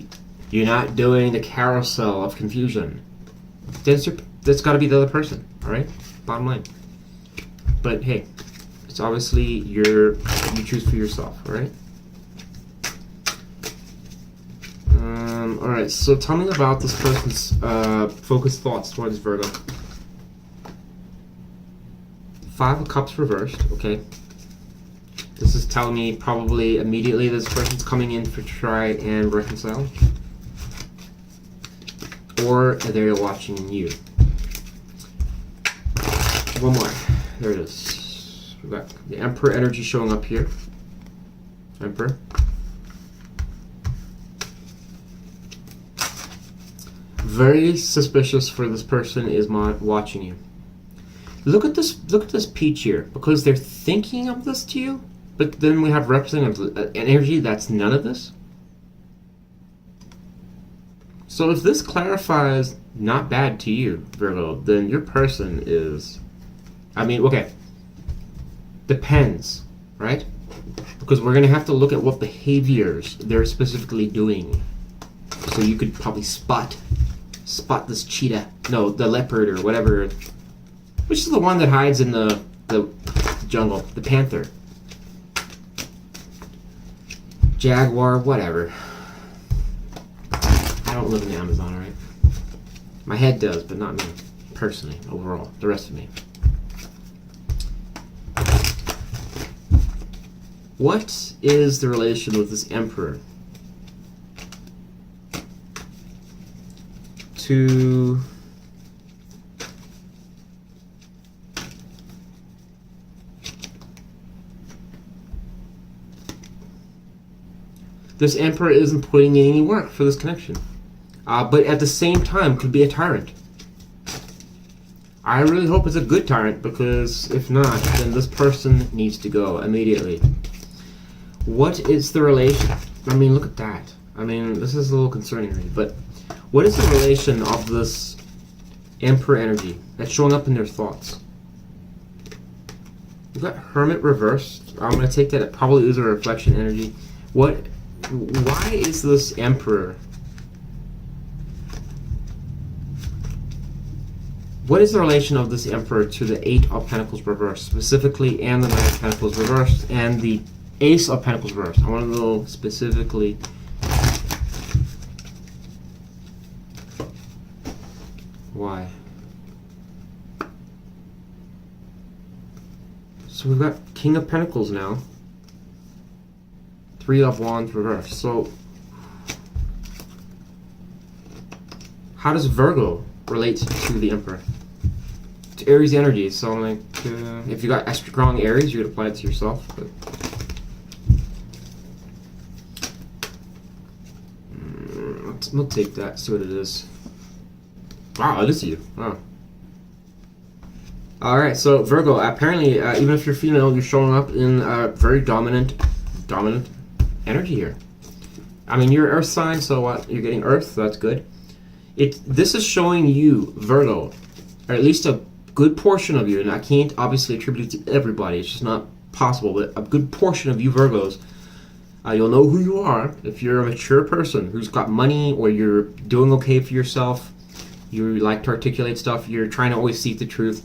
you're not doing the carousel of confusion. That's got to be the other person, alright? Bottom line. But hey, It's obviously you choose for yourself, all right? All right, so tell me about this person's focused thoughts towards Virgo. Five of Cups reversed, okay. This is telling me probably immediately this person's coming in to try and reconcile. Or they're watching you. One more. There it is. We've got the Emperor energy showing up here. Emperor. Very suspicious for this person is watching you. Look at this peach here, because they're thinking of this to you, but then we have representative energy that's none of this. So if this clarifies not bad to you, Virgo, then your person is, I mean, okay, depends, right? Because we're gonna have to look at what behaviors they're specifically doing. So you could probably spot this cheetah, no, the leopard or whatever. Which is the one that hides in the jungle? The panther. Jaguar, whatever. I don't live in the Amazon, right? My head does, but not me. Personally, overall. The rest of me. What is the relation with this Emperor to this Emperor isn't putting in any work for this connection, but at the same time could be a tyrant. I really hope it's a good tyrant, because if not, then this person needs to go immediately. What is the relation? I mean, look at that. I mean, this is a little concerning to me, but what is the relation of this Emperor energy that's showing up in their thoughts? We've got Hermit reversed. I'm going to take that it probably is a reflection energy. Why is this Emperor? What is the relation of this Emperor to the Eight of Pentacles reversed, specifically, and the Nine of Pentacles reversed, and the Ace of Pentacles reversed? I want to know specifically. Why? So we've got King of Pentacles now. Three of Wands reversed. So how does Virgo relate to the Emperor? To Aries energy. So like, if you got extra strong Aries, you could apply it to yourself. But we'll take that. See what it is. Wow, it is you. Wow. All right. So Virgo, apparently, even if you're female, you're showing up in very dominant energy here. I mean, you're Earth sign, so what? You're getting Earth, so that's good. This is showing you, Virgo, or at least a good portion of you, and I can't obviously attribute it to everybody, it's just not possible, but a good portion of you Virgos, you'll know who you are if you're a mature person who's got money, or you're doing okay for yourself, you like to articulate stuff, you're trying to always seek the truth.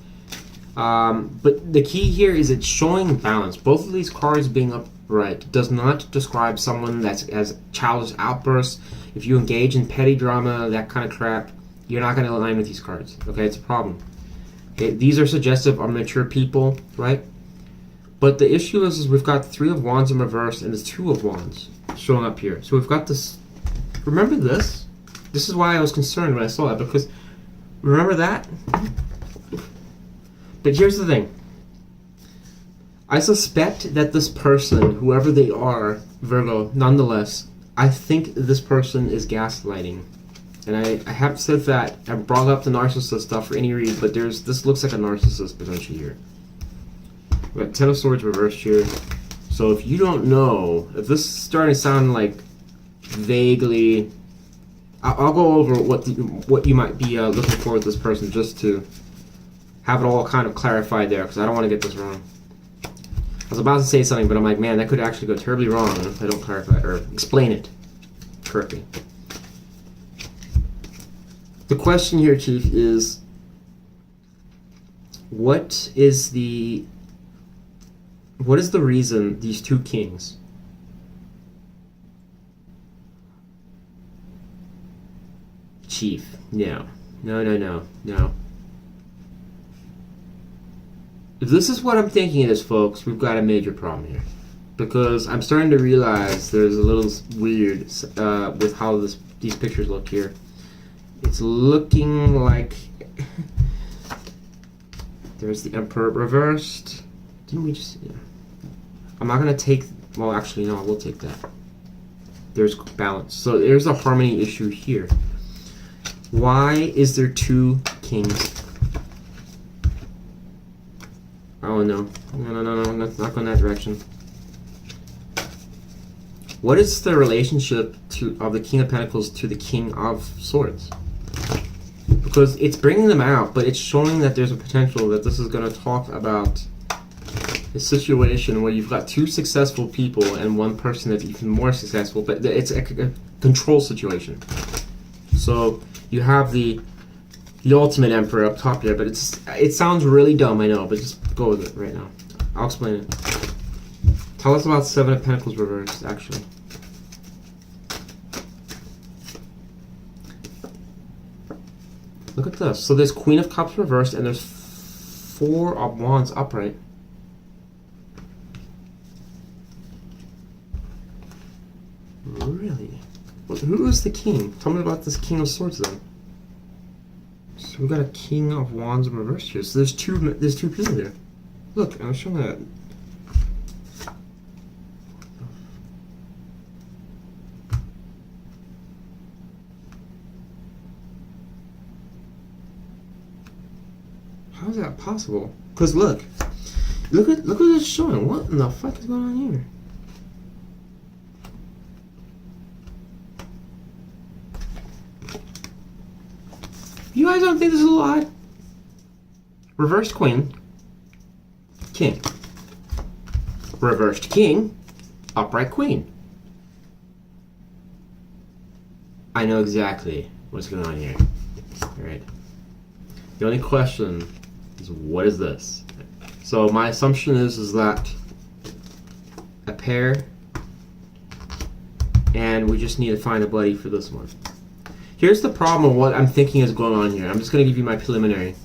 But the key here is it's showing balance. Both of these cards being upright does not describe someone that's as childish outbursts. If you engage in petty drama, that kind of crap, you're not going to align with these cards. Okay, it's a problem. Okay, these are suggestive of mature people, right? But the issue is we've got Three of Wands in reverse and the Two of Wands showing up here. So we've got this. Remember this? This is why I was concerned when I saw that, because remember that? But here's the thing. I suspect that this person, whoever they are, Virgo, nonetheless, I think this person is gaslighting. And I have said that, I brought up the narcissist stuff for any reason, but this looks like a narcissist potentially here. We got Ten of Swords reversed here. So if you don't know, if this is starting to sound like vaguely, I'll go over what you might be looking for with this person, just to have it all kind of clarified there, because I don't want to get this wrong. I was about to say something, but I'm like, man, that could actually go terribly wrong if I don't clarify or explain it correctly. The question here, Chief, is what is the What is the reason these two kings? Chief. No. No. If this is what I'm thinking it is, folks, we've got a major problem here. Because I'm starting to realize there's a little weird with how these pictures look here. It's looking like there's the Emperor reversed. Didn't we just... Yeah. I'm not going to take... Well, actually, no, I will take that. There's balance. So there's a harmony issue here. Why is there two kings? Oh, no. No. Let's not go in that direction. What is the relationship of the King of Pentacles to the King of Swords? Because it's bringing them out, but it's showing that there's a potential that this is going to talk about a situation where you've got two successful people and one person that's even more successful, but it's a control situation. So you have the ultimate emperor up top here, but it sounds really dumb, I know, but just go with it right now. I'll explain it. Tell us about Seven of Pentacles reversed, actually. Look at this. So there's Queen of Cups reversed, and there's Four of Wands upright. Really? Well, who is the king? Tell me about this King of Swords then. So we've got a King of Wands in reverse here. So there's two people here. Look, I'm showing that. How is that possible? Because look what it's showing. What in the fuck is going on here? You guys don't think this is a little odd? Reversed Queen, King. Reversed King, upright Queen. I know exactly what's going on here. Alright. The only question is, what is this? So my assumption is that a pair, and we just need to find a buddy for this one. Here's the problem of what I'm thinking is going on here. I'm just going to give you my preliminary.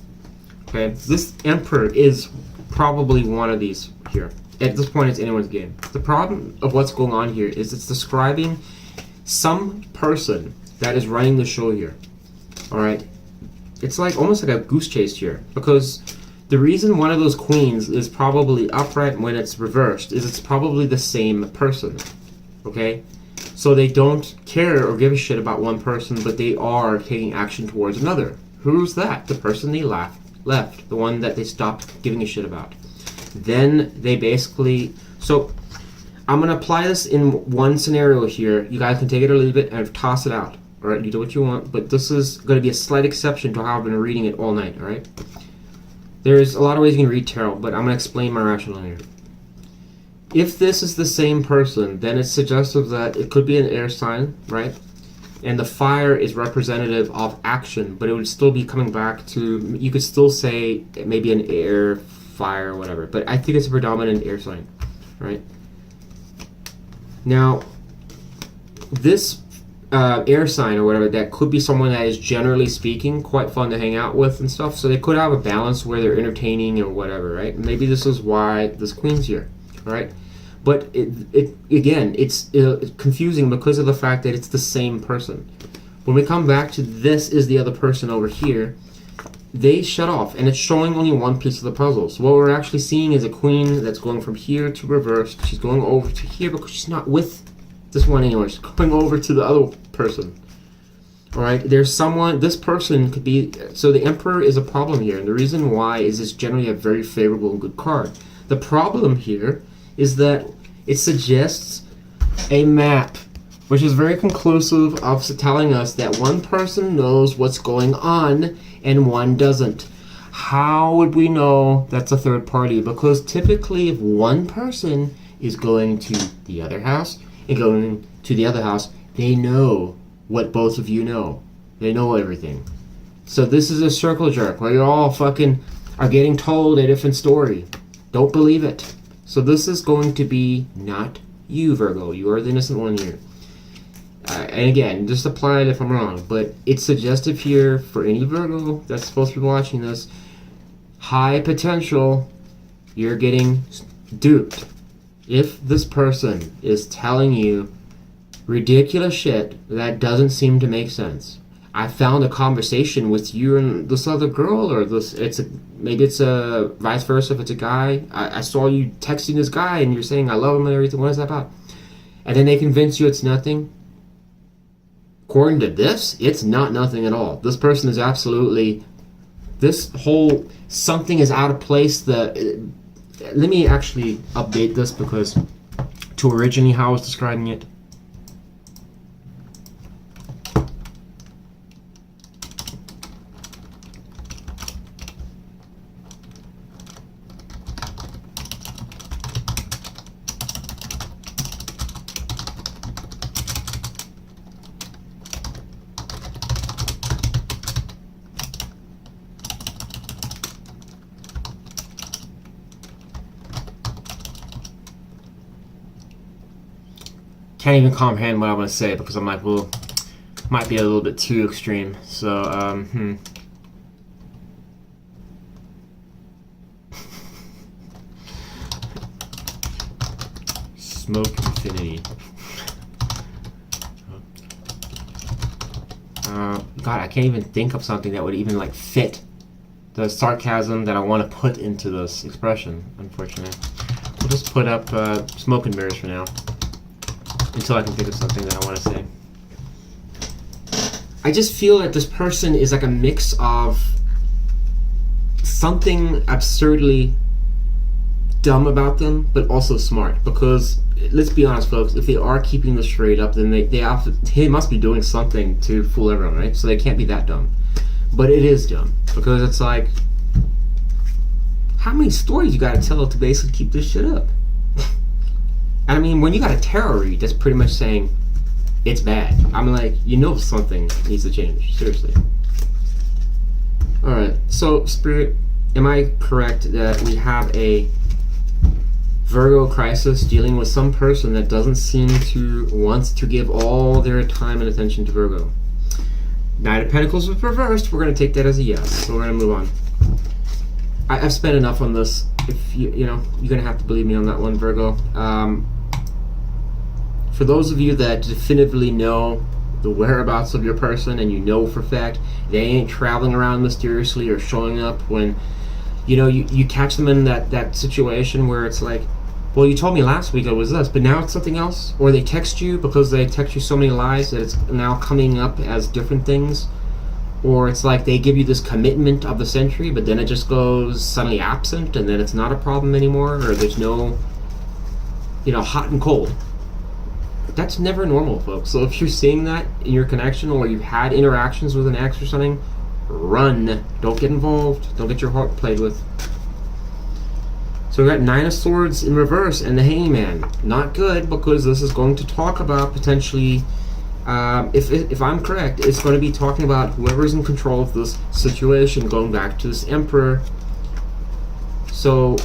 Okay, this Emperor is probably one of these here. At this point, it's anyone's game. The problem of what's going on here is it's describing some person that is running the show here. Alright? It's like almost like a goose chase here. Because the reason one of those queens is probably upright when it's reversed is it's probably the same person. Okay? So they don't care or give a shit about one person, but they are taking action towards another. Who's that? The person they left. The one that they stopped giving a shit about. Then they basically... So, I'm going to apply this in one scenario here. You guys can take it or leave it and toss it out. Alright, you do what you want. But this is going to be a slight exception to how I've been reading it all night. Alright? There's a lot of ways you can read tarot, but I'm going to explain my rationale here. If this is the same person, then it's suggestive that it could be an air sign, right? And the fire is representative of action, but it would still be coming back to, you could still say maybe an air, fire, whatever. But I think it's a predominant air sign, right? Now, this air sign or whatever, that could be someone that is generally speaking quite fun to hang out with and stuff. So they could have a balance where they're entertaining or whatever, right? Maybe this is why this queen's here. Right, but it's confusing because of the fact that it's the same person. When we come back to this is the other person over here, they shut off, and it's showing only one piece of the puzzle. So what we're actually seeing is a queen that's going from here to reverse. She's going over to here because she's not with this one anymore. She's going over to the other person. All right, there's someone. This person could be. So the Emperor is a problem here, and the reason why is it's generally a very favorable and good card. The problem here is that it suggests a map, which is very conclusive of telling us that one person knows what's going on and one doesn't. How would we know that's a third party? Because typically if one person is going to the other house and going to the other house, they know what both of you know. They know everything. So this is a circle jerk where you're all fucking are getting told a different story. Don't believe it. So this is going to be not you, Virgo. You are the innocent one here. And again, just apply it if I'm wrong, but it's suggestive here for any Virgo that's supposed to be watching this. High potential, you're getting duped. If this person is telling you ridiculous shit that doesn't seem to make sense. I found a conversation with you and this other girl, or maybe it's a vice versa if it's a guy. I saw you texting this guy and you're saying I love him and everything. What is that about? And then they convince you it's nothing. According to this, it's not nothing at all. This person is absolutely, this whole something is out of place. Let me actually update this because to originally how I was describing it. Can't even comprehend what I'm gonna say because I'm like, well, might be a little bit too extreme. So, Smoke infinity. God, I can't even think of something that would even like fit the sarcasm that I want to put into this expression. Unfortunately, we'll just put up smoke and mirrors for now. Until I can think of something that I want to say. I just feel that this person is like a mix of something absurdly dumb about them, but also smart. Because, let's be honest folks, if they are keeping this straight up, then they must be doing something to fool everyone, right? So they can't be that dumb. But it is dumb. Because it's like, how many stories you gotta tell to basically keep this shit up? I mean, when you got a tarot read, that's pretty much saying it's bad. I'm like, you know something needs to change. Seriously. Alright, so Spirit, am I correct that we have a Virgo crisis dealing with some person that doesn't seem to want to give all their time and attention to Virgo? Knight of Pentacles was reversed. We're going to take that as a yes. So we're going to move on. I've spent enough on this. If you're going to have to believe me on that one, Virgo. For those of you that definitively know the whereabouts of your person and you know for a fact they ain't traveling around mysteriously or showing up when, you catch them in that situation where it's like, well, you told me last week it was this, but now it's something else. Or they text you because they text you so many lies that it's now coming up as different things. Or it's like they give you this commitment of the century, but then it just goes suddenly absent and then it's not a problem anymore, or there's no, hot and cold. That's never normal, folks. So if you're seeing that in your connection or you've had interactions with an ex or something, run. Don't get involved. Don't get your heart played with. So we got Nine of Swords in reverse and the Hangman. Not good, because this is going to talk about potentially, if I'm correct, it's going to be talking about whoever's in control of this situation, going back to this Emperor. So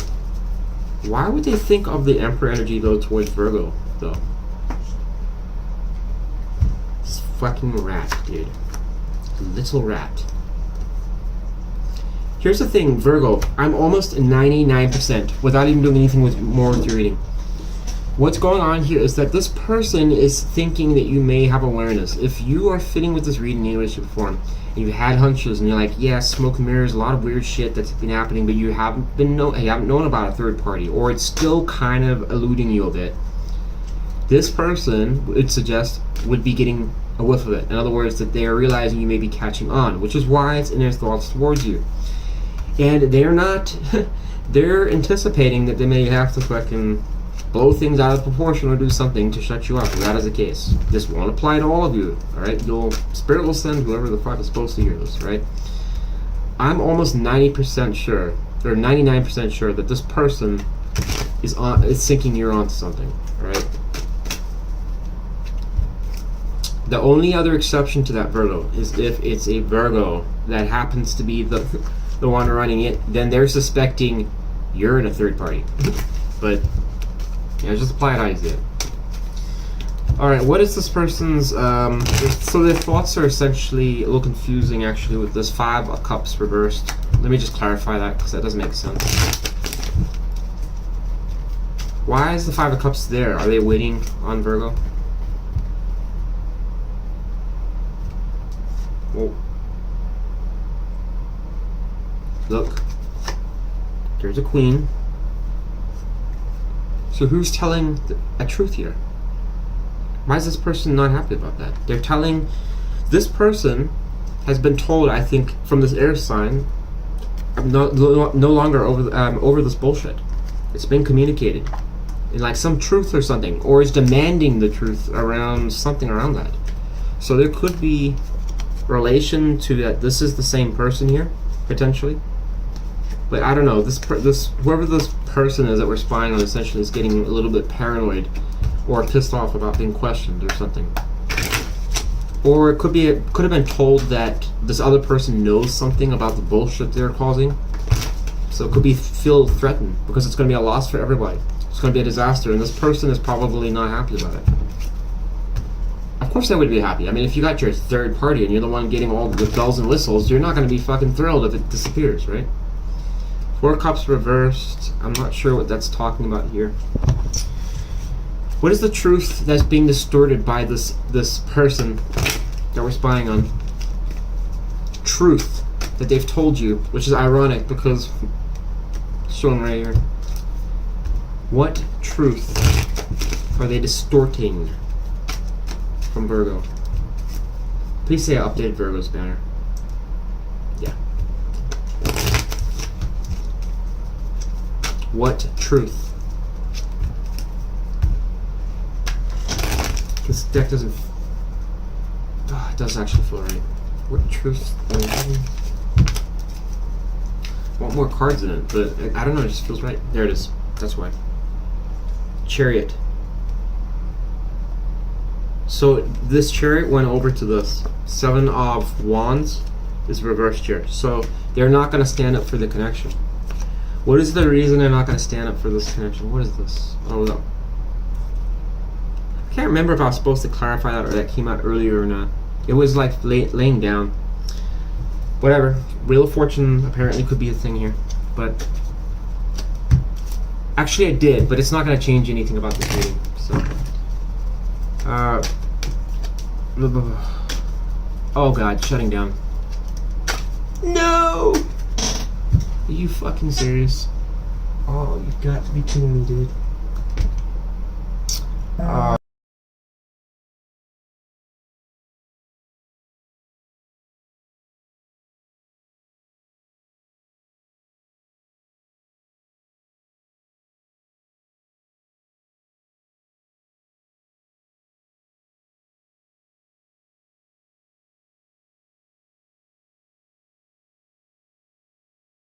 why would they think of the Emperor energy though towards Virgo though? Fucking rat, dude. Little rat. Here's the thing, Virgo. I'm almost 99% without even doing anything more with your reading. What's going on here is that this person is thinking that you may have awareness. If you are fitting with this reading in any way, shape, or form, and you've had hunches, and you're like, yeah, smoke and mirrors, a lot of weird shit that's been happening, but you haven't known about a third party, or it's still kind of eluding you a bit. This person, it suggests, would be getting a whiff of it. In other words, that they are realizing you may be catching on, which is why it's in their thoughts towards you. And they're not, they're anticipating that they may have to fucking blow things out of proportion or do something to shut you up. If that is the case, this won't apply to all of you, alright? Spirit will send whoever the fuck is supposed to hear this, right? I'm almost 90% sure, or 99% sure that this person is thinking you're onto something, alright? The only other exception to that, Virgo, is if it's a Virgo that happens to be the one running it, then they're suspecting you're in a third party. but yeah, just apply it how you see it. Alright, what is this person's, so their thoughts are essentially a little confusing actually with this 5 of Cups reversed. Let me just clarify that because that doesn't make sense. Why is the 5 of Cups there? Are they waiting on Virgo? Whoa. Look. There's a Queen. So who's telling a truth here? Why is this person not happy about that? They're telling... This person has been told, I think, from this air sign, I'm no longer over this bullshit. It's been communicated. In like some truth or something. Or is demanding the truth around something around that. So there could be relation to that. This is the same person here, potentially. But I don't know. Whoever this person is that we're spying on essentially is getting a little bit paranoid. Or pissed off about being questioned or something. Or it could have been told that this other person knows something about the bullshit they're causing. So it could feel threatened because it's going to be a loss for everybody. It's going to be a disaster, and this person is probably not happy about it. Of course they would be happy. I mean, if you got your third party and you're the one getting all the bells and whistles, you're not going to be fucking thrilled if it disappears, right? 4 Cups reversed. I'm not sure what that's talking about here. What is the truth that's being distorted by this person that we're spying on? Truth that they've told you, which is ironic because it's shown right here. What truth are they distorting from Virgo? Please say I updated Virgo's banner. Yeah. What truth? This deck doesn't... Oh, it does actually feel right. What truth? I want more cards in it, but I don't know, it just feels right. There it is. That's why. Chariot. So this Chariot went over to this. 7 of Wands is reversed here. So they're not going to stand up for the connection. What is the reason they're not going to stand up for this connection? What is this? Oh, no. I can't remember if I was supposed to clarify that or that came out earlier or not. It was like laying down. Whatever. Wheel of Fortune apparently could be a thing here. But actually I did, but it's not going to change anything about this reading. So oh god, shutting down. No! Are you fucking serious? Oh, you've got to be kidding me, dude.